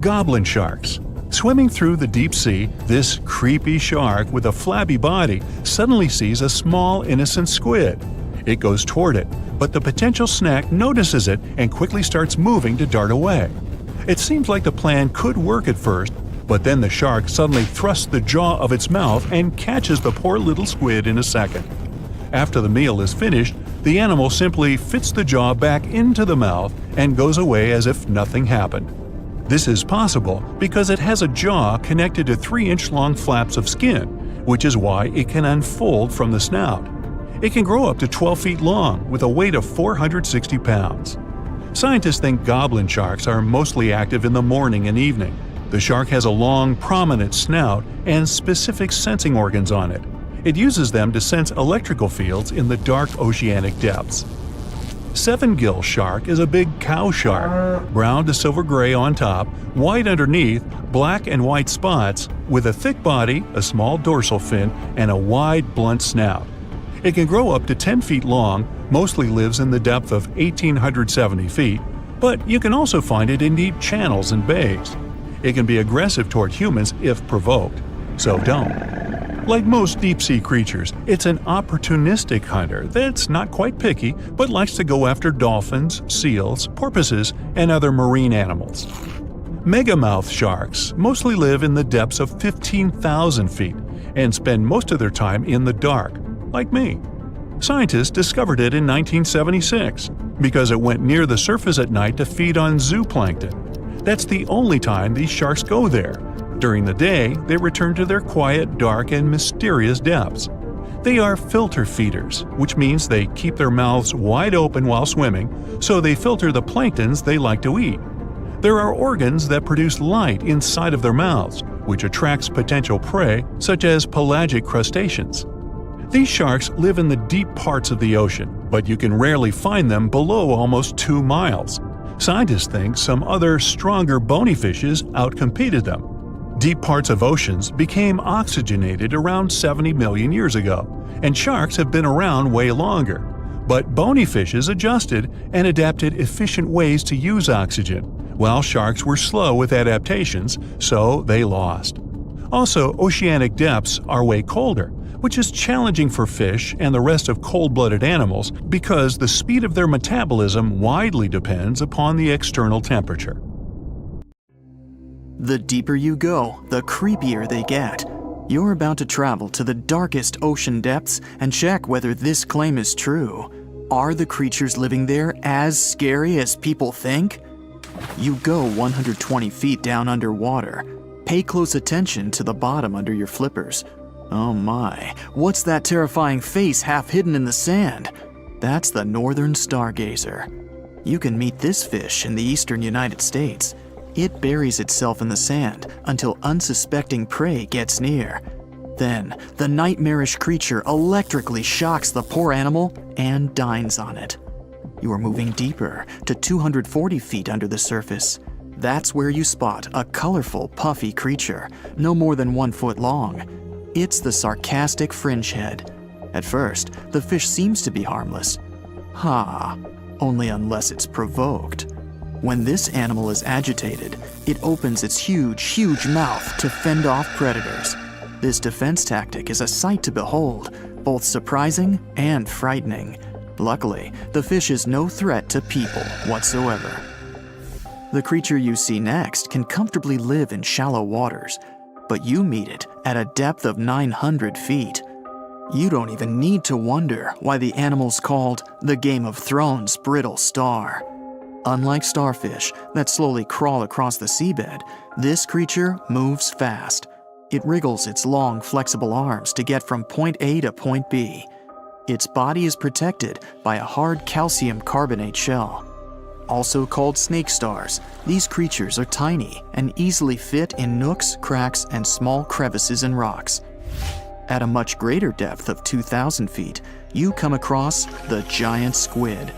Goblin sharks. Swimming through the deep sea, this creepy shark with a flabby body suddenly sees a small, innocent squid. It goes toward it, but the potential snack notices it and quickly starts moving to dart away. It seems like the plan could work at first, but then the shark suddenly thrusts the jaw of its mouth and catches the poor little squid in a second. After the meal is finished, the animal simply fits the jaw back into the mouth and goes away as if nothing happened. This is possible because it has a jaw connected to 3-inch-long flaps of skin, which is why it can unfold from the snout. It can grow up to 12 feet long with a weight of 460 pounds. Scientists think goblin sharks are mostly active in the morning and evening. The shark has a long, prominent snout and specific sensing organs on it. It uses them to sense electrical fields in the dark oceanic depths. Seven-gill shark is a big cow shark, brown to silver-gray on top, white underneath, black and white spots, with a thick body, a small dorsal fin, and a wide, blunt snout. It can grow up to 10 feet long, mostly lives in the depth of 1,870 feet, but you can also find it in deep channels and bays. It can be aggressive toward humans if provoked, so don't. Like most deep-sea creatures, it's an opportunistic hunter that's not quite picky but likes to go after dolphins, seals, porpoises, and other marine animals. Megamouth sharks mostly live in the depths of 15,000 feet and spend most of their time in the dark, like me. Scientists discovered it in 1976 because it went near the surface at night to feed on zooplankton. That's the only time these sharks go there. During the day, they return to their quiet, dark, and mysterious depths. They are filter feeders, which means they keep their mouths wide open while swimming, so they filter the planktons they like to eat. There are organs that produce light inside of their mouths, which attracts potential prey, such as pelagic crustaceans. These sharks live in the deep parts of the ocean, but you can rarely find them below almost 2 miles. Scientists think some other, stronger bony fishes outcompeted them. Deep parts of oceans became oxygenated around 70 million years ago, and sharks have been around way longer. But bony fishes adjusted and adapted efficient ways to use oxygen, while sharks were slow with adaptations, so they lost. Also, oceanic depths are way colder, which is challenging for fish and the rest of cold-blooded animals because the speed of their metabolism widely depends upon the external temperature. The deeper you go, the creepier they get. You're about to travel to the darkest ocean depths and check whether this claim is true. Are the creatures living there as scary as people think? You go 120 feet down underwater. Pay close attention to the bottom under your flippers. Oh my, what's that terrifying face half hidden in the sand? That's the northern stargazer. You can meet this fish in the eastern United States. It buries itself in the sand until unsuspecting prey gets near. Then, the nightmarish creature electrically shocks the poor animal and dines on it. You are moving deeper to 240 feet under the surface. That's where you spot a colorful, puffy creature, no more than 1 foot long. It's the sarcastic fringehead. At first, the fish seems to be harmless. Only unless it's provoked. When this animal is agitated, it opens its huge mouth to fend off predators. This defense tactic is a sight to behold, both surprising and frightening. Luckily, the fish is no threat to people whatsoever. The creature you see next can comfortably live in shallow waters, but you meet it at a depth of 900 feet. You don't even need to wonder why the animal's called the Game of Thrones brittle star. Unlike starfish that slowly crawl across the seabed, this creature moves fast. It wriggles its long, flexible arms to get from point A to point B. Its body is protected by a hard calcium carbonate shell. Also called snake stars, these creatures are tiny and easily fit in nooks, cracks, and small crevices in rocks. At a much greater depth of 2,000 feet, you come across the giant squid.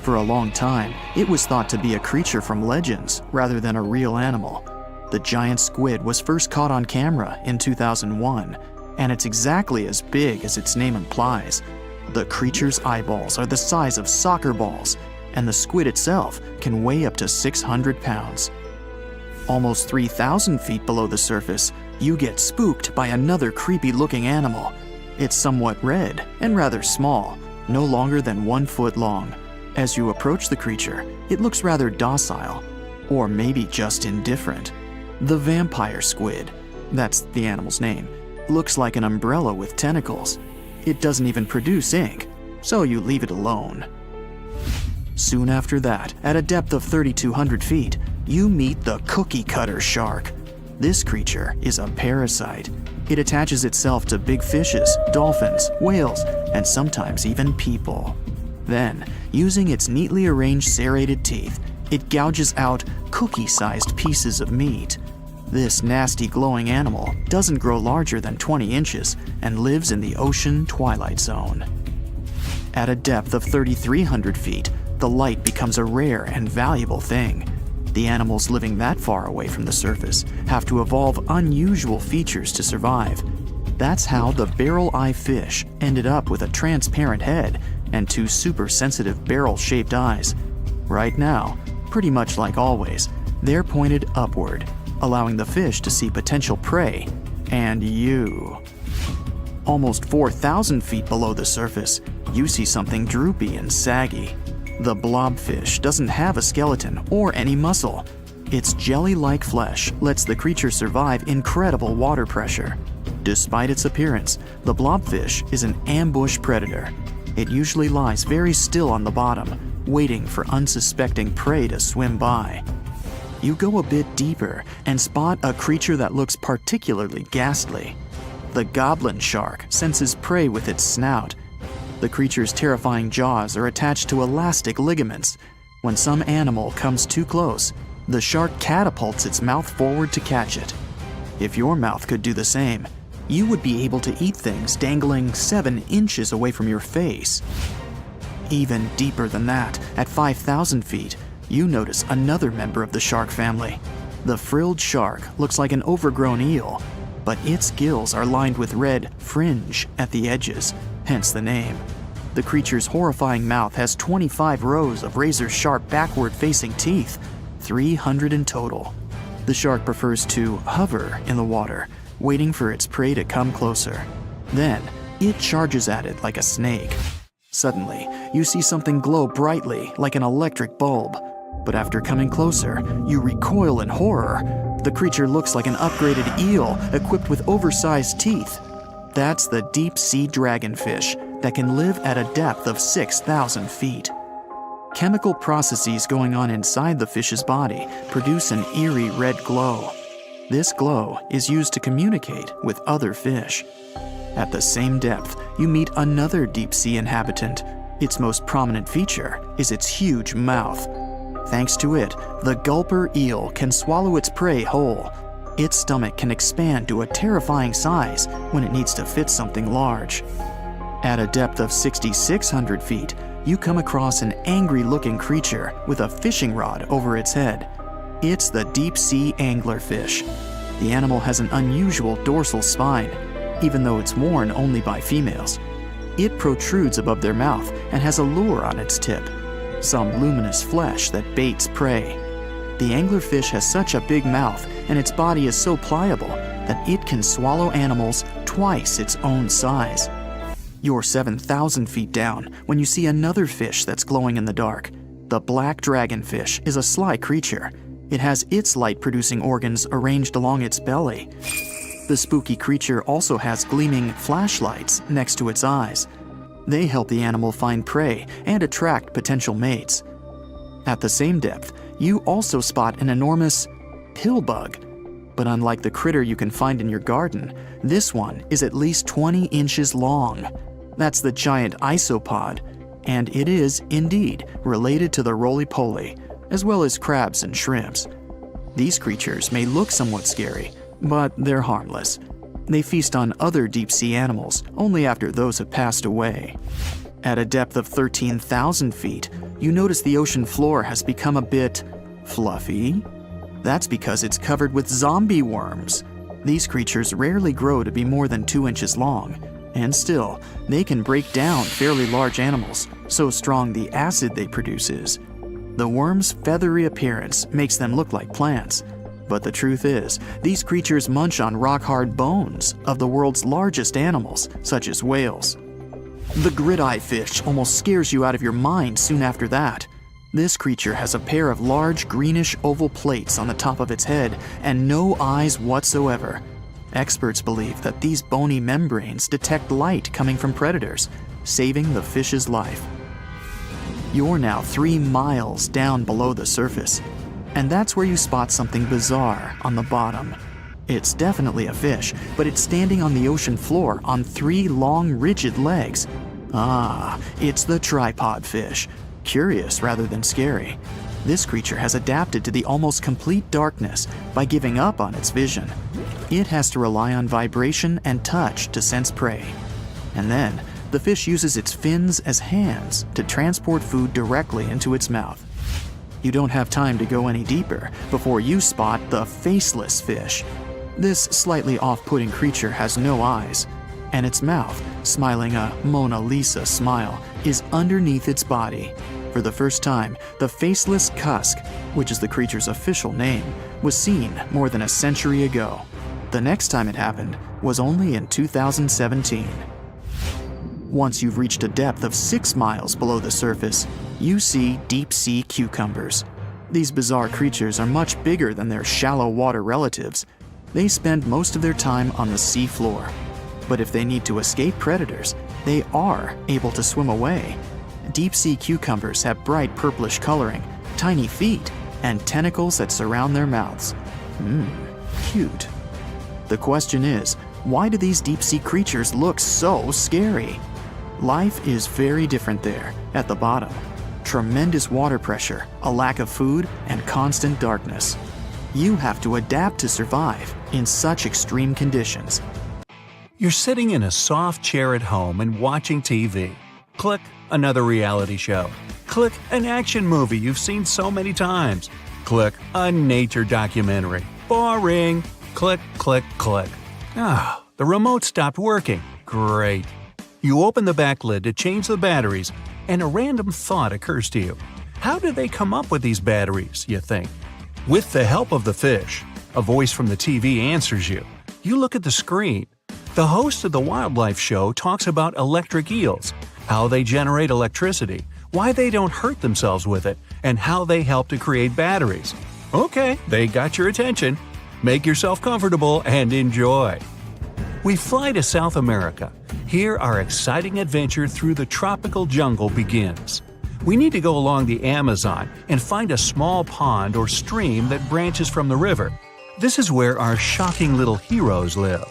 For a long time, it was thought to be a creature from legends rather than a real animal. The giant squid was first caught on camera in 2001, and it's exactly as big as its name implies. The creature's eyeballs are the size of soccer balls, and the squid itself can weigh up to 600 pounds. Almost 3,000 feet below the surface, you get spooked by another creepy-looking animal. It's somewhat red and rather small, no longer than 1 foot long. As you approach the creature, it looks rather docile, or maybe just indifferent. The vampire squid, that's the animal's name, looks like an umbrella with tentacles. It doesn't even produce ink, so you leave it alone. Soon after that, at a depth of 3,200 feet, you meet the cookie cutter shark. This creature is a parasite. It attaches itself to big fishes, dolphins, whales, and sometimes even people. Then, using its neatly arranged serrated teeth, it gouges out cookie-sized pieces of meat. This nasty glowing animal doesn't grow larger than 20 inches and lives in the ocean Twilight Zone. At a depth of 3,300 feet, the light becomes a rare and valuable thing. The animals living that far away from the surface have to evolve unusual features to survive. That's how the barrel-eye fish ended up with a transparent head and 2 super-sensitive barrel-shaped eyes. Right now, pretty much like always, they're pointed upward, allowing the fish to see potential prey and you. Almost 4,000 feet below the surface, you see something droopy and saggy. The blobfish doesn't have a skeleton or any muscle. Its jelly-like flesh lets the creature survive incredible water pressure. Despite its appearance, the blobfish is an ambush predator. It usually lies very still on the bottom, waiting for unsuspecting prey to swim by. You go a bit deeper and spot a creature that looks particularly ghastly. The goblin shark senses prey with its snout. The creature's terrifying jaws are attached to elastic ligaments. When some animal comes too close, the shark catapults its mouth forward to catch it. If your mouth could do the same, you would be able to eat things dangling 7 inches away from your face. Even deeper than that, at 5,000 feet, you notice another member of the shark family. The frilled shark looks like an overgrown eel, but its gills are lined with red fringe at the edges, hence the name. The creature's horrifying mouth has 25 rows of razor-sharp backward-facing teeth, 300 in total. The shark prefers to hover in the water, waiting for its prey to come closer. Then, it charges at it like a snake. Suddenly, you see something glow brightly like an electric bulb. But after coming closer, you recoil in horror. The creature looks like an upgraded eel equipped with oversized teeth. That's the deep-sea dragonfish that can live at a depth of 6,000 feet. Chemical processes going on inside the fish's body produce an eerie red glow. This glow is used to communicate with other fish. At the same depth, you meet another deep-sea inhabitant. Its most prominent feature is its huge mouth. Thanks to it, the gulper eel can swallow its prey whole. Its stomach can expand to a terrifying size when it needs to fit something large. At a depth of 6,600 feet, you come across an angry-looking creature with a fishing rod over its head. It's the deep-sea anglerfish. The animal has an unusual dorsal spine, even though it's worn only by females. It protrudes above their mouth and has a lure on its tip, some luminous flesh that baits prey. The anglerfish has such a big mouth and its body is so pliable that it can swallow animals twice its own size. You're 7,000 feet down when you see another fish that's glowing in the dark. The black dragonfish is a sly creature. It has its light-producing organs arranged along its belly. The spooky creature also has gleaming flashlights next to its eyes. They help the animal find prey and attract potential mates. At the same depth, you also spot an enormous pillbug. But unlike the critter you can find in your garden, this one is at least 20 inches long. That's the giant isopod, and it is, indeed, related to the roly-poly, as well as crabs and shrimps. These creatures may look somewhat scary, but they're harmless. They feast on other deep-sea animals only after those have passed away. At a depth of 13,000 feet, you notice the ocean floor has become a bit fluffy. That's because it's covered with zombie worms. These creatures rarely grow to be more than 2 inches long, and still, they can break down fairly large animals, so strong the acid they produce is. The worms' feathery appearance makes them look like plants, but the truth is, these creatures munch on rock-hard bones of the world's largest animals, such as whales. The grid-eye fish almost scares you out of your mind soon after that. This creature has a pair of large greenish oval plates on the top of its head and no eyes whatsoever. Experts believe that these bony membranes detect light coming from predators, saving the fish's life. You're now 3 miles down below the surface, and that's where you spot something bizarre on the bottom. It's definitely a fish, but it's standing on the ocean floor on 3 long, rigid legs. Ah, it's the tripod fish. Curious rather than scary. This creature has adapted to the almost complete darkness by giving up on its vision. It has to rely on vibration and touch to sense prey. And then, the fish uses its fins as hands to transport food directly into its mouth. You don't have time to go any deeper before you spot the faceless fish. This slightly off-putting creature has no eyes, and its mouth, smiling a Mona Lisa smile, is underneath its body. For the first time, the faceless cusk, which is the creature's official name, was seen more than a century ago. The next time it happened was only in 2017. Once you've reached a depth of 6 miles below the surface, you see deep-sea cucumbers. These bizarre creatures are much bigger than their shallow water relatives. They spend most of their time on the sea floor. But if they need to escape predators, they are able to swim away. Deep-sea cucumbers have bright purplish coloring, tiny feet, and tentacles that surround their mouths. Cute. The question is, why do these deep-sea creatures look so scary? Life is very different there, at the bottom. Tremendous water pressure, a lack of food, and constant darkness. You have to adapt to survive in such extreme conditions. You're sitting in a soft chair at home and watching TV. Click, another reality show. Click, an action movie you've seen so many times. Click a nature documentary. Boring. Click, click, click. Ah, the remote stopped working. Great. You open the back lid to change the batteries, and a random thought occurs to you. How did they come up with these batteries, you think? With the help of the fish, a voice from the TV answers you. You look at the screen. The host of the wildlife show talks about electric eels, how they generate electricity, why they don't hurt themselves with it, and how they help to create batteries. Okay, they got your attention. Make yourself comfortable and enjoy. We fly to South America. Here our exciting adventure through the tropical jungle begins. We need to go along the Amazon and find a small pond or stream that branches from the river. This is where our shocking little heroes live.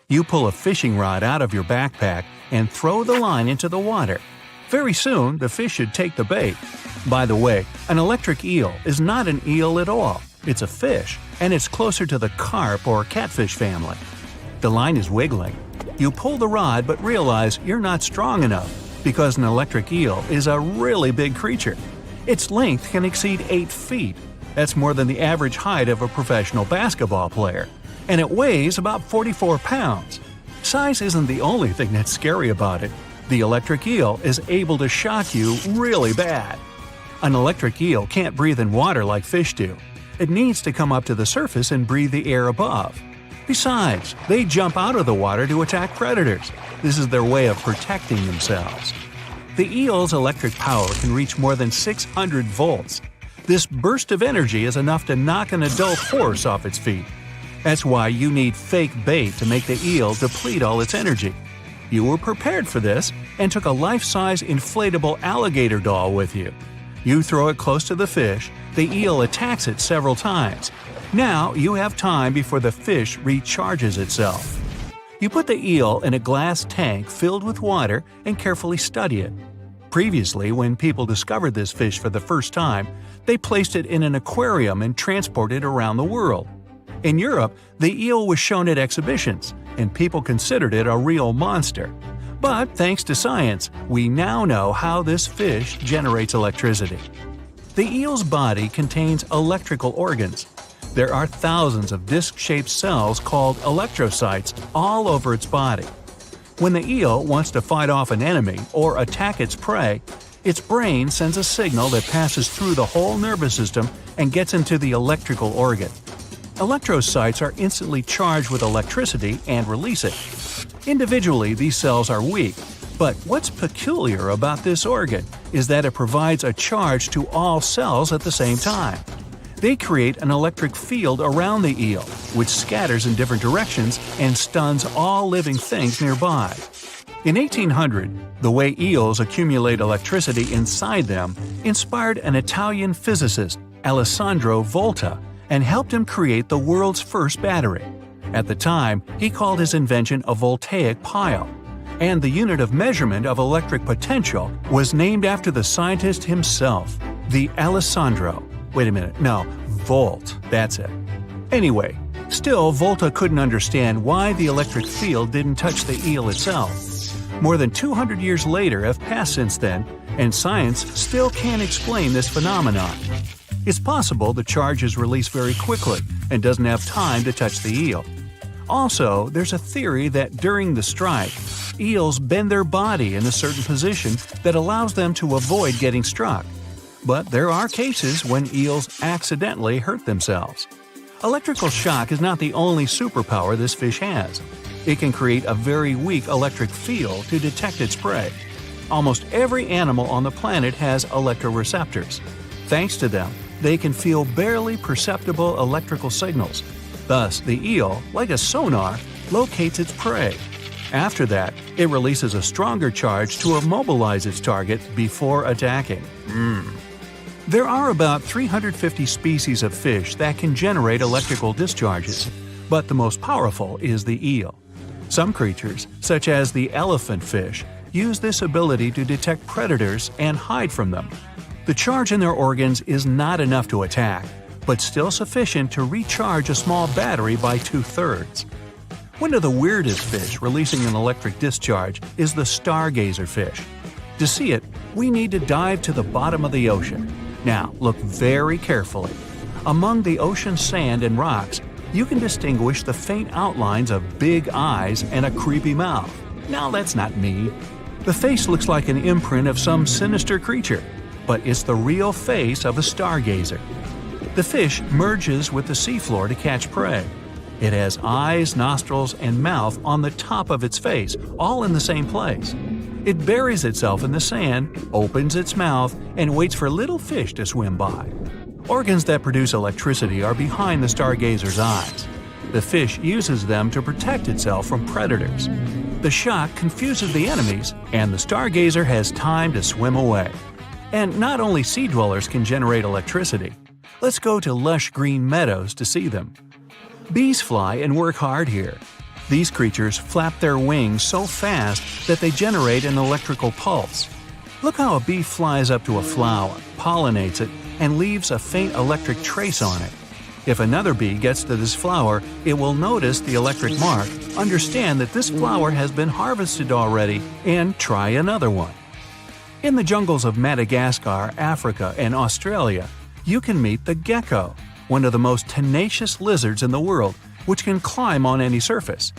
You pull a fishing rod out of your backpack and throw the line into the water. Very soon, the fish should take the bait. By the way, an electric eel is not an eel at all. It's a fish, and it's closer to the carp or catfish family. The line is wiggling. You pull the rod but realize you're not strong enough because an electric eel is a really big creature. Its length can exceed 8 feet. That's more than the average height of a professional basketball player. And it weighs about 44 pounds. Size isn't the only thing that's scary about it. The electric eel is able to shock you really bad. An electric eel can't breathe in water like fish do. It needs to come up to the surface and breathe the air above. Besides, they jump out of the water to attack predators. This is their way of protecting themselves. The eel's electric power can reach more than 600 volts. This burst of energy is enough to knock an adult horse off its feet. That's why you need fake bait to make the eel deplete all its energy. You were prepared for this and took a life-size inflatable alligator doll with you. You throw it close to the fish, the eel attacks it several times. Now you have time before the fish recharges itself. You put the eel in a glass tank filled with water and carefully study it. Previously, when people discovered this fish for the first time, they placed it in an aquarium and transported it around the world. In Europe, the eel was shown at exhibitions, and people considered it a real monster. But thanks to science, we now know how this fish generates electricity. The eel's body contains electrical organs. There are thousands of disc-shaped cells called electrocytes all over its body. When the eel wants to fight off an enemy or attack its prey, its brain sends a signal that passes through the whole nervous system and gets into the electrical organ. Electrocytes are instantly charged with electricity and release it. Individually, these cells are weak, but what's peculiar about this organ is that it provides a charge to all cells at the same time. They create an electric field around the eel, which scatters in different directions and stuns all living things nearby. In 1800, the way eels accumulate electricity inside them inspired an Italian physicist, Alessandro Volta, and helped him create the world's first battery. At the time, he called his invention a voltaic pile, and the unit of measurement of electric potential was named after the scientist himself, the Volt, that's it. Anyway, still Volta couldn't understand why the electric field didn't touch the eel itself. More than 200 years later have passed since then, and science still can't explain this phenomenon. It's possible the charge is released very quickly and doesn't have time to touch the eel. Also, there's a theory that during the strike, eels bend their body in a certain position that allows them to avoid getting struck. But there are cases when eels accidentally hurt themselves. Electrical shock is not the only superpower this fish has. It can create a very weak electric field to detect its prey. Almost every animal on the planet has electroreceptors. Thanks to them, they can feel barely perceptible electrical signals. Thus, the eel, like a sonar, locates its prey. After that, it releases a stronger charge to immobilize its target before attacking. There are about 350 species of fish that can generate electrical discharges, but the most powerful is the eel. Some creatures, such as the elephant fish, use this ability to detect predators and hide from them. The charge in their organs is not enough to attack, but still sufficient to recharge a small battery by 2/3. One of the weirdest fish releasing an electric discharge is the stargazer fish. To see it, we need to dive to the bottom of the ocean. Now, look very carefully. Among the ocean sand and rocks, you can distinguish the faint outlines of big eyes and a creepy mouth. Now that's not me. The face looks like an imprint of some sinister creature, but it's the real face of a stargazer. The fish merges with the seafloor to catch prey. It has eyes, nostrils, and mouth on the top of its face, all in the same place. It buries itself in the sand, opens its mouth, and waits for little fish to swim by. Organs that produce electricity are behind the stargazer's eyes. The fish uses them to protect itself from predators. The shock confuses the enemies, and the stargazer has time to swim away. And not only sea dwellers can generate electricity. Let's go to lush green meadows to see them. Bees fly and work hard here. These creatures flap their wings so fast that they generate an electrical pulse. Look how a bee flies up to a flower, pollinates it, and leaves a faint electric trace on it. If another bee gets to this flower, it will notice the electric mark, understand that this flower has been harvested already, and try another one. In the jungles of Madagascar, Africa, and Australia, you can meet the gecko, one of the most tenacious lizards in the world, which can climb on any surface.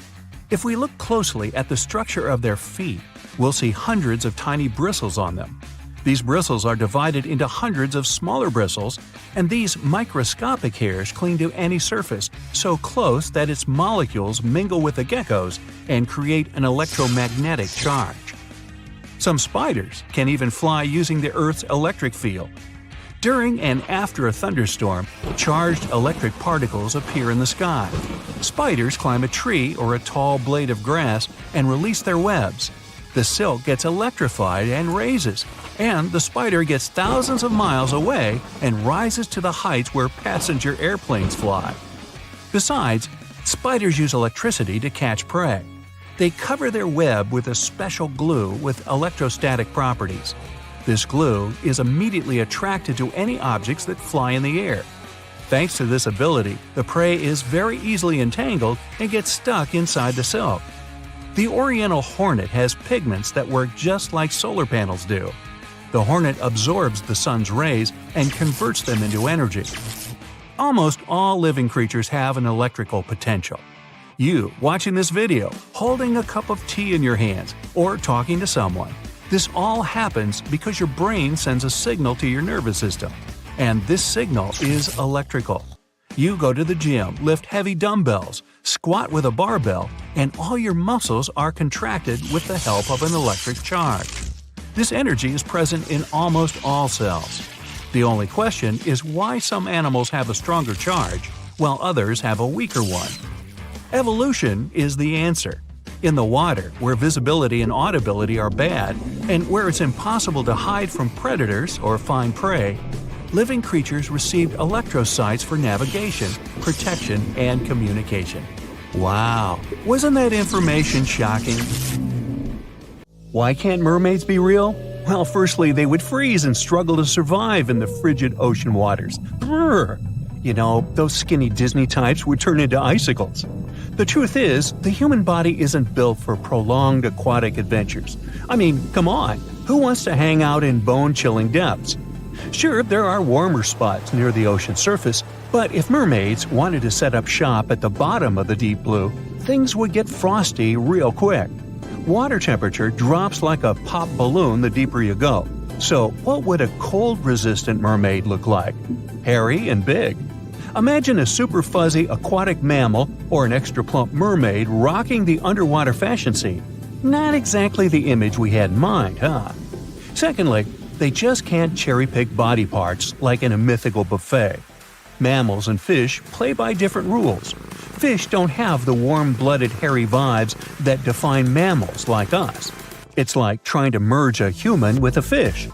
If we look closely at the structure of their feet, we'll see hundreds of tiny bristles on them. These bristles are divided into hundreds of smaller bristles, and these microscopic hairs cling to any surface so close that its molecules mingle with the gecko's and create an electromagnetic charge. Some spiders can even fly using the Earth's electric field. During and after a thunderstorm, charged electric particles appear in the sky. Spiders climb a tree or a tall blade of grass and release their webs. The silk gets electrified and raises, and the spider gets thousands of miles away and rises to the heights where passenger airplanes fly. Besides, spiders use electricity to catch prey. They cover their web with a special glue with electrostatic properties. This glue is immediately attracted to any objects that fly in the air. Thanks to this ability, the prey is very easily entangled and gets stuck inside the silk. The oriental hornet has pigments that work just like solar panels do. The hornet absorbs the sun's rays and converts them into energy. Almost all living creatures have an electrical potential. You, watching this video, holding a cup of tea in your hands, or talking to someone. This all happens because your brain sends a signal to your nervous system, and this signal is electrical. You go to the gym, lift heavy dumbbells, squat with a barbell, and all your muscles are contracted with the help of an electric charge. This energy is present in almost all cells. The only question is why some animals have a stronger charge, while others have a weaker one. Evolution is the answer. In the water, where visibility and audibility are bad, and where it's impossible to hide from predators or find prey, living creatures received electrosites for navigation, protection, and communication. Wow, wasn't that information shocking? Why can't mermaids be real? Well, firstly, they would freeze and struggle to survive in the frigid ocean waters. Brr! You know, those skinny Disney types would turn into icicles. The truth is, the human body isn't built for prolonged aquatic adventures. I mean, come on, who wants to hang out in bone-chilling depths? Sure, there are warmer spots near the ocean surface, but if mermaids wanted to set up shop at the bottom of the deep blue, things would get frosty real quick. Water temperature drops like a pop balloon the deeper you go. So what would a cold-resistant mermaid look like? Hairy and big. Imagine a super fuzzy aquatic mammal or an extra plump mermaid rocking the underwater fashion scene. Not exactly the image we had in mind, huh? Secondly, they just can't cherry-pick body parts like in a mythical buffet. Mammals and fish play by different rules. Fish don't have the warm-blooded hairy vibes that define mammals like us. It's like trying to merge a human with a fish.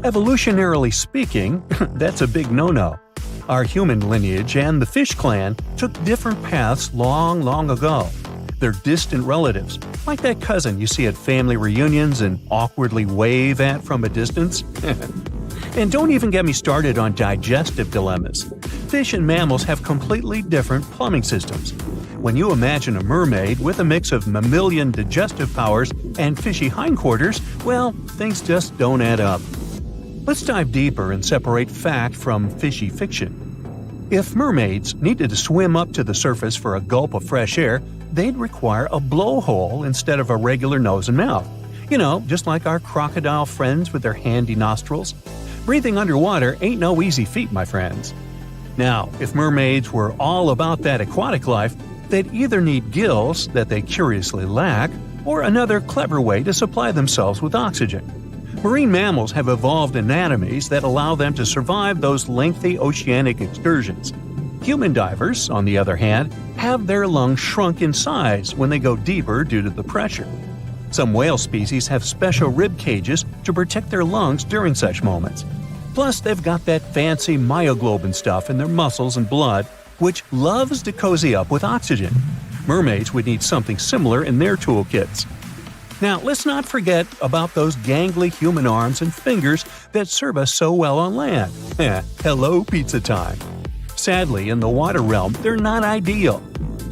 Evolutionarily speaking, that's a big no-no. Our human lineage and the fish clan took different paths long ago. They're distant relatives, like that cousin you see at family reunions and awkwardly wave at from a distance. And don't even get me started on digestive dilemmas. Fish and mammals have completely different plumbing systems. When you imagine a mermaid with a mix of mammalian digestive powers and fishy hindquarters, well, things just don't add up. Let's dive deeper and separate fact from fishy fiction. If mermaids needed to swim up to the surface for a gulp of fresh air, they'd require a blowhole instead of a regular nose and mouth. You know, just like our crocodile friends with their handy nostrils. Breathing underwater ain't no easy feat, my friends. Now, if mermaids were all about that aquatic life, they'd either need gills that they curiously lack, or another clever way to supply themselves with oxygen. Marine mammals have evolved anatomies that allow them to survive those lengthy oceanic excursions. Human divers, on the other hand, have their lungs shrunk in size when they go deeper due to the pressure. Some whale species have special rib cages to protect their lungs during such moments. Plus, they've got that fancy myoglobin stuff in their muscles and blood, which loves to cozy up with oxygen. Mermaids would need something similar in their toolkits. Now, let's not forget about those gangly human arms and fingers that serve us so well on land. Hello, pizza time. Sadly, in the water realm, they're not ideal.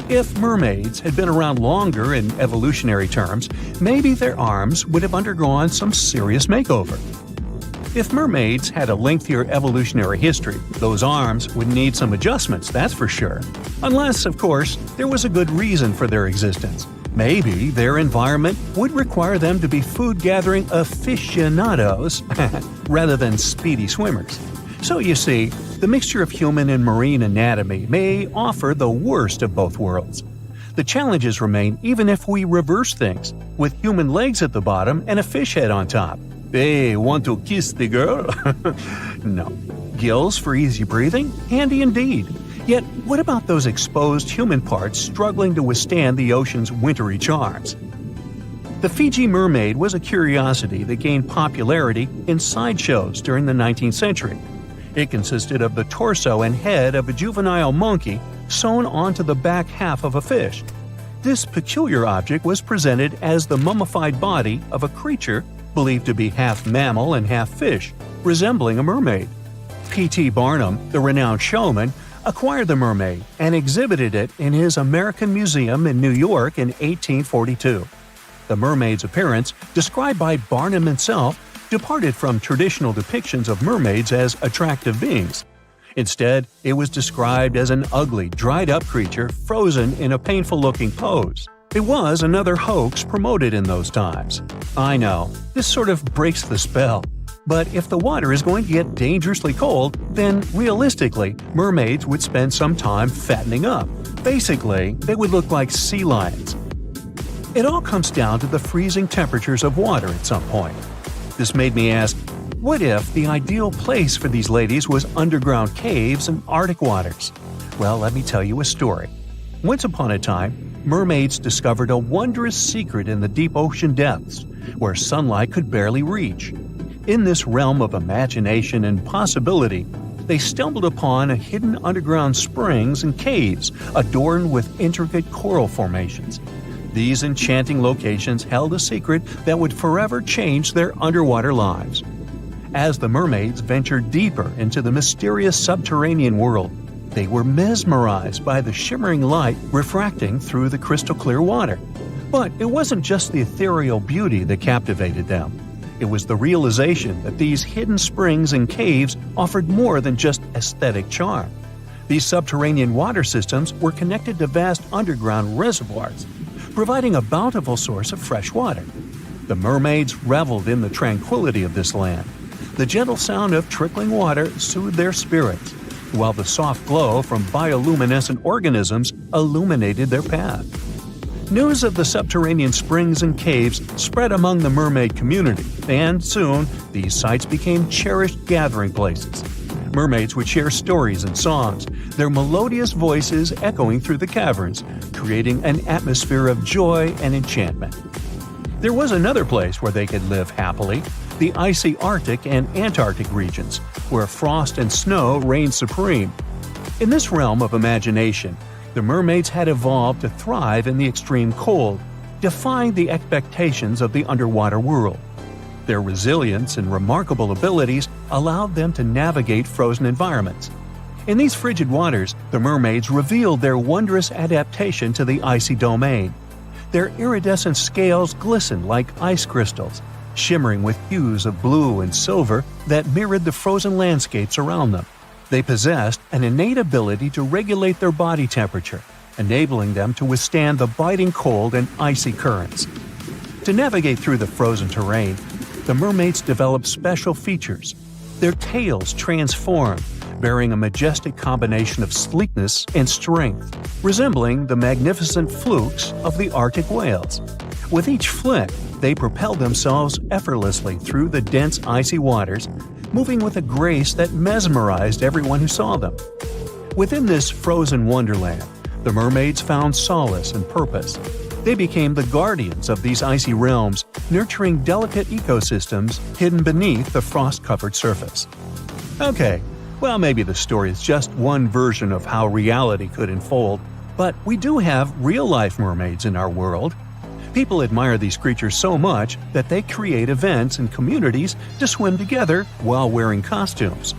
If mermaids had been around longer in evolutionary terms, maybe their arms would have undergone some serious makeover. If mermaids had a lengthier evolutionary history, those arms would need some adjustments, that's for sure. Unless, of course, there was a good reason for their existence. Maybe their environment would require them to be food-gathering aficionados rather than speedy swimmers. So you see, the mixture of human and marine anatomy may offer the worst of both worlds. The challenges remain even if we reverse things, with human legs at the bottom and a fish head on top. Hey, want to kiss the girl? No. Gills for easy breathing? Handy indeed. Yet, what about those exposed human parts struggling to withstand the ocean's wintry charms? The Fiji mermaid was a curiosity that gained popularity in sideshows during the 19th century. It consisted of the torso and head of a juvenile monkey sewn onto the back half of a fish. This peculiar object was presented as the mummified body of a creature believed to be half mammal and half fish, resembling a mermaid. P.T. Barnum, the renowned showman, acquired the mermaid and exhibited it in his American Museum in New York in 1842. The mermaid's appearance, described by Barnum himself, departed from traditional depictions of mermaids as attractive beings. Instead, it was described as an ugly, dried-up creature frozen in a painful-looking pose. It was another hoax promoted in those times. I know, this sort of breaks the spell. But if the water is going to get dangerously cold, then realistically, mermaids would spend some time fattening up. Basically, they would look like sea lions. It all comes down to the freezing temperatures of water at some point. This made me ask, what if the ideal place for these ladies was underground caves and Arctic waters? Well, let me tell you a story. Once upon a time, mermaids discovered a wondrous secret in the deep ocean depths, where sunlight could barely reach. In this realm of imagination and possibility, they stumbled upon a hidden underground springs and caves adorned with intricate coral formations. These enchanting locations held a secret that would forever change their underwater lives. As the mermaids ventured deeper into the mysterious subterranean world, they were mesmerized by the shimmering light refracting through the crystal-clear water. But it wasn't just the ethereal beauty that captivated them. It was the realization that these hidden springs and caves offered more than just aesthetic charm. These subterranean water systems were connected to vast underground reservoirs, providing a bountiful source of fresh water. The mermaids reveled in the tranquility of this land. The gentle sound of trickling water soothed their spirits, while the soft glow from bioluminescent organisms illuminated their path. News of the subterranean springs and caves spread among the mermaid community, and soon these sites became cherished gathering places. Mermaids would share stories and songs, their melodious voices echoing through the caverns, creating an atmosphere of joy and enchantment. There was another place where they could live happily, the icy Arctic and Antarctic regions, where frost and snow reigned supreme. In this realm of imagination, the mermaids had evolved to thrive in the extreme cold, defying the expectations of the underwater world. Their resilience and remarkable abilities allowed them to navigate frozen environments. In these frigid waters, the mermaids revealed their wondrous adaptation to the icy domain. Their iridescent scales glistened like ice crystals, shimmering with hues of blue and silver that mirrored the frozen landscapes around them. They possessed an innate ability to regulate their body temperature, enabling them to withstand the biting cold and icy currents. To navigate through the frozen terrain, the mermaids developed special features. Their tails transformed, bearing a majestic combination of sleekness and strength, resembling the magnificent flukes of the Arctic whales. With each flick, they propelled themselves effortlessly through the dense icy waters, moving with a grace that mesmerized everyone who saw them. Within this frozen wonderland, the mermaids found solace and purpose. They became the guardians of these icy realms, nurturing delicate ecosystems hidden beneath the frost-covered surface. Okay, well, maybe the story is just one version of how reality could unfold, but we do have real-life mermaids in our world. People admire these creatures so much that they create events and communities to swim together while wearing costumes.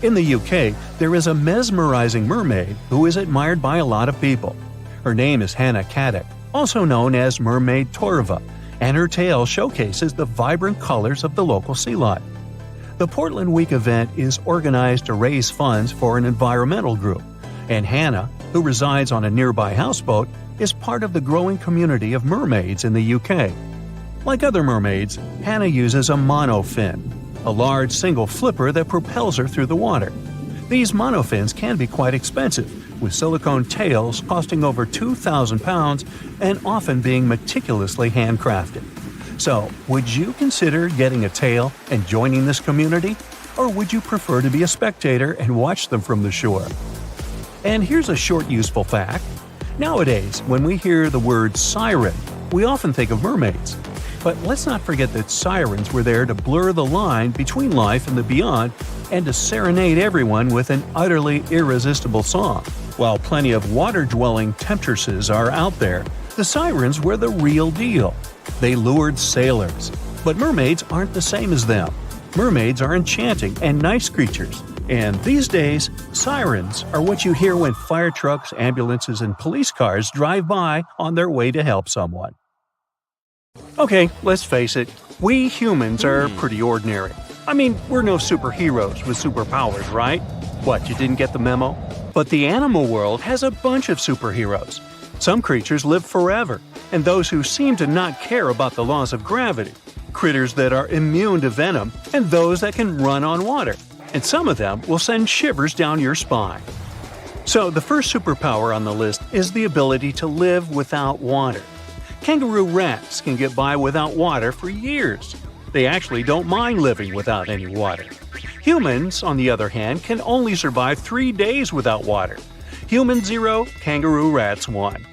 In the UK, there is a mesmerizing mermaid who is admired by a lot of people. Her name is Hannah Caddick, also known as Mermaid Torva, and her tale showcases the vibrant colors of the local sea life. The Portland Week event is organized to raise funds for an environmental group, and Hannah, who resides on a nearby houseboat, is part of the growing community of mermaids in the UK. Like other mermaids, Hannah uses a monofin, a large single flipper that propels her through the water. These monofins can be quite expensive, with silicone tails costing over £2,000 and often being meticulously handcrafted. So, would you consider getting a tail and joining this community? Or would you prefer to be a spectator and watch them from the shore? And here's a short useful fact. Nowadays, when we hear the word siren, we often think of mermaids. But let's not forget that sirens were there to blur the line between life and the beyond and to serenade everyone with an utterly irresistible song. While plenty of water-dwelling temptresses are out there, the sirens were the real deal. They lured sailors. But mermaids aren't the same as them. Mermaids are enchanting and nice creatures. And these days, sirens are what you hear when fire trucks, ambulances, and police cars drive by on their way to help someone. Okay, let's face it, we humans are pretty ordinary. I mean, we're no superheroes with superpowers, right? What, you didn't get the memo? But the animal world has a bunch of superheroes. Some creatures live forever, and those who seem to not care about the laws of gravity. Critters that are immune to venom, and those that can run on water. And some of them will send shivers down your spine. So the first superpower on the list is the ability to live without water. Kangaroo rats can get by without water for years. They actually don't mind living without any water. Humans, on the other hand, can only survive 3 days without water. Humans 0, kangaroo rats 1.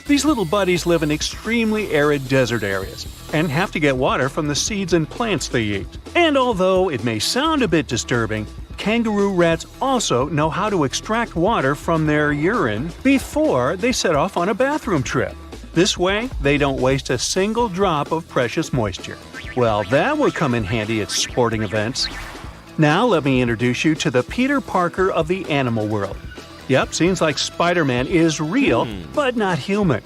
These little buddies live in extremely arid desert areas and have to get water from the seeds and plants they eat. And although it may sound a bit disturbing, kangaroo rats also know how to extract water from their urine before they set off on a bathroom trip. This way, they don't waste a single drop of precious moisture. Well, that will come in handy at sporting events. Now let me introduce you to the Peter Parker of the animal world. Yep, seems like Spider-Man is real, but not human.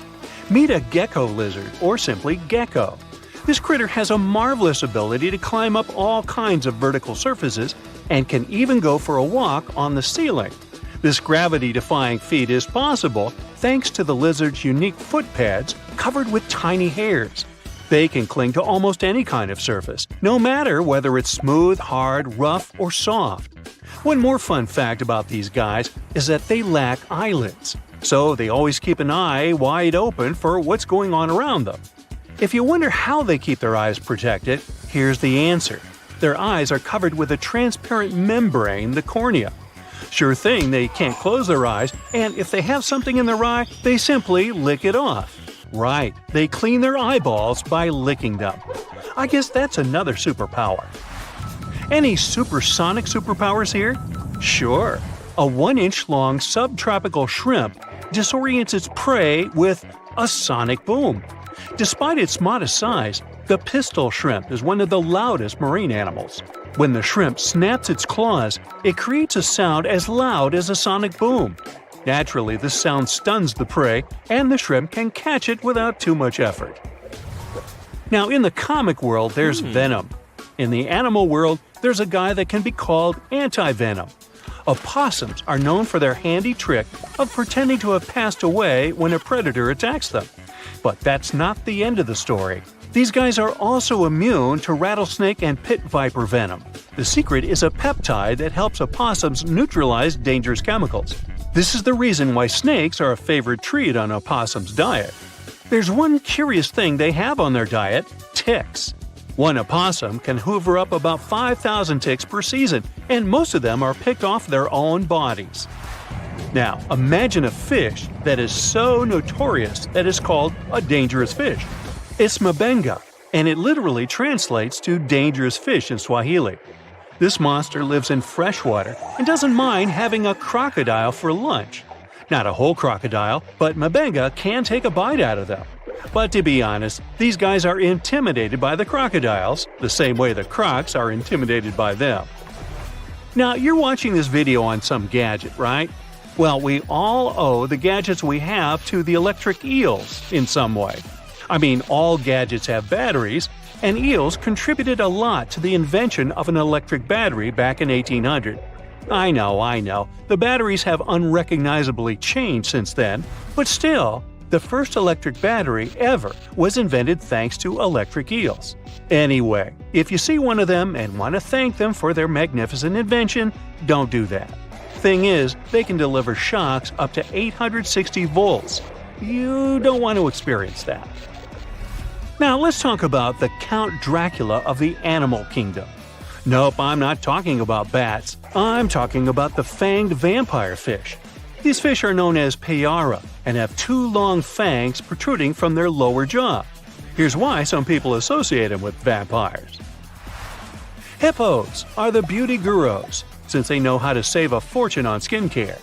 Meet a gecko lizard, or simply gecko. This critter has a marvelous ability to climb up all kinds of vertical surfaces and can even go for a walk on the ceiling. This gravity-defying feat is possible thanks to the lizard's unique foot pads covered with tiny hairs. They can cling to almost any kind of surface, no matter whether it's smooth, hard, rough, or soft. One more fun fact about these guys is that they lack eyelids, so they always keep an eye wide open for what's going on around them. If you wonder how they keep their eyes protected, here's the answer. Their eyes are covered with a transparent membrane, the cornea. Sure thing, they can't close their eyes, and if they have something in their eye, they simply lick it off. Right, they clean their eyeballs by licking them. I guess that's another superpower. Any supersonic superpowers here? Sure. A 1-inch long subtropical shrimp disorients its prey with a sonic boom. Despite its modest size, the pistol shrimp is one of the loudest marine animals. When the shrimp snaps its claws, it creates a sound as loud as a sonic boom. Naturally, this sound stuns the prey, and the shrimp can catch it without too much effort. Now, in the comic world, there's Venom. In the animal world, there's a guy that can be called anti-venom. Opossums are known for their handy trick of pretending to have passed away when a predator attacks them. But that's not the end of the story. These guys are also immune to rattlesnake and pit viper venom. The secret is a peptide that helps opossums neutralize dangerous chemicals. This is the reason why snakes are a favorite treat on opossums' diet. There's one curious thing they have on their diet: ticks. One opossum can hoover up about 5,000 ticks per season, and most of them are picked off their own bodies. Now, imagine a fish that is so notorious that it's called a dangerous fish. It's mabenga, and it literally translates to dangerous fish in Swahili. This monster lives in freshwater and doesn't mind having a crocodile for lunch. Not a whole crocodile, but mabenga can take a bite out of them. But to be honest, these guys are intimidated by the crocodiles, the same way the crocs are intimidated by them. Now, you're watching this video on some gadget, right? Well, we all owe the gadgets we have to the electric eels in some way. I mean, all gadgets have batteries, and eels contributed a lot to the invention of an electric battery back in 1800. I know, the batteries have unrecognizably changed since then, but still, the first electric battery ever was invented thanks to electric eels. Anyway, if you see one of them and want to thank them for their magnificent invention, don't do that. Thing is, they can deliver shocks up to 860 volts. You don't want to experience that. Now let's talk about the Count Dracula of the animal kingdom. Nope, I'm not talking about bats. I'm talking about the fanged vampire fish. These fish are known as payara and have two long fangs protruding from their lower jaw. Here's why some people associate them with vampires. Hippos are the beauty gurus, since they know how to save a fortune on skincare.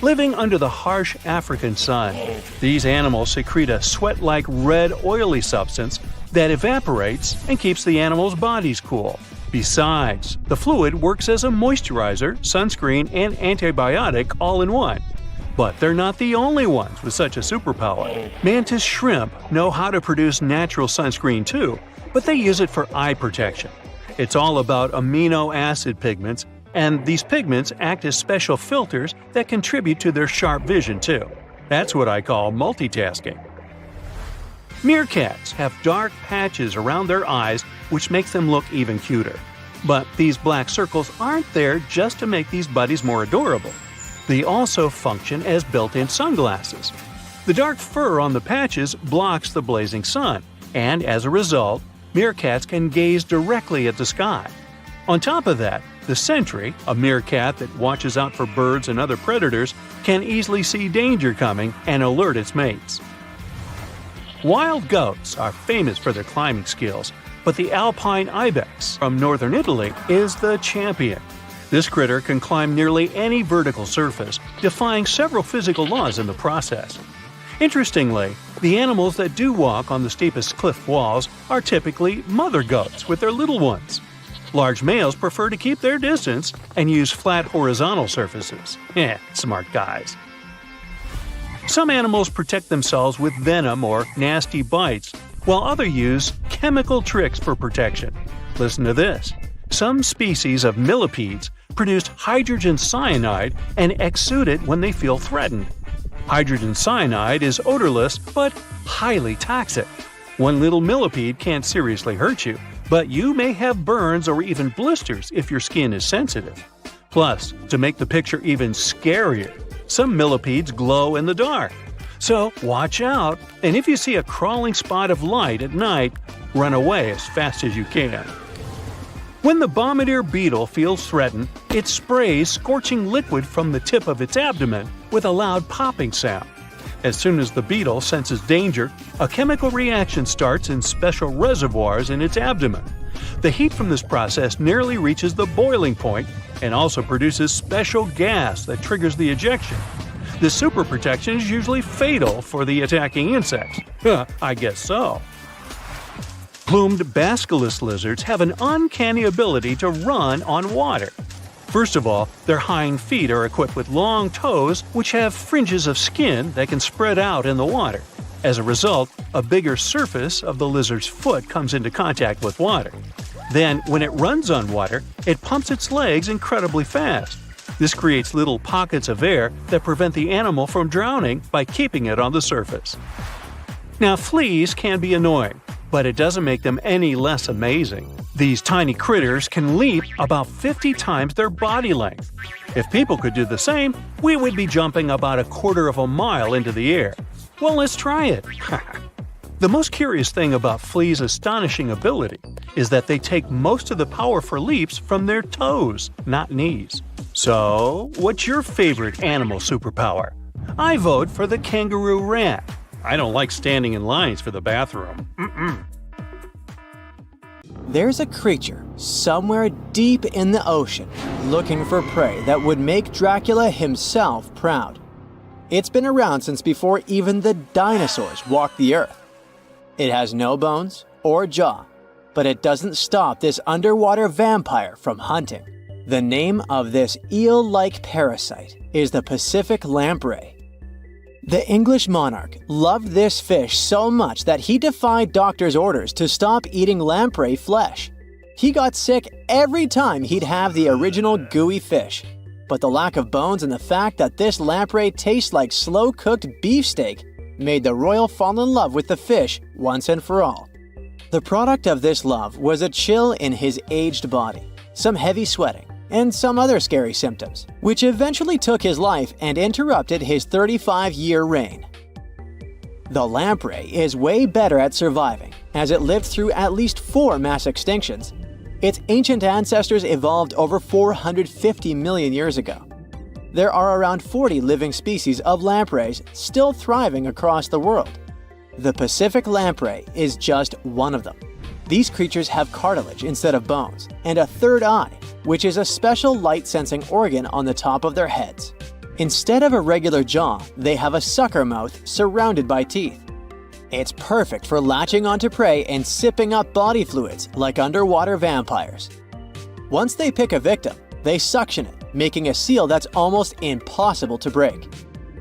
Living under the harsh African sun, these animals secrete a sweat-like red oily substance that evaporates and keeps the animals' bodies cool. Besides, the fluid works as a moisturizer, sunscreen, and antibiotic all in one. But they're not the only ones with such a superpower. Mantis shrimp know how to produce natural sunscreen too, but they use it for eye protection. It's all about amino acid pigments, and these pigments act as special filters that contribute to their sharp vision too. That's what I call multitasking. Meerkats have dark patches around their eyes which makes them look even cuter. But these black circles aren't there just to make these buddies more adorable. They also function as built-in sunglasses. The dark fur on the patches blocks the blazing sun, and as a result, meerkats can gaze directly at the sky. On top of that, the sentry, a meerkat that watches out for birds and other predators, can easily see danger coming and alert its mates. Wild goats are famous for their climbing skills, but the alpine ibex from northern Italy is the champion. This critter can climb nearly any vertical surface, defying several physical laws in the process. Interestingly, the animals that do walk on the steepest cliff walls are typically mother goats with their little ones. Large males prefer to keep their distance and use flat horizontal surfaces. Smart guys. Some animals protect themselves with venom or nasty bites, while others use chemical tricks for protection. Listen to this. Some species of millipedes produce hydrogen cyanide and exude it when they feel threatened. Hydrogen cyanide is odorless but highly toxic. One little millipede can't seriously hurt you, but you may have burns or even blisters if your skin is sensitive. Plus, to make the picture even scarier, some millipedes glow in the dark. So watch out, and if you see a crawling spot of light at night, run away as fast as you can. When the bombardier beetle feels threatened, it sprays scorching liquid from the tip of its abdomen with a loud popping sound. As soon as the beetle senses danger, a chemical reaction starts in special reservoirs in its abdomen. The heat from this process nearly reaches the boiling point and also produces special gas that triggers the ejection. This super protection is usually fatal for the attacking insects. I guess so. Plumed basilisk lizards have an uncanny ability to run on water. First of all, their hind feet are equipped with long toes which have fringes of skin that can spread out in the water. As a result, a bigger surface of the lizard's foot comes into contact with water. Then, when it runs on water, it pumps its legs incredibly fast. This creates little pockets of air that prevent the animal from drowning by keeping it on the surface. Now, fleas can be annoying, but it doesn't make them any less amazing. These tiny critters can leap about 50 times their body length. If people could do the same, we would be jumping about 1/4 of a mile into the air. Well, let's try it. The most curious thing about fleas' astonishing ability is that they take most of the power for leaps from their toes, not knees. So, what's your favorite animal superpower? I vote for the kangaroo rat. I don't like standing in lines for the bathroom. There's a creature somewhere deep in the ocean looking for prey that would make Dracula himself proud. It's been around since before even the dinosaurs walked the earth. It has no bones or jaw, but it doesn't stop this underwater vampire from hunting. The name of this eel-like parasite is the Pacific lamprey. The English monarch loved this fish so much that he defied doctors' orders to stop eating lamprey flesh. He got sick every time he'd have the original gooey fish. But the lack of bones and the fact that this lamprey tastes like slow-cooked beefsteak made the royal fall in love with the fish once and for all. The product of this love was a chill in his aged body, some heavy sweating, and some other scary symptoms, which eventually took his life and interrupted his 35-year reign. The lamprey is way better at surviving, as it lived through at least 4 mass extinctions. Its ancient ancestors evolved over 450 million years ago. There are around 40 living species of lampreys still thriving across the world. The Pacific lamprey is just one of them. These creatures have cartilage instead of bones, and a third eye, which is a special light-sensing organ on the top of their heads. Instead of a regular jaw, they have a sucker mouth surrounded by teeth. It's perfect for latching onto prey and sipping up body fluids like underwater vampires. Once they pick a victim, they suction it, making a seal that's almost impossible to break.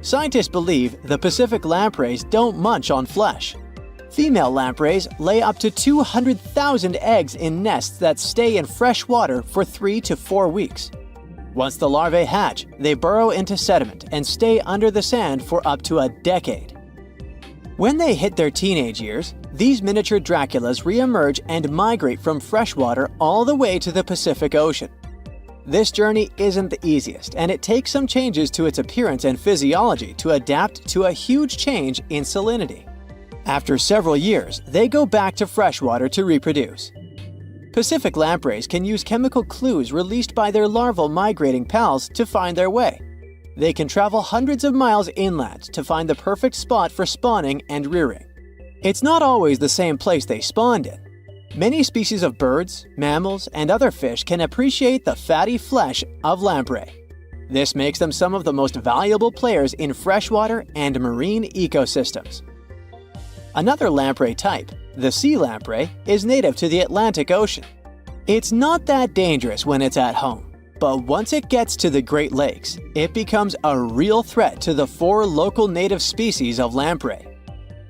Scientists believe the Pacific lampreys don't munch on flesh. Female lampreys lay up to 200,000 eggs in nests that stay in fresh water for 3 to 4 weeks. Once the larvae hatch, they burrow into sediment and stay under the sand for up to a decade. When they hit their teenage years, these miniature Draculas re-emerge and migrate from freshwater all the way to the Pacific Ocean. This journey isn't the easiest, and it takes some changes to its appearance and physiology to adapt to a huge change in salinity. After several years, they go back to freshwater to reproduce. Pacific lampreys can use chemical clues released by their larval migrating pals to find their way. They can travel hundreds of miles inland to find the perfect spot for spawning and rearing. It's not always the same place they spawned in. Many species of birds, mammals, and other fish can appreciate the fatty flesh of lamprey. This makes them some of the most valuable players in freshwater and marine ecosystems. Another lamprey type, the sea lamprey, is native to the Atlantic Ocean. It's not that dangerous when it's at home, but once it gets to the Great Lakes, it becomes a real threat to the 4 local native species of lamprey.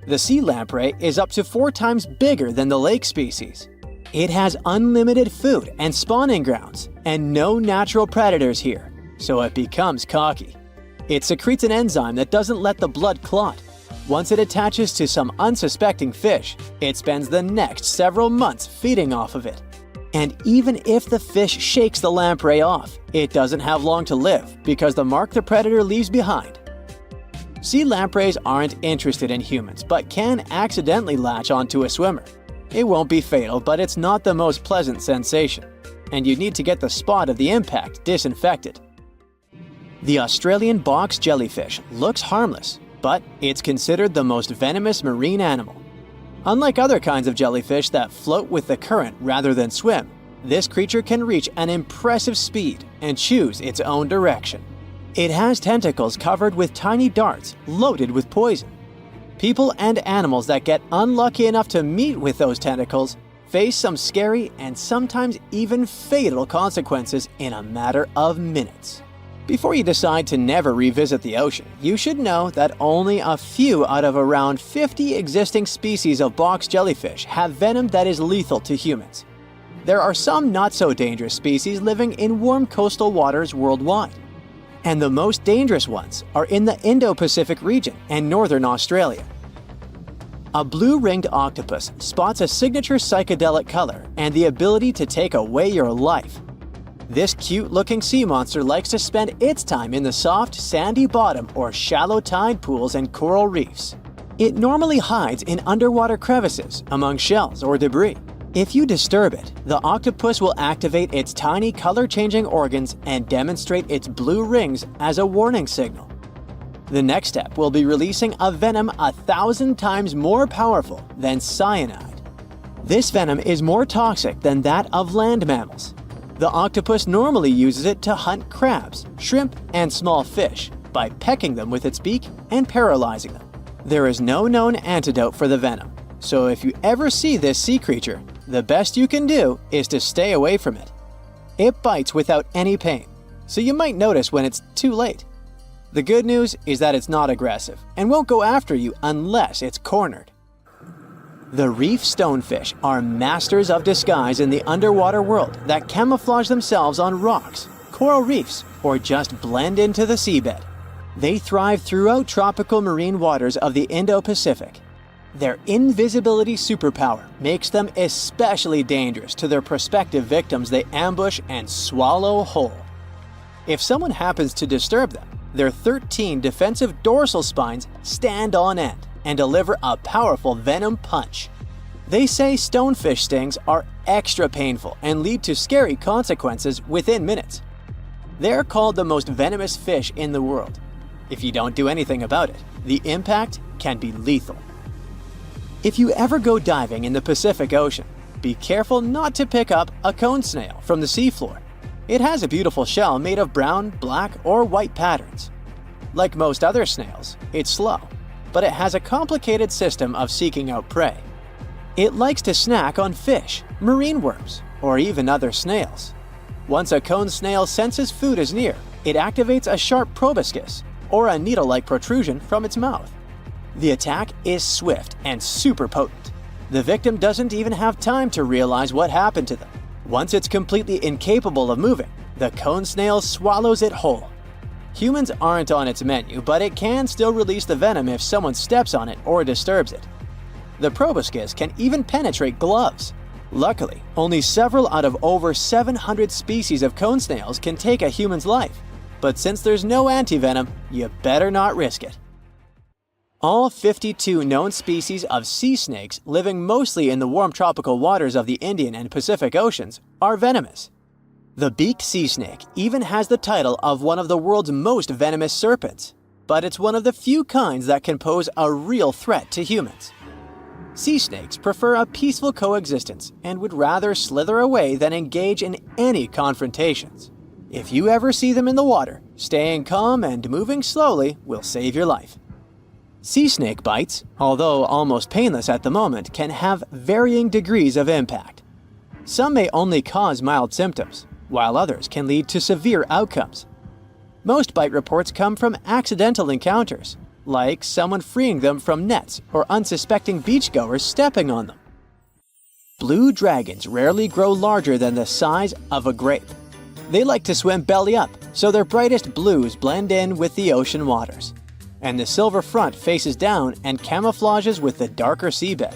The sea lamprey is up to 4 times bigger than the lake species. It has unlimited food and spawning grounds, and no natural predators here, so it becomes cocky. It secretes an enzyme that doesn't let the blood clot. Once it attaches to some unsuspecting fish, it spends the next several months feeding off of it. And even if the fish shakes the lamprey off, it doesn't have long to live because the mark the predator leaves behind. Sea lampreys aren't interested in humans, but can accidentally latch onto a swimmer. It won't be fatal, but it's not the most pleasant sensation, and you need to get the spot of the impact disinfected. The Australian box jellyfish looks harmless, but it's considered the most venomous marine animal. Unlike other kinds of jellyfish that float with the current rather than swim, this creature can reach an impressive speed and choose its own direction. It has tentacles covered with tiny darts loaded with poison. People and animals that get unlucky enough to meet with those tentacles face some scary and sometimes even fatal consequences in a matter of minutes. Before you decide to never revisit the ocean, you should know that only a few out of around 50 existing species of box jellyfish have venom that is lethal to humans. There are some not-so-dangerous species living in warm coastal waters worldwide. and the most dangerous ones are in the Indo-Pacific region and northern Australia. A blue-ringed octopus spots a signature psychedelic color and the ability to take away your life. This cute-looking sea monster likes to spend its time in the soft, sandy bottom or shallow tide pools and coral reefs. It normally hides in underwater crevices, among shells or debris. If you disturb it, the octopus will activate its tiny color-changing organs and demonstrate its blue rings as a warning signal. The next step will be releasing a venom 1,000 times more powerful than cyanide. This venom is more toxic than that of land mammals. The octopus normally uses it to hunt crabs, shrimp, and small fish by pecking them with its beak and paralyzing them. There is no known antidote for the venom, so if you ever see this sea creature, the best you can do is to stay away from it. It bites without any pain, so you might notice when it's too late. The good news is that it's not aggressive and won't go after you unless it's cornered. The reef stonefish are masters of disguise in the underwater world that camouflage themselves on rocks, coral reefs, or just blend into the seabed. They thrive throughout tropical marine waters of the Indo-Pacific. Their invisibility superpower makes them especially dangerous to their prospective victims they ambush and swallow whole. If someone happens to disturb them, their 13 defensive dorsal spines stand on end and deliver a powerful venom punch. They say stonefish stings are extra painful and lead to scary consequences within minutes. They're called the most venomous fish in the world. If you don't do anything about it, the impact can be lethal. If you ever go diving in the Pacific Ocean, be careful not to pick up a cone snail from the seafloor. It has a beautiful shell made of brown, black, or white patterns. Like most other snails, it's slow, but it has a complicated system of seeking out prey. It likes to snack on fish, marine worms, or even other snails. Once a cone snail senses food is near, it activates a sharp proboscis, or a needle-like protrusion from its mouth. The attack is swift and super potent. The victim doesn't even have time to realize what happened to them. Once it's completely incapable of moving, the cone snail swallows it whole. Humans aren't on its menu, but it can still release the venom if someone steps on it or disturbs it. The proboscis can even penetrate gloves. Luckily, only several out of over 700 species of cone snails can take a human's life. But since there's no antivenom, you better not risk it. All 52 known species of sea snakes living mostly in the warm tropical waters of the Indian and Pacific Oceans are venomous. The beaked sea snake even has the title of one of the world's most venomous serpents, but it's one of the few kinds that can pose a real threat to humans. Sea snakes prefer a peaceful coexistence and would rather slither away than engage in any confrontations. If you ever see them in the water, staying calm and moving slowly will save your life. Sea snake bites, although almost painless at the moment, can have varying degrees of impact. Some may only cause mild symptoms, while others can lead to severe outcomes. Most bite reports come from accidental encounters, like someone freeing them from nets or unsuspecting beachgoers stepping on them. Blue dragons rarely grow larger than the size of a grape. They like to swim belly up, so their brightest blues blend in with the ocean waters. And the silver front faces down and camouflages with the darker seabed.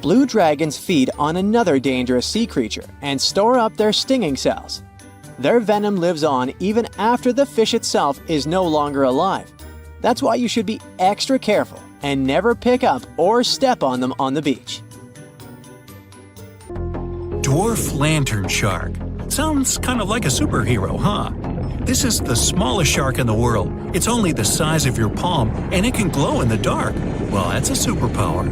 Blue dragons feed on another dangerous sea creature and store up their stinging cells. Their venom lives on even after the fish itself is no longer alive. That's why you should be extra careful and never pick up or step on them on the beach. Dwarf lantern shark. Sounds kind of like a superhero, huh? This is the smallest shark in the world. It's only the size of your palm, and it can glow in the dark. Well, that's a superpower.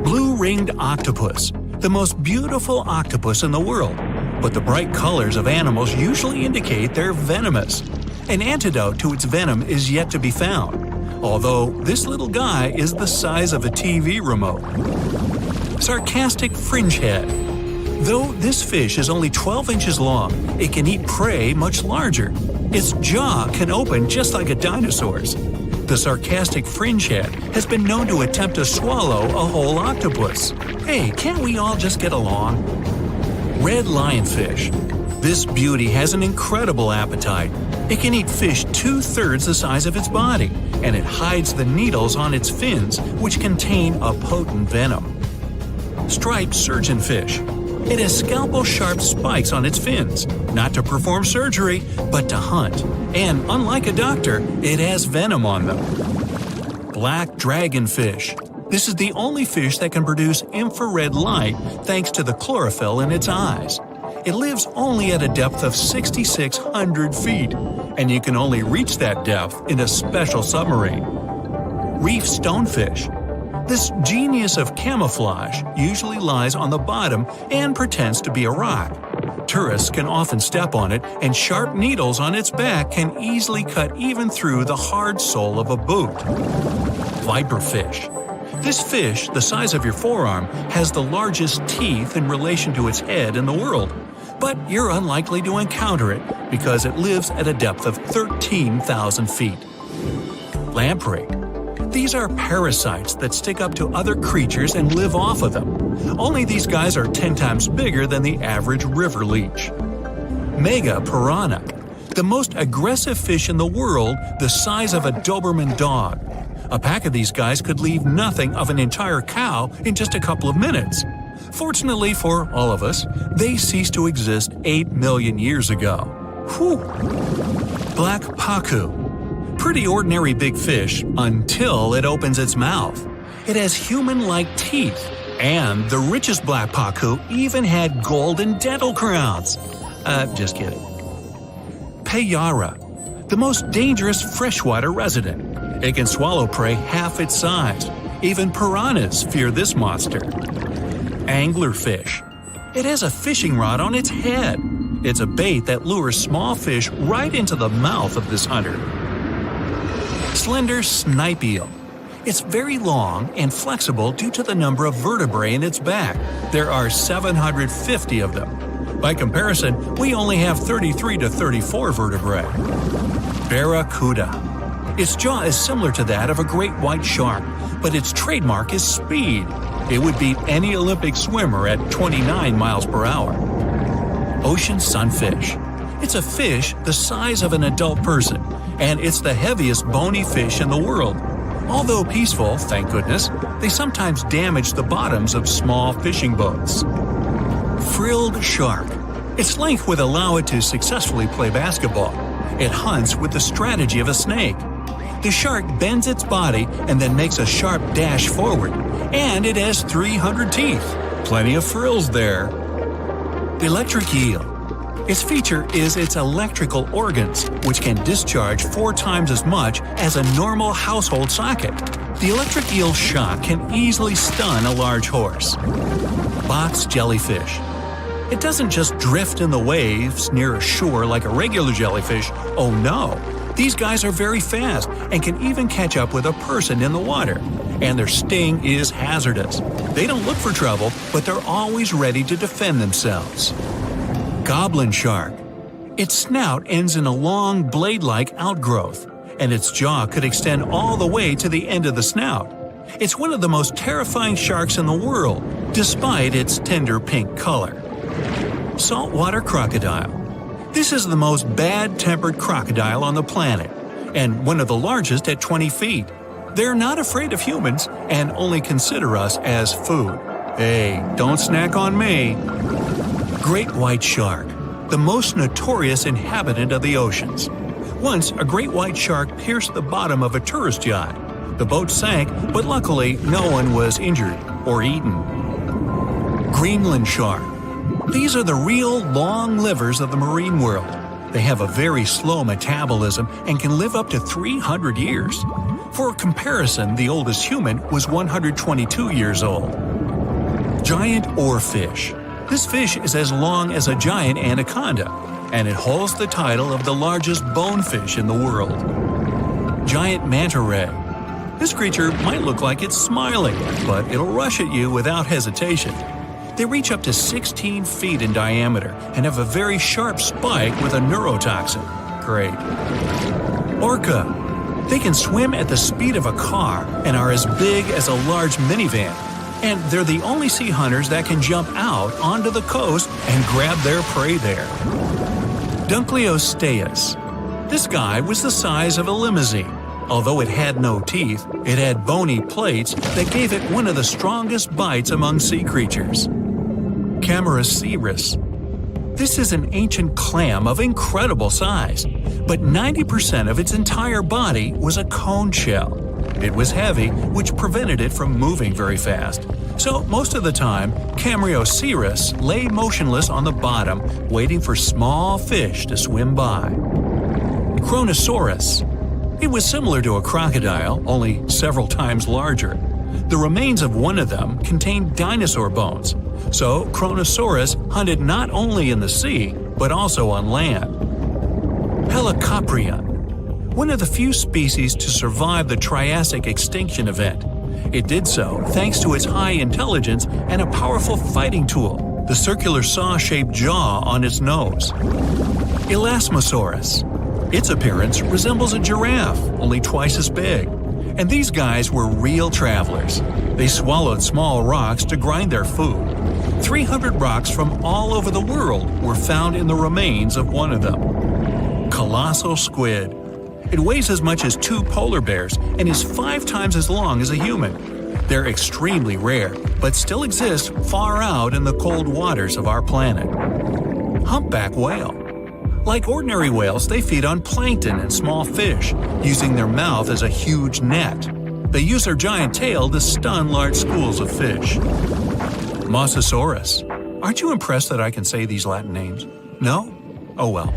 Blue-ringed octopus. The most beautiful octopus in the world. But the bright colors of animals usually indicate they're venomous. An antidote to its venom is yet to be found, although this little guy is the size of a TV remote. Sarcastic fringehead. Though this fish is only 12 inches long, it can eat prey much larger. Its jaw can open just like a dinosaur's. The sarcastic fringehead has been known to attempt to swallow a whole octopus. Hey, can't we all just get along? Red lionfish. This beauty has an incredible appetite. It can eat fish 2/3 the size of its body, and it hides the needles on its fins, which contain a potent venom. Striped surgeonfish. It has scalpel-sharp spikes on its fins, not to perform surgery, but to hunt. And unlike a doctor, it has venom on them. Black dragonfish. This is the only fish that can produce infrared light thanks to the chlorophyll in its eyes. It lives only at a depth of 6,600 feet, and you can only reach that depth in a special submarine. Reef stonefish. This genius of camouflage usually lies on the bottom and pretends to be a rock. Tourists can often step on it, and sharp needles on its back can easily cut even through the hard sole of a boot. Viperfish. This fish, the size of your forearm, has the largest teeth in relation to its head in the world. But you're unlikely to encounter it because it lives at a depth of 13,000 feet. Lamprey. These are parasites that stick up to other creatures and live off of them. Only these guys are 10 times bigger than the average river leech. Mega piranha. The most aggressive fish in the world, the size of a Doberman dog. A pack of these guys could leave nothing of an entire cow in just a couple of minutes. Fortunately for all of us, they ceased to exist 8 million years ago. Whew! Black pacu. Pretty ordinary big fish until it opens its mouth. It has human-like teeth, and the richest black pacu even had golden dental crowns. Just kidding. Payara. The most dangerous freshwater resident. It can swallow prey half its size. Even piranhas fear this monster. Anglerfish. It has a fishing rod on its head. It's a bait that lures small fish right into the mouth of this hunter. Slender snipe eel. It's very long and flexible due to the number of vertebrae in its back. There are 750 of them. By comparison, we only have 33 to 34 vertebrae. Barracuda. Its jaw is similar to that of a great white shark, but its trademark is speed. It would beat any Olympic swimmer at 29 miles per hour. Ocean sunfish. It's a fish the size of an adult person, and it's the heaviest bony fish in the world. Although peaceful, thank goodness, they sometimes damage the bottoms of small fishing boats. Frilled shark. Its length would allow it to successfully play basketball. It hunts with the strategy of a snake. The shark bends its body and then makes a sharp dash forward, and it has 300 teeth. Plenty of frills there. Electric eel. Its feature is its electrical organs, which can discharge 4 times as much as a normal household socket. The electric eel's shock can easily stun a large horse. Box jellyfish. It doesn't just drift in the waves near a shore like a regular jellyfish. Oh no! These guys are very fast and can even catch up with a person in the water. And their sting is hazardous. They don't look for trouble, but they're always ready to defend themselves. Goblin shark. Its snout ends in a long blade-like outgrowth, and its jaw could extend all the way to the end of the snout. It's one of the most terrifying sharks in the world, despite its tender pink color. Saltwater crocodile. This is the most bad-tempered crocodile on the planet, and one of the largest at 20 feet. They're not afraid of humans and only consider us as food. Hey, don't snack on me. Great white shark, the most notorious inhabitant of the oceans. Once, a great white shark pierced the bottom of a tourist yacht. The boat sank, but luckily no one was injured or eaten. Greenland shark. These are the real long livers of the marine world. They have a very slow metabolism and can live up to 300 years. For comparison, the oldest human was 122 years old. Giant oarfish. This fish is as long as a giant anaconda, and it holds the title of the largest bonefish in the world. Giant manta ray. This creature might look like it's smiling, but it'll rush at you without hesitation. They reach up to 16 feet in diameter and have a very sharp spike with a neurotoxin. Great. Orca. They can swim at the speed of a car and are as big as a large minivan. And they're the only sea hunters that can jump out onto the coast and grab their prey there. Dunkleosteus. This guy was the size of a limousine. Although it had no teeth, it had bony plates that gave it one of the strongest bites among sea creatures. Camarasaurus. This is an ancient clam of incredible size, but 90% of its entire body was a cone shell. It was heavy, which prevented it from moving very fast. So most of the time, Camarasaurus lay motionless on the bottom, waiting for small fish to swim by. Kronosaurus. It was similar to a crocodile, only several times larger. The remains of one of them contained dinosaur bones, so Kronosaurus hunted not only in the sea, but also on land. Helicoprion. One of the few species to survive the Triassic extinction event. It did so thanks to its high intelligence and a powerful fighting tool, the circular saw-shaped jaw on its nose. Elasmosaurus. Its appearance resembles a giraffe, only twice as big. And these guys were real travelers. They swallowed small rocks to grind their food. 300 rocks from all over the world were found in the remains of one of them. Colossal squid. It weighs as much as 2 polar bears and is 5 times as long as a human. They're extremely rare, but still exist far out in the cold waters of our planet. Humpback whale. Like ordinary whales, they feed on plankton and small fish, using their mouth as a huge net. They use their giant tail to stun large schools of fish. Mosasaurus. Aren't you impressed that I can say these Latin names? No? Oh well.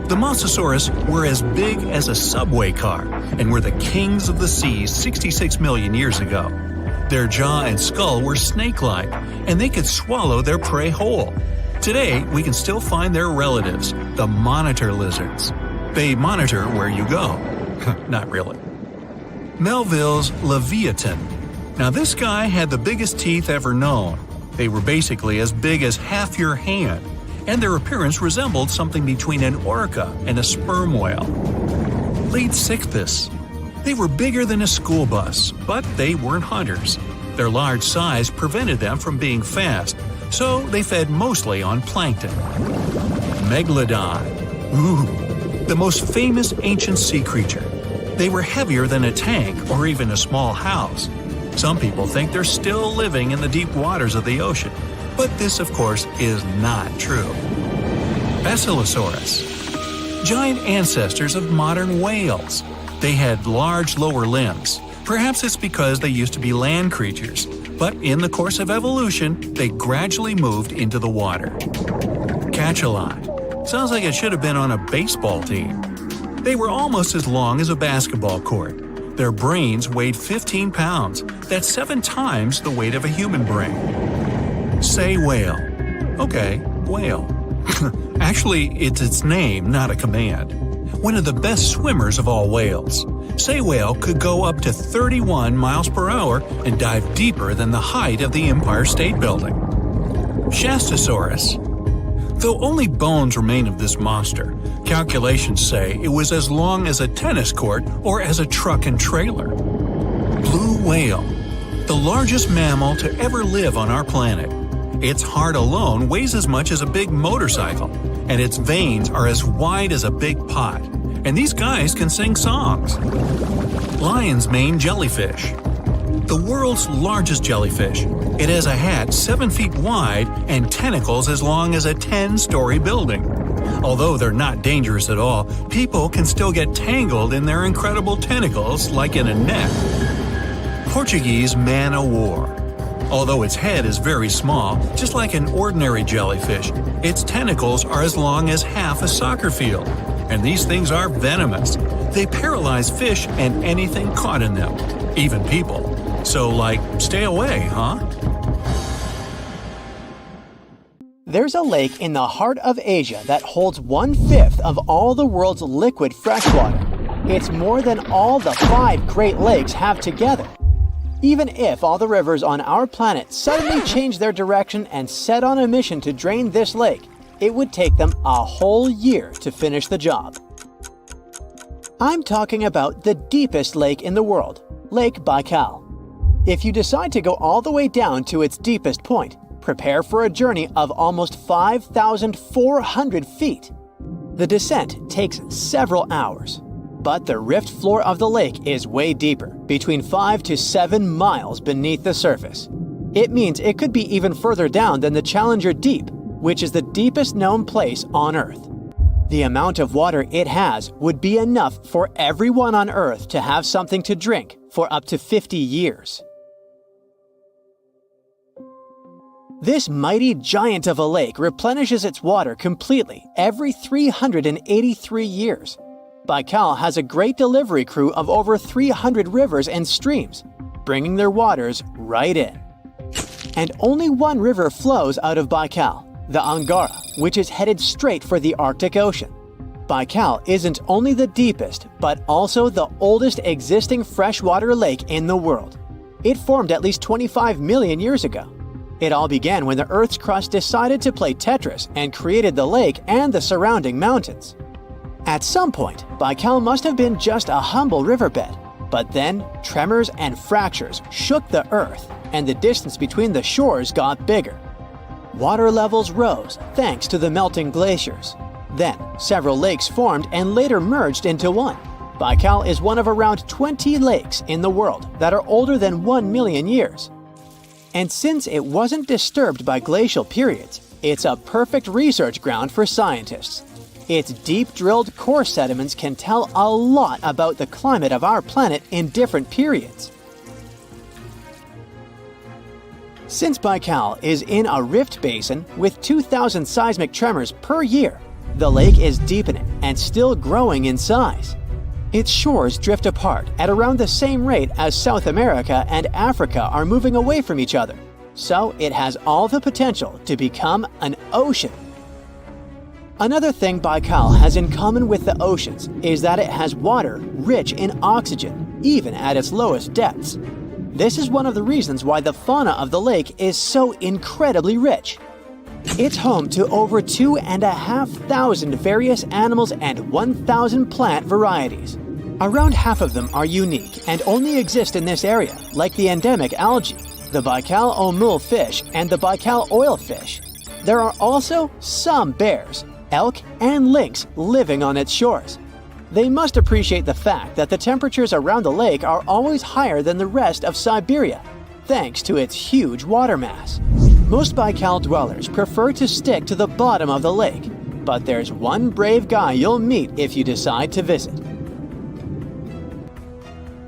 The Mosasaurus were as big as a subway car and were the kings of the seas 66 million years ago. Their jaw and skull were snake-like, and they could swallow their prey whole. Today, we can still find their relatives, the monitor lizards. They monitor where you go. Not really. Melville's Leviathan. Now this guy had the biggest teeth ever known. They were basically as big as half your hand, and their appearance resembled something between an orca and a sperm whale. Leadsichthys. They were bigger than a school bus, but they weren't hunters. Their large size prevented them from being fast, so they fed mostly on plankton. Megalodon. Ooh, the most famous ancient sea creature. They were heavier than a tank or even a small house. Some people think they're still living in the deep waters of the ocean, but this, of course, is not true. Basilosaurus. Giant ancestors of modern whales. They had large lower limbs. Perhaps it's because they used to be land creatures, but in the course of evolution, they gradually moved into the water. Cachalot. Sounds like it should have been on a baseball team. They were almost as long as a basketball court. Their brains weighed 15 pounds. That's 7 times the weight of a human brain. Sei whale. Okay, whale. Actually, it's its name, not a command. One of the best swimmers of all whales. Sei whale could go up to 31 miles per hour and dive deeper than the height of the Empire State Building. Shastosaurus. Though only bones remain of this monster, calculations say it was as long as a tennis court or as a truck and trailer. Blue whale. The largest mammal to ever live on our planet. Its heart alone weighs as much as a big motorcycle, and its veins are as wide as a big pot. And these guys can sing songs. Lion's mane jellyfish. The world's largest jellyfish. It has a hat 7 feet wide and tentacles as long as a 10-story building. Although they're not dangerous at all, people can still get tangled in their incredible tentacles like in a net. Portuguese man-o'-war. Although its head is very small, just like an ordinary jellyfish, its tentacles are as long as half a soccer field. And these things are venomous. They paralyze fish and anything caught in them, even people. So, stay away, huh? There's a lake in the heart of Asia that holds 1/5 of all the world's liquid freshwater. It's more than all the 5 Great Lakes have together. Even if all the rivers on our planet suddenly changed their direction and set on a mission to drain this lake, it would take them a whole year to finish the job. I'm talking about the deepest lake in the world, Lake Baikal. If you decide to go all the way down to its deepest point, prepare for a journey of almost 5,400 feet. The descent takes several hours, but the rift floor of the lake is way deeper, between 5 to 7 miles beneath the surface. It means it could be even further down than the Challenger Deep, which is the deepest known place on Earth. The amount of water it has would be enough for everyone on Earth to have something to drink for up to 50 years. This mighty giant of a lake replenishes its water completely every 383 years. Baikal has a great delivery crew of over 300 rivers and streams, bringing their waters right in. And only one river flows out of Baikal, the Angara, which is headed straight for the Arctic Ocean. Baikal isn't only the deepest, but also the oldest existing freshwater lake in the world. It formed at least 25 million years ago. It all began when the Earth's crust decided to play Tetris and created the lake and the surrounding mountains. At some point, Baikal must have been just a humble riverbed, but then tremors and fractures shook the Earth, and the distance between the shores got bigger. Water levels rose thanks to the melting glaciers. Then, several lakes formed and later merged into one. Baikal is one of around 20 lakes in the world that are older than 1 million years. And since it wasn't disturbed by glacial periods, it's a perfect research ground for scientists. Its deep-drilled core sediments can tell a lot about the climate of our planet in different periods. Since Baikal is in a rift basin with 2,000 seismic tremors per year, the lake is deepening and still growing in size. Its shores drift apart at around the same rate as South America and Africa are moving away from each other, so it has all the potential to become an ocean. Another thing Baikal has in common with the oceans is that it has water rich in oxygen, even at its lowest depths. This is one of the reasons why the fauna of the lake is so incredibly rich. It's home to over 2,500 various animals and 1,000 plant varieties. Around half of them are unique and only exist in this area, like the endemic algae, the Baikal omul fish, and the Baikal oilfish. There are also some bears, elk, and lynx living on its shores. They must appreciate the fact that the temperatures around the lake are always higher than the rest of Siberia, thanks to its huge water mass. Most Baikal dwellers prefer to stick to the bottom of the lake, but there's one brave guy you'll meet if you decide to visit.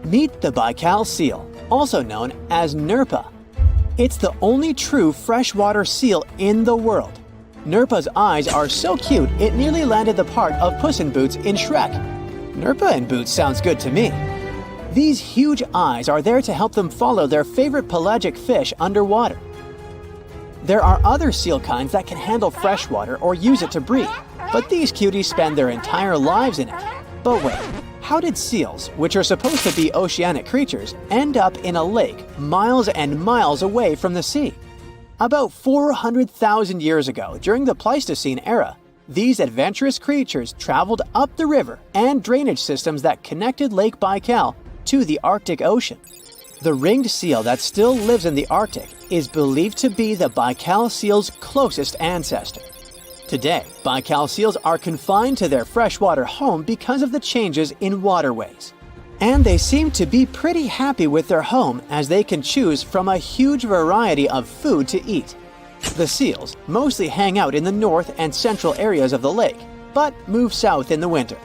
Meet the Baikal seal, also known as Nerpa. It's the only true freshwater seal in the world. Nerpa's eyes are so cute it nearly landed the part of Puss in Boots in Shrek. Nerpa in Boots sounds good to me. These huge eyes are there to help them follow their favorite pelagic fish underwater. There are other seal kinds that can handle freshwater or use it to breathe, but these cuties spend their entire lives in it. But wait, how did seals, which are supposed to be oceanic creatures, end up in a lake miles and miles away from the sea? About 400,000 years ago, during the Pleistocene era, these adventurous creatures traveled up the river and drainage systems that connected Lake Baikal to the Arctic Ocean. The ringed seal that still lives in the Arctic is believed to be the Baikal seal's closest ancestor. Today, Baikal seals are confined to their freshwater home because of the changes in waterways. And they seem to be pretty happy with their home as they can choose from a huge variety of food to eat. The seals mostly hang out in the north and central areas of the lake, but move south in the winter.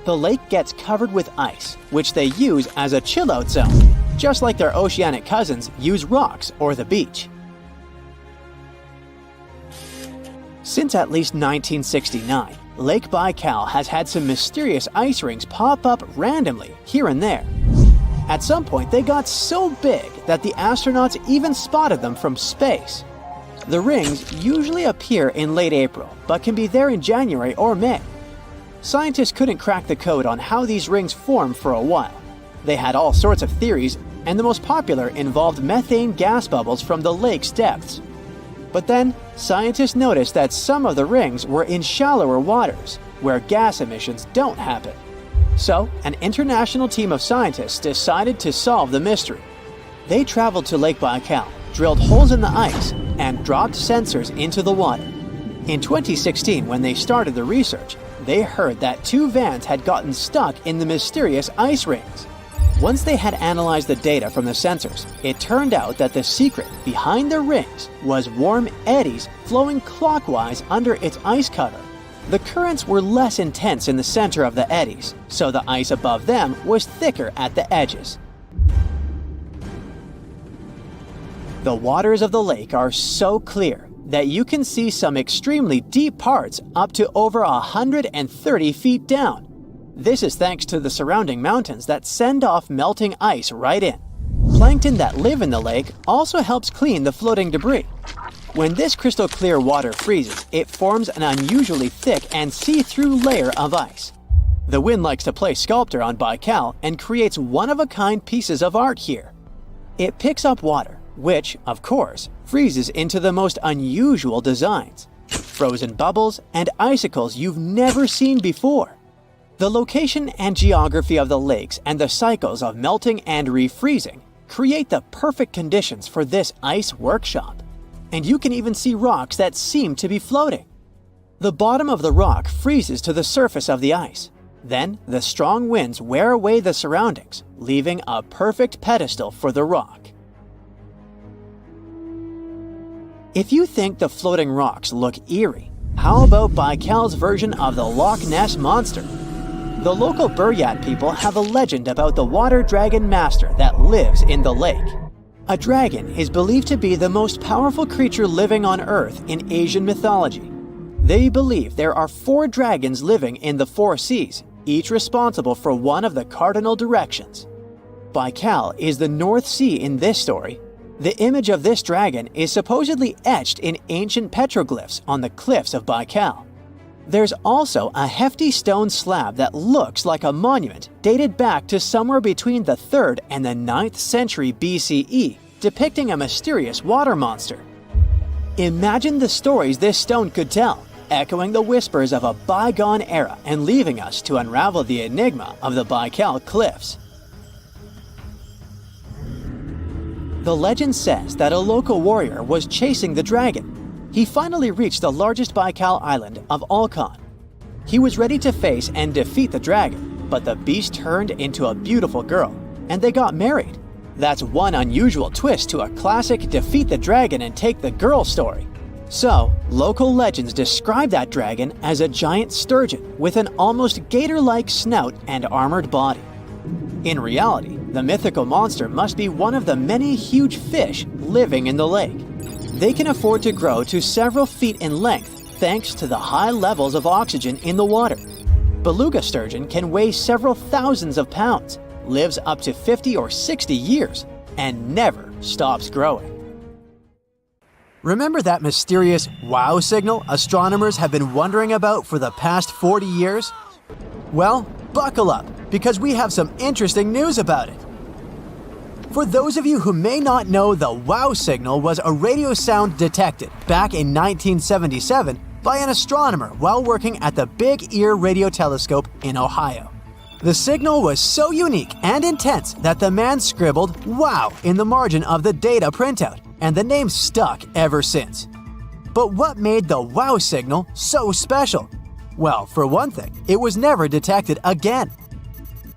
The lake gets covered with ice, which they use as a chill-out zone, just like their oceanic cousins use rocks or the beach. Since at least 1969, Lake Baikal has had some mysterious ice rings pop up randomly here and there. At some point, they got so big that the astronauts even spotted them from space. The rings usually appear in late April, but can be there in January or May. Scientists couldn't crack the code on how these rings form for a while. They had all sorts of theories, and the most popular involved methane gas bubbles from the lake's depths. But then, scientists noticed that some of the rings were in shallower waters, where gas emissions don't happen. So, an international team of scientists decided to solve the mystery. They traveled to Lake Baikal, drilled holes in the ice, and dropped sensors into the water. In 2016, when they started the research, they heard that two vans had gotten stuck in the mysterious ice rings. Once they had analyzed the data from the sensors, it turned out that the secret behind the rings was warm eddies flowing clockwise under its ice cover. The currents were less intense in the center of the eddies, so the ice above them was thicker at the edges. The waters of the lake are so clear that you can see some extremely deep parts up to over 130 feet down. This is thanks to the surrounding mountains that send off melting ice right in. Plankton that live in the lake also helps clean the floating debris. When this crystal clear water freezes, it forms an unusually thick and see-through layer of ice. The wind likes to play sculptor on Baikal and creates one-of-a-kind pieces of art here. It picks up water, which, of course, freezes into the most unusual designs. Frozen bubbles and icicles you've never seen before. The location and geography of the lakes and the cycles of melting and refreezing create the perfect conditions for this ice workshop. And you can even see rocks that seem to be floating. The bottom of the rock freezes to the surface of the ice. Then, the strong winds wear away the surroundings, leaving a perfect pedestal for the rock. If you think the floating rocks look eerie, how about Baikal's version of the Loch Ness Monster? The local Buryat people have a legend about the water dragon master that lives in the lake. A dragon is believed to be the most powerful creature living on Earth in Asian mythology. They believe there are 4 dragons living in the 4 seas, each responsible for one of the cardinal directions. Baikal is the North Sea in this story. The image of this dragon is supposedly etched in ancient petroglyphs on the cliffs of Baikal. There's also a hefty stone slab that looks like a monument dated back to somewhere between the 3rd and the 9th century BCE, depicting a mysterious water monster. Imagine the stories this stone could tell, echoing the whispers of a bygone era and leaving us to unravel the enigma of the Baikal cliffs. The legend says that a local warrior was chasing the dragon. He finally reached the largest Baikal island of Alkan. He was ready to face and defeat the dragon, but the beast turned into a beautiful girl, and they got married. That's one unusual twist to a classic defeat the dragon and take the girl story. So, local legends describe that dragon as a giant sturgeon with an almost gator-like snout and armored body. In reality, the mythical monster must be one of the many huge fish living in the lake. They can afford to grow to several feet in length thanks to the high levels of oxygen in the water. Beluga sturgeon can weigh several thousands of pounds, lives up to 50 or 60 years, and never stops growing. Remember that mysterious wow signal astronomers have been wondering about for the past 40 years? Well, buckle up, because we have some interesting news about it. For those of you who may not know, the wow signal was a radio sound detected back in 1977 by an astronomer while working at the Big Ear Radio Telescope in Ohio. The signal was so unique and intense that the man scribbled "wow" in the margin of the data printout, and the name stuck ever since. But what made the wow signal so special? Well, for one thing, it was never detected again.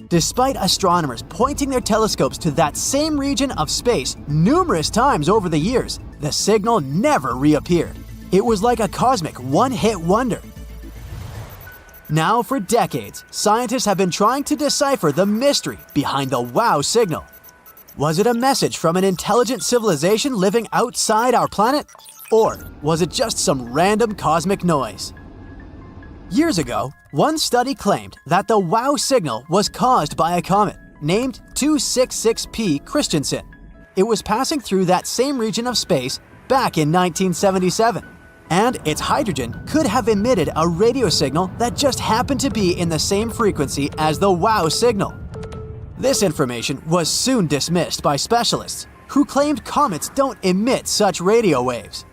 Despite astronomers pointing their telescopes to that same region of space numerous times over the years, the signal never reappeared. It was like a cosmic one-hit wonder. Now, for decades, scientists have been trying to decipher the mystery behind the wow signal. Was it a message from an intelligent civilization living outside our planet? Or was it just some random cosmic noise? Years ago, one study claimed that the wow signal was caused by a comet named 266P Christensen. It was passing through that same region of space back in 1977, and its hydrogen could have emitted a radio signal that just happened to be in the same frequency as the wow signal. This information was soon dismissed by specialists, who claimed comets don't emit such radio waves.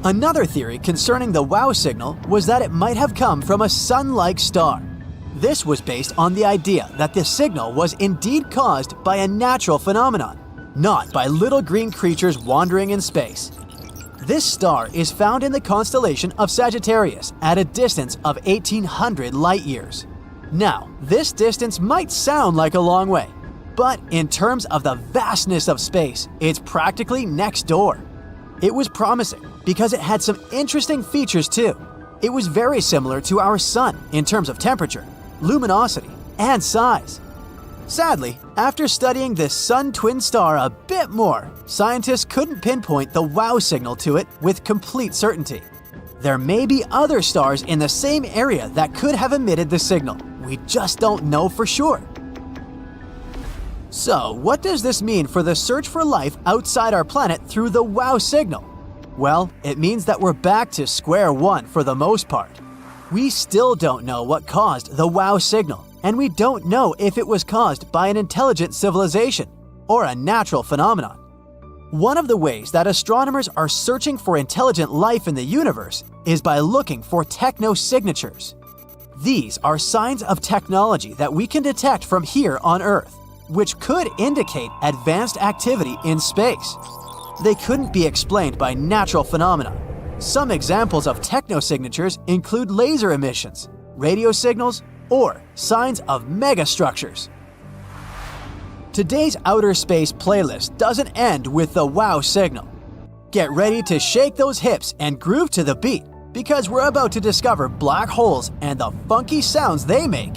Another theory concerning the wow signal was that it might have come from a sun-like star. This was based on the idea that the signal was indeed caused by a natural phenomenon, not by little green creatures wandering in space. This star is found in the constellation of Sagittarius at a distance of 1,800 light-years. Now, this distance might sound like a long way, but in terms of the vastness of space, it's practically next door. It was promising because it had some interesting features too. It was very similar to our Sun in terms of temperature, luminosity, and size. Sadly, after studying this Sun twin star a bit more, scientists couldn't pinpoint the wow signal to it with complete certainty. There may be other stars in the same area that could have emitted the signal. We just don't know for sure. So, what does this mean for the search for life outside our planet through the wow signal? Well, it means that we're back to square one for the most part. We still don't know what caused the wow signal, and we don't know if it was caused by an intelligent civilization or a natural phenomenon. One of the ways that astronomers are searching for intelligent life in the universe is by looking for technosignatures. These are signs of technology that we can detect from here on Earth, which could indicate advanced activity in space. They couldn't be explained by natural phenomena. Some examples of technosignatures include laser emissions, radio signals, or signs of megastructures. Today's outer space playlist doesn't end with the wow signal. Get ready to shake those hips and groove to the beat, because we're about to discover black holes and the funky sounds they make.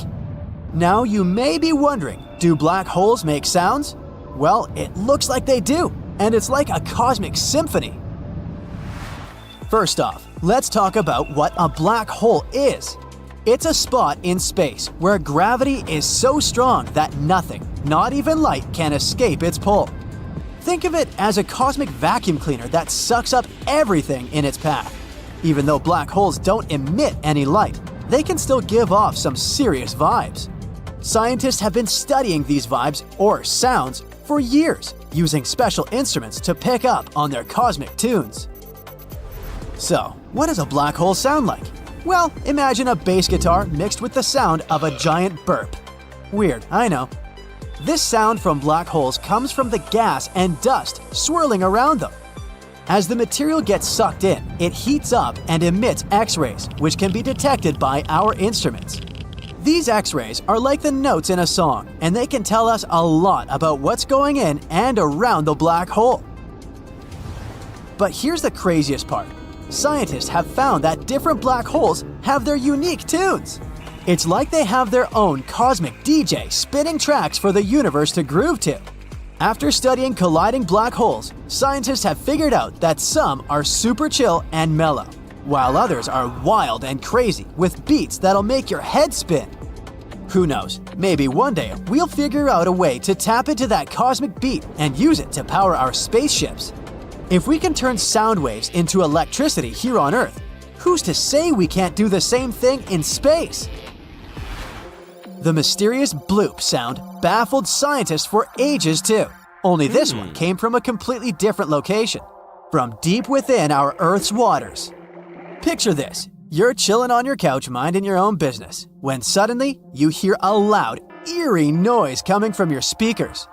Now you may be wondering, do black holes make sounds? Well, it looks like they do, and it's like a cosmic symphony. First off, let's talk about what a black hole is. It's a spot in space where gravity is so strong that nothing, not even light, can escape its pull. Think of it as a cosmic vacuum cleaner that sucks up everything in its path. Even though black holes don't emit any light, they can still give off some serious vibes. Scientists have been studying these vibes, or sounds, for years, using special instruments to pick up on their cosmic tunes. So, what does a black hole sound like? Well, imagine a bass guitar mixed with the sound of a giant burp. Weird, I know. This sound from black holes comes from the gas and dust swirling around them. As the material gets sucked in, it heats up and emits X-rays, which can be detected by our instruments. These X-rays are like the notes in a song, and they can tell us a lot about what's going in and around the black hole. But here's the craziest part. Scientists have found that different black holes have their unique tunes. It's like they have their own cosmic DJ spinning tracks for the universe to groove to. After studying colliding black holes, scientists have figured out that some are super chill and mellow, while others are wild and crazy with beats that'll make your head spin. Who knows, maybe one day we'll figure out a way to tap into that cosmic beat and use it to power our spaceships. If we can turn sound waves into electricity here on Earth, who's to say we can't do the same thing in space? The mysterious bloop sound baffled scientists for ages too, only this one came from a completely different location, from deep within our Earth's waters. Picture this, you're chilling on your couch minding your own business, when suddenly you hear a loud, eerie noise coming from your speakers.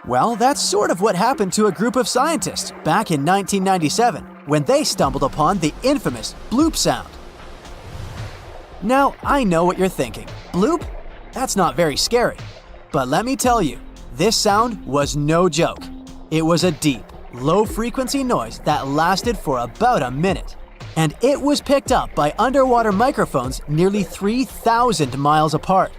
Well, that's sort of what happened to a group of scientists back in 1997 when they stumbled upon the infamous bloop sound. Now, I know what you're thinking. Bloop? That's not very scary. But let me tell you, this sound was no joke. It was a deep, low-frequency noise that lasted for about a minute. And it was picked up by underwater microphones nearly 3,000 miles apart.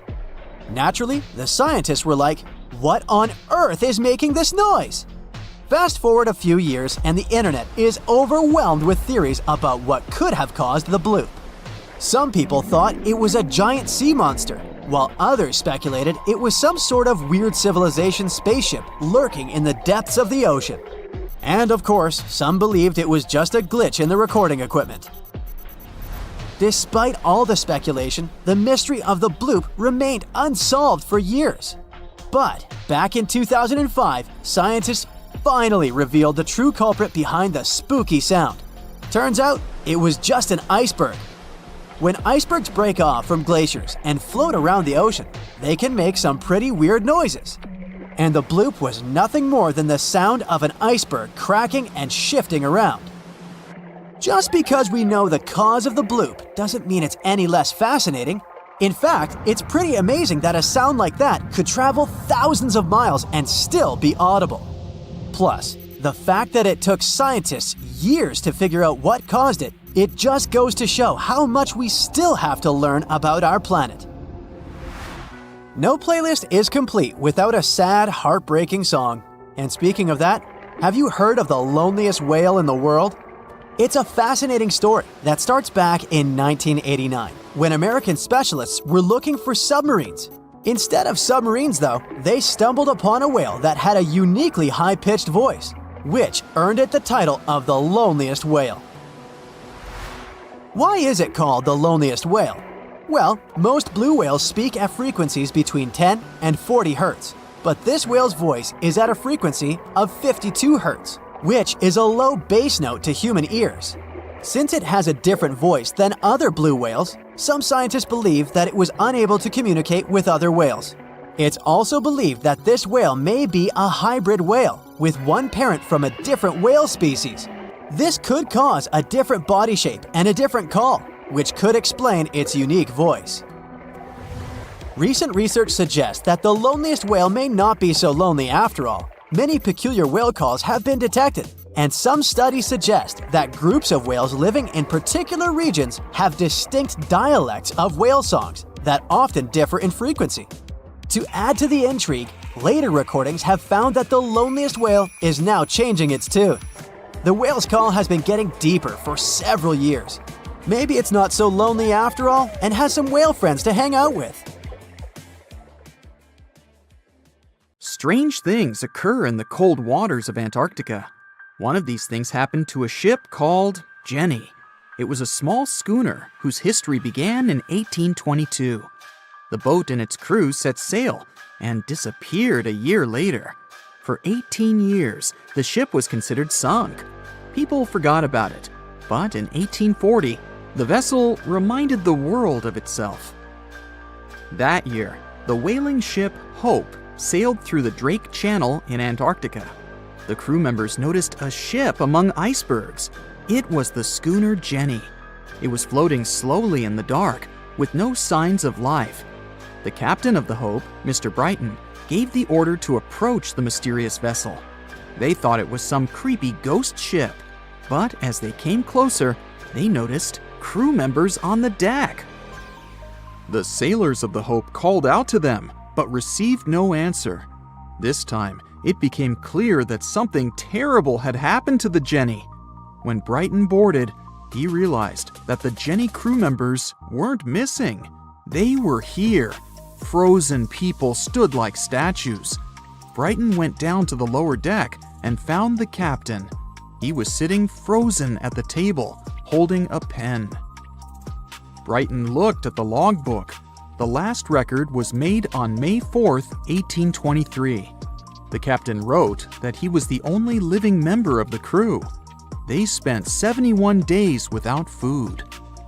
Naturally, the scientists were like, what on earth is making this noise? Fast forward a few years and the internet is overwhelmed with theories about what could have caused the bloop. Some people thought it was a giant sea monster, while others speculated it was some sort of weird civilization spaceship lurking in the depths of the ocean. And of course, some believed it was just a glitch in the recording equipment. Despite all the speculation, the mystery of the bloop remained unsolved for years. But back in 2005, scientists finally revealed the true culprit behind the spooky sound. Turns out, it was just an iceberg. When icebergs break off from glaciers and float around the ocean, they can make some pretty weird noises. And the bloop was nothing more than the sound of an iceberg cracking and shifting around. Just because we know the cause of the bloop doesn't mean it's any less fascinating. In fact, it's pretty amazing that a sound like that could travel thousands of miles and still be audible. Plus, the fact that it took scientists years to figure out what caused it, it just goes to show how much we still have to learn about our planet. No playlist is complete without a sad, heartbreaking song. And speaking of that, have you heard of the loneliest whale in the world? It's a fascinating story that starts back in 1989, when American specialists were looking for submarines. Instead of submarines, though, they stumbled upon a whale that had a uniquely high-pitched voice, which earned it the title of the loneliest whale. Why is it called the loneliest whale? Well, most blue whales speak at frequencies between 10 and 40 Hz, but this whale's voice is at a frequency of 52 Hz, which is a low bass note to human ears. Since it has a different voice than other blue whales, some scientists believe that it was unable to communicate with other whales. It's also believed that this whale may be a hybrid whale, with one parent from a different whale species. This could cause a different body shape and a different call, which could explain its unique voice. Recent research suggests that the loneliest whale may not be so lonely after all. Many peculiar whale calls have been detected, and some studies suggest that groups of whales living in particular regions have distinct dialects of whale songs that often differ in frequency. To add to the intrigue, later recordings have found that the loneliest whale is now changing its tune. The whale's call has been getting deeper for several years. Maybe it's not so lonely after all and has some whale friends to hang out with. Strange things occur in the cold waters of Antarctica. One of these things happened to a ship called Jenny. It was a small schooner whose history began in 1822. The boat and its crew set sail and disappeared a year later. For 18 years, the ship was considered sunk. People forgot about it, but in 1840, the vessel reminded the world of itself. That year, the whaling ship Hope sailed through the Drake Channel in Antarctica. The crew members noticed a ship among icebergs. It was the schooner Jenny. It was floating slowly in the dark, with no signs of life. The captain of the Hope, Mr. Brighton, gave the order to approach the mysterious vessel. They thought it was some creepy ghost ship, but as they came closer, they noticed crew members on the deck. The sailors of the Hope called out to them, but received no answer. This time, it became clear that something terrible had happened to the Jenny. When Brighton boarded, he realized that the Jenny crew members weren't missing. They were here. Frozen people stood like statues. Brighton went down to the lower deck and found the captain. He was sitting frozen at the table, holding a pen. Brighton looked at the logbook. The last record was made on May 4th, 1823. The captain wrote that he was the only living member of the crew. They spent 71 days without food.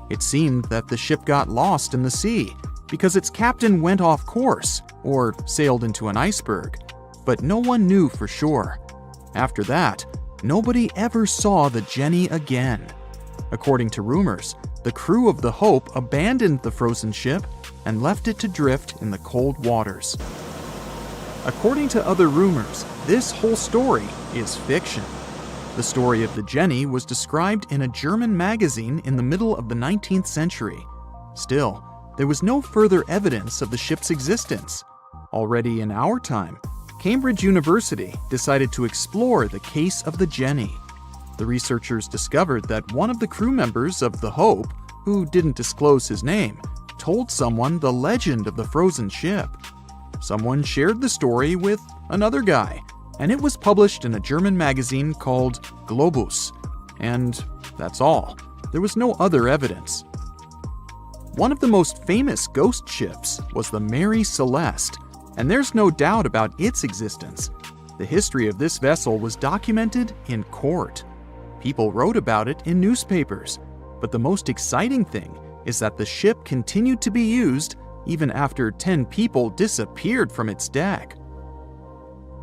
It seemed that the ship got lost in the sea because its captain went off course or sailed into an iceberg, but no one knew for sure. After that, nobody ever saw the Jenny again. According to rumors, the crew of the Hope abandoned the frozen ship and left it to drift in the cold waters. According to other rumors, this whole story is fiction. The story of the Jenny was described in a German magazine in the middle of the 19th century. Still, there was no further evidence of the ship's existence. Already in our time, Cambridge University decided to explore the case of the Jenny. The researchers discovered that one of the crew members of the Hope, who didn't disclose his name, told someone the legend of the frozen ship. Someone shared the story with another guy, and it was published in a German magazine called Globus. And that's all. There was no other evidence. One of the most famous ghost ships was the Mary Celeste, and there's no doubt about its existence. The history of this vessel was documented in court. People wrote about it in newspapers, but the most exciting thing is that the ship continued to be used even after 10 people disappeared from its deck.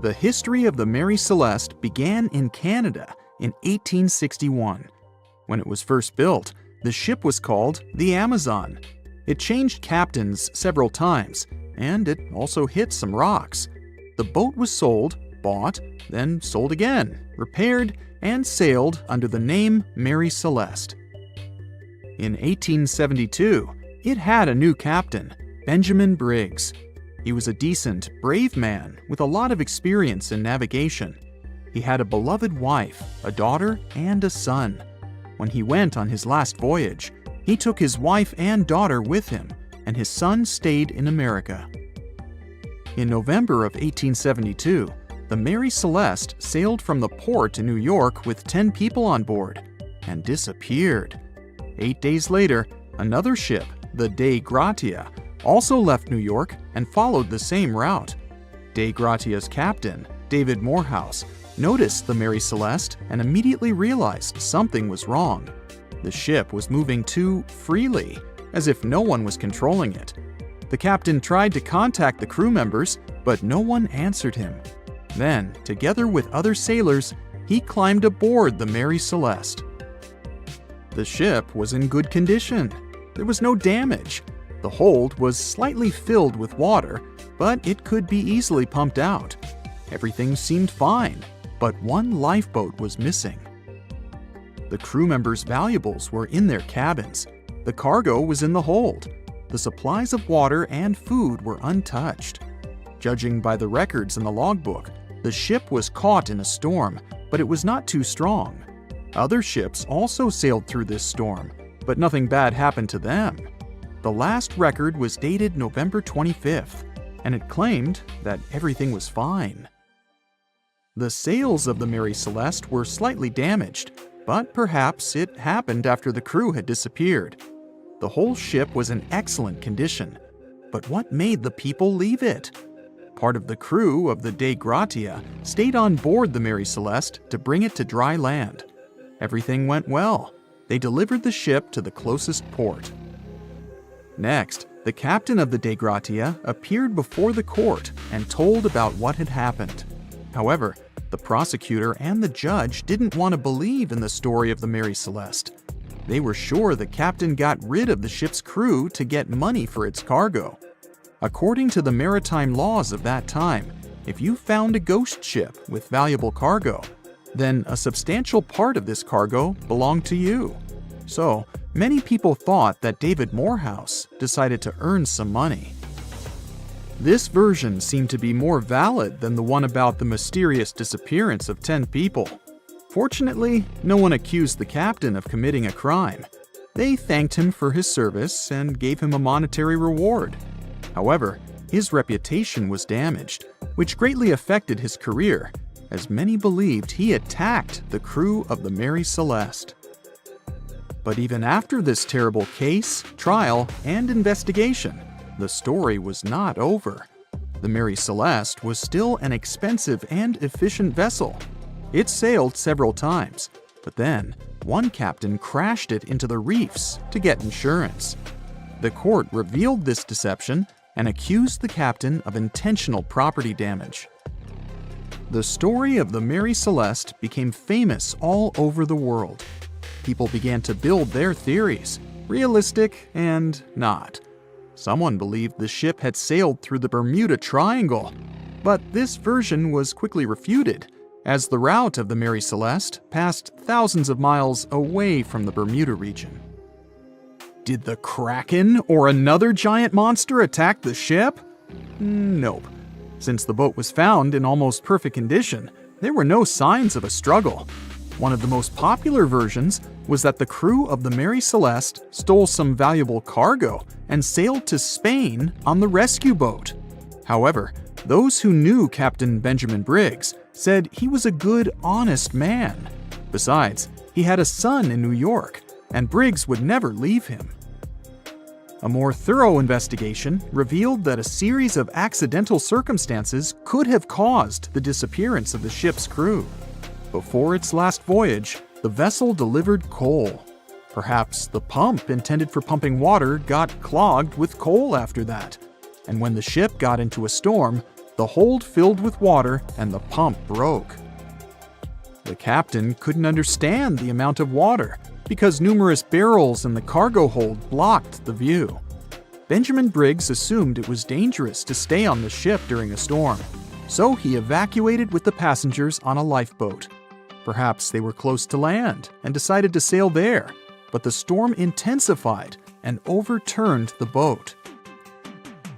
The history of the Mary Celeste began in Canada in 1861. When it was first built, the ship was called the Amazon. It changed captains several times, and it also hit some rocks. The boat was sold, bought, then sold again, repaired, and sailed under the name Mary Celeste. In 1872, it had a new captain, Benjamin Briggs. He was a decent, brave man with a lot of experience in navigation. He had a beloved wife, a daughter, and a son. When he went on his last voyage, he took his wife and daughter with him, and his son stayed in America. In November of 1872, the Mary Celeste sailed from the port in New York with 10 people on board and disappeared. 8 days later, another ship, the Dei Gratia, also left New York and followed the same route. Dei Gratia's captain, David Morehouse, noticed the Mary Celeste and immediately realized something was wrong. The ship was moving too freely, as if no one was controlling it. The captain tried to contact the crew members, but no one answered him. Then, together with other sailors, he climbed aboard the Mary Celeste. The ship was in good condition. There was no damage. The hold was slightly filled with water, but it could be easily pumped out. Everything seemed fine, but one lifeboat was missing. The crew members' valuables were in their cabins. The cargo was in the hold. The supplies of water and food were untouched. Judging by the records in the logbook, the ship was caught in a storm, but it was not too strong. Other ships also sailed through this storm, but nothing bad happened to them. The last record was dated November 25th, and it claimed that everything was fine. The sails of the Mary Celeste were slightly damaged, but perhaps it happened after the crew had disappeared. The whole ship was in excellent condition, but what made the people leave it? Part of the crew of the Dei Gratia stayed on board the Mary Celeste to bring it to dry land. Everything went well. They delivered the ship to the closest port. Next, the captain of the Dei Gratia appeared before the court and told about what had happened. However, the prosecutor and the judge didn't want to believe in the story of the Mary Celeste. They were sure the captain got rid of the ship's crew to get money for its cargo. According to the maritime laws of that time, if you found a ghost ship with valuable cargo, then a substantial part of this cargo belonged to you. So, many people thought that David Morehouse decided to earn some money. This version seemed to be more valid than the one about the mysterious disappearance of 10 people. Fortunately, no one accused the captain of committing a crime. They thanked him for his service and gave him a monetary reward. However, his reputation was damaged, which greatly affected his career, as many believed he attacked the crew of the Mary Celeste. But even after this terrible case, trial, and investigation, the story was not over. The Mary Celeste was still an expensive and efficient vessel. It sailed several times, but then one captain crashed it into the reefs to get insurance. The court revealed this deception and accused the captain of intentional property damage. The story of the Mary Celeste became famous all over the world. People began to build their theories, realistic and not. Someone believed the ship had sailed through the Bermuda Triangle, but this version was quickly refuted, as the route of the Mary Celeste passed thousands of miles away from the Bermuda region. Did the Kraken or another giant monster attack the ship? Nope. Since the boat was found in almost perfect condition, there were no signs of a struggle. One of the most popular versions was that the crew of the Mary Celeste stole some valuable cargo and sailed to Spain on the rescue boat. However, those who knew Captain Benjamin Briggs said he was a good, honest man. Besides, he had a son in New York, and Briggs would never leave him. A more thorough investigation revealed that a series of accidental circumstances could have caused the disappearance of the ship's crew. Before its last voyage, the vessel delivered coal. Perhaps the pump intended for pumping water got clogged with coal after that, and when the ship got into a storm, the hold filled with water and the pump broke. The captain couldn't understand the amount of water because numerous barrels in the cargo hold blocked the view. Benjamin Briggs assumed it was dangerous to stay on the ship during a storm, so he evacuated with the passengers on a lifeboat. Perhaps they were close to land and decided to sail there, but the storm intensified and overturned the boat.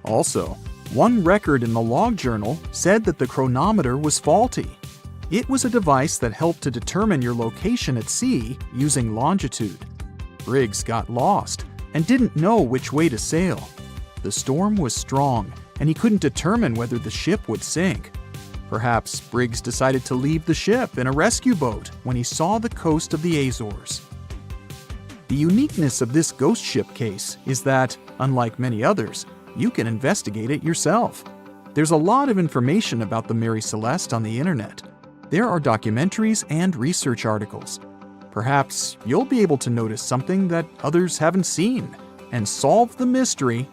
Also, one record in the log journal said that the chronometer was faulty. It was a device that helped to determine your location at sea using longitude. Briggs got lost and didn't know which way to sail. The storm was strong, and he couldn't determine whether the ship would sink. Perhaps Briggs decided to leave the ship in a rescue boat when he saw the coast of the Azores. The uniqueness of this ghost ship case is that, unlike many others, you can investigate it yourself. There's a lot of information about the Mary Celeste on the internet. There are documentaries and research articles. Perhaps you'll be able to notice something that others haven't seen and solve the mystery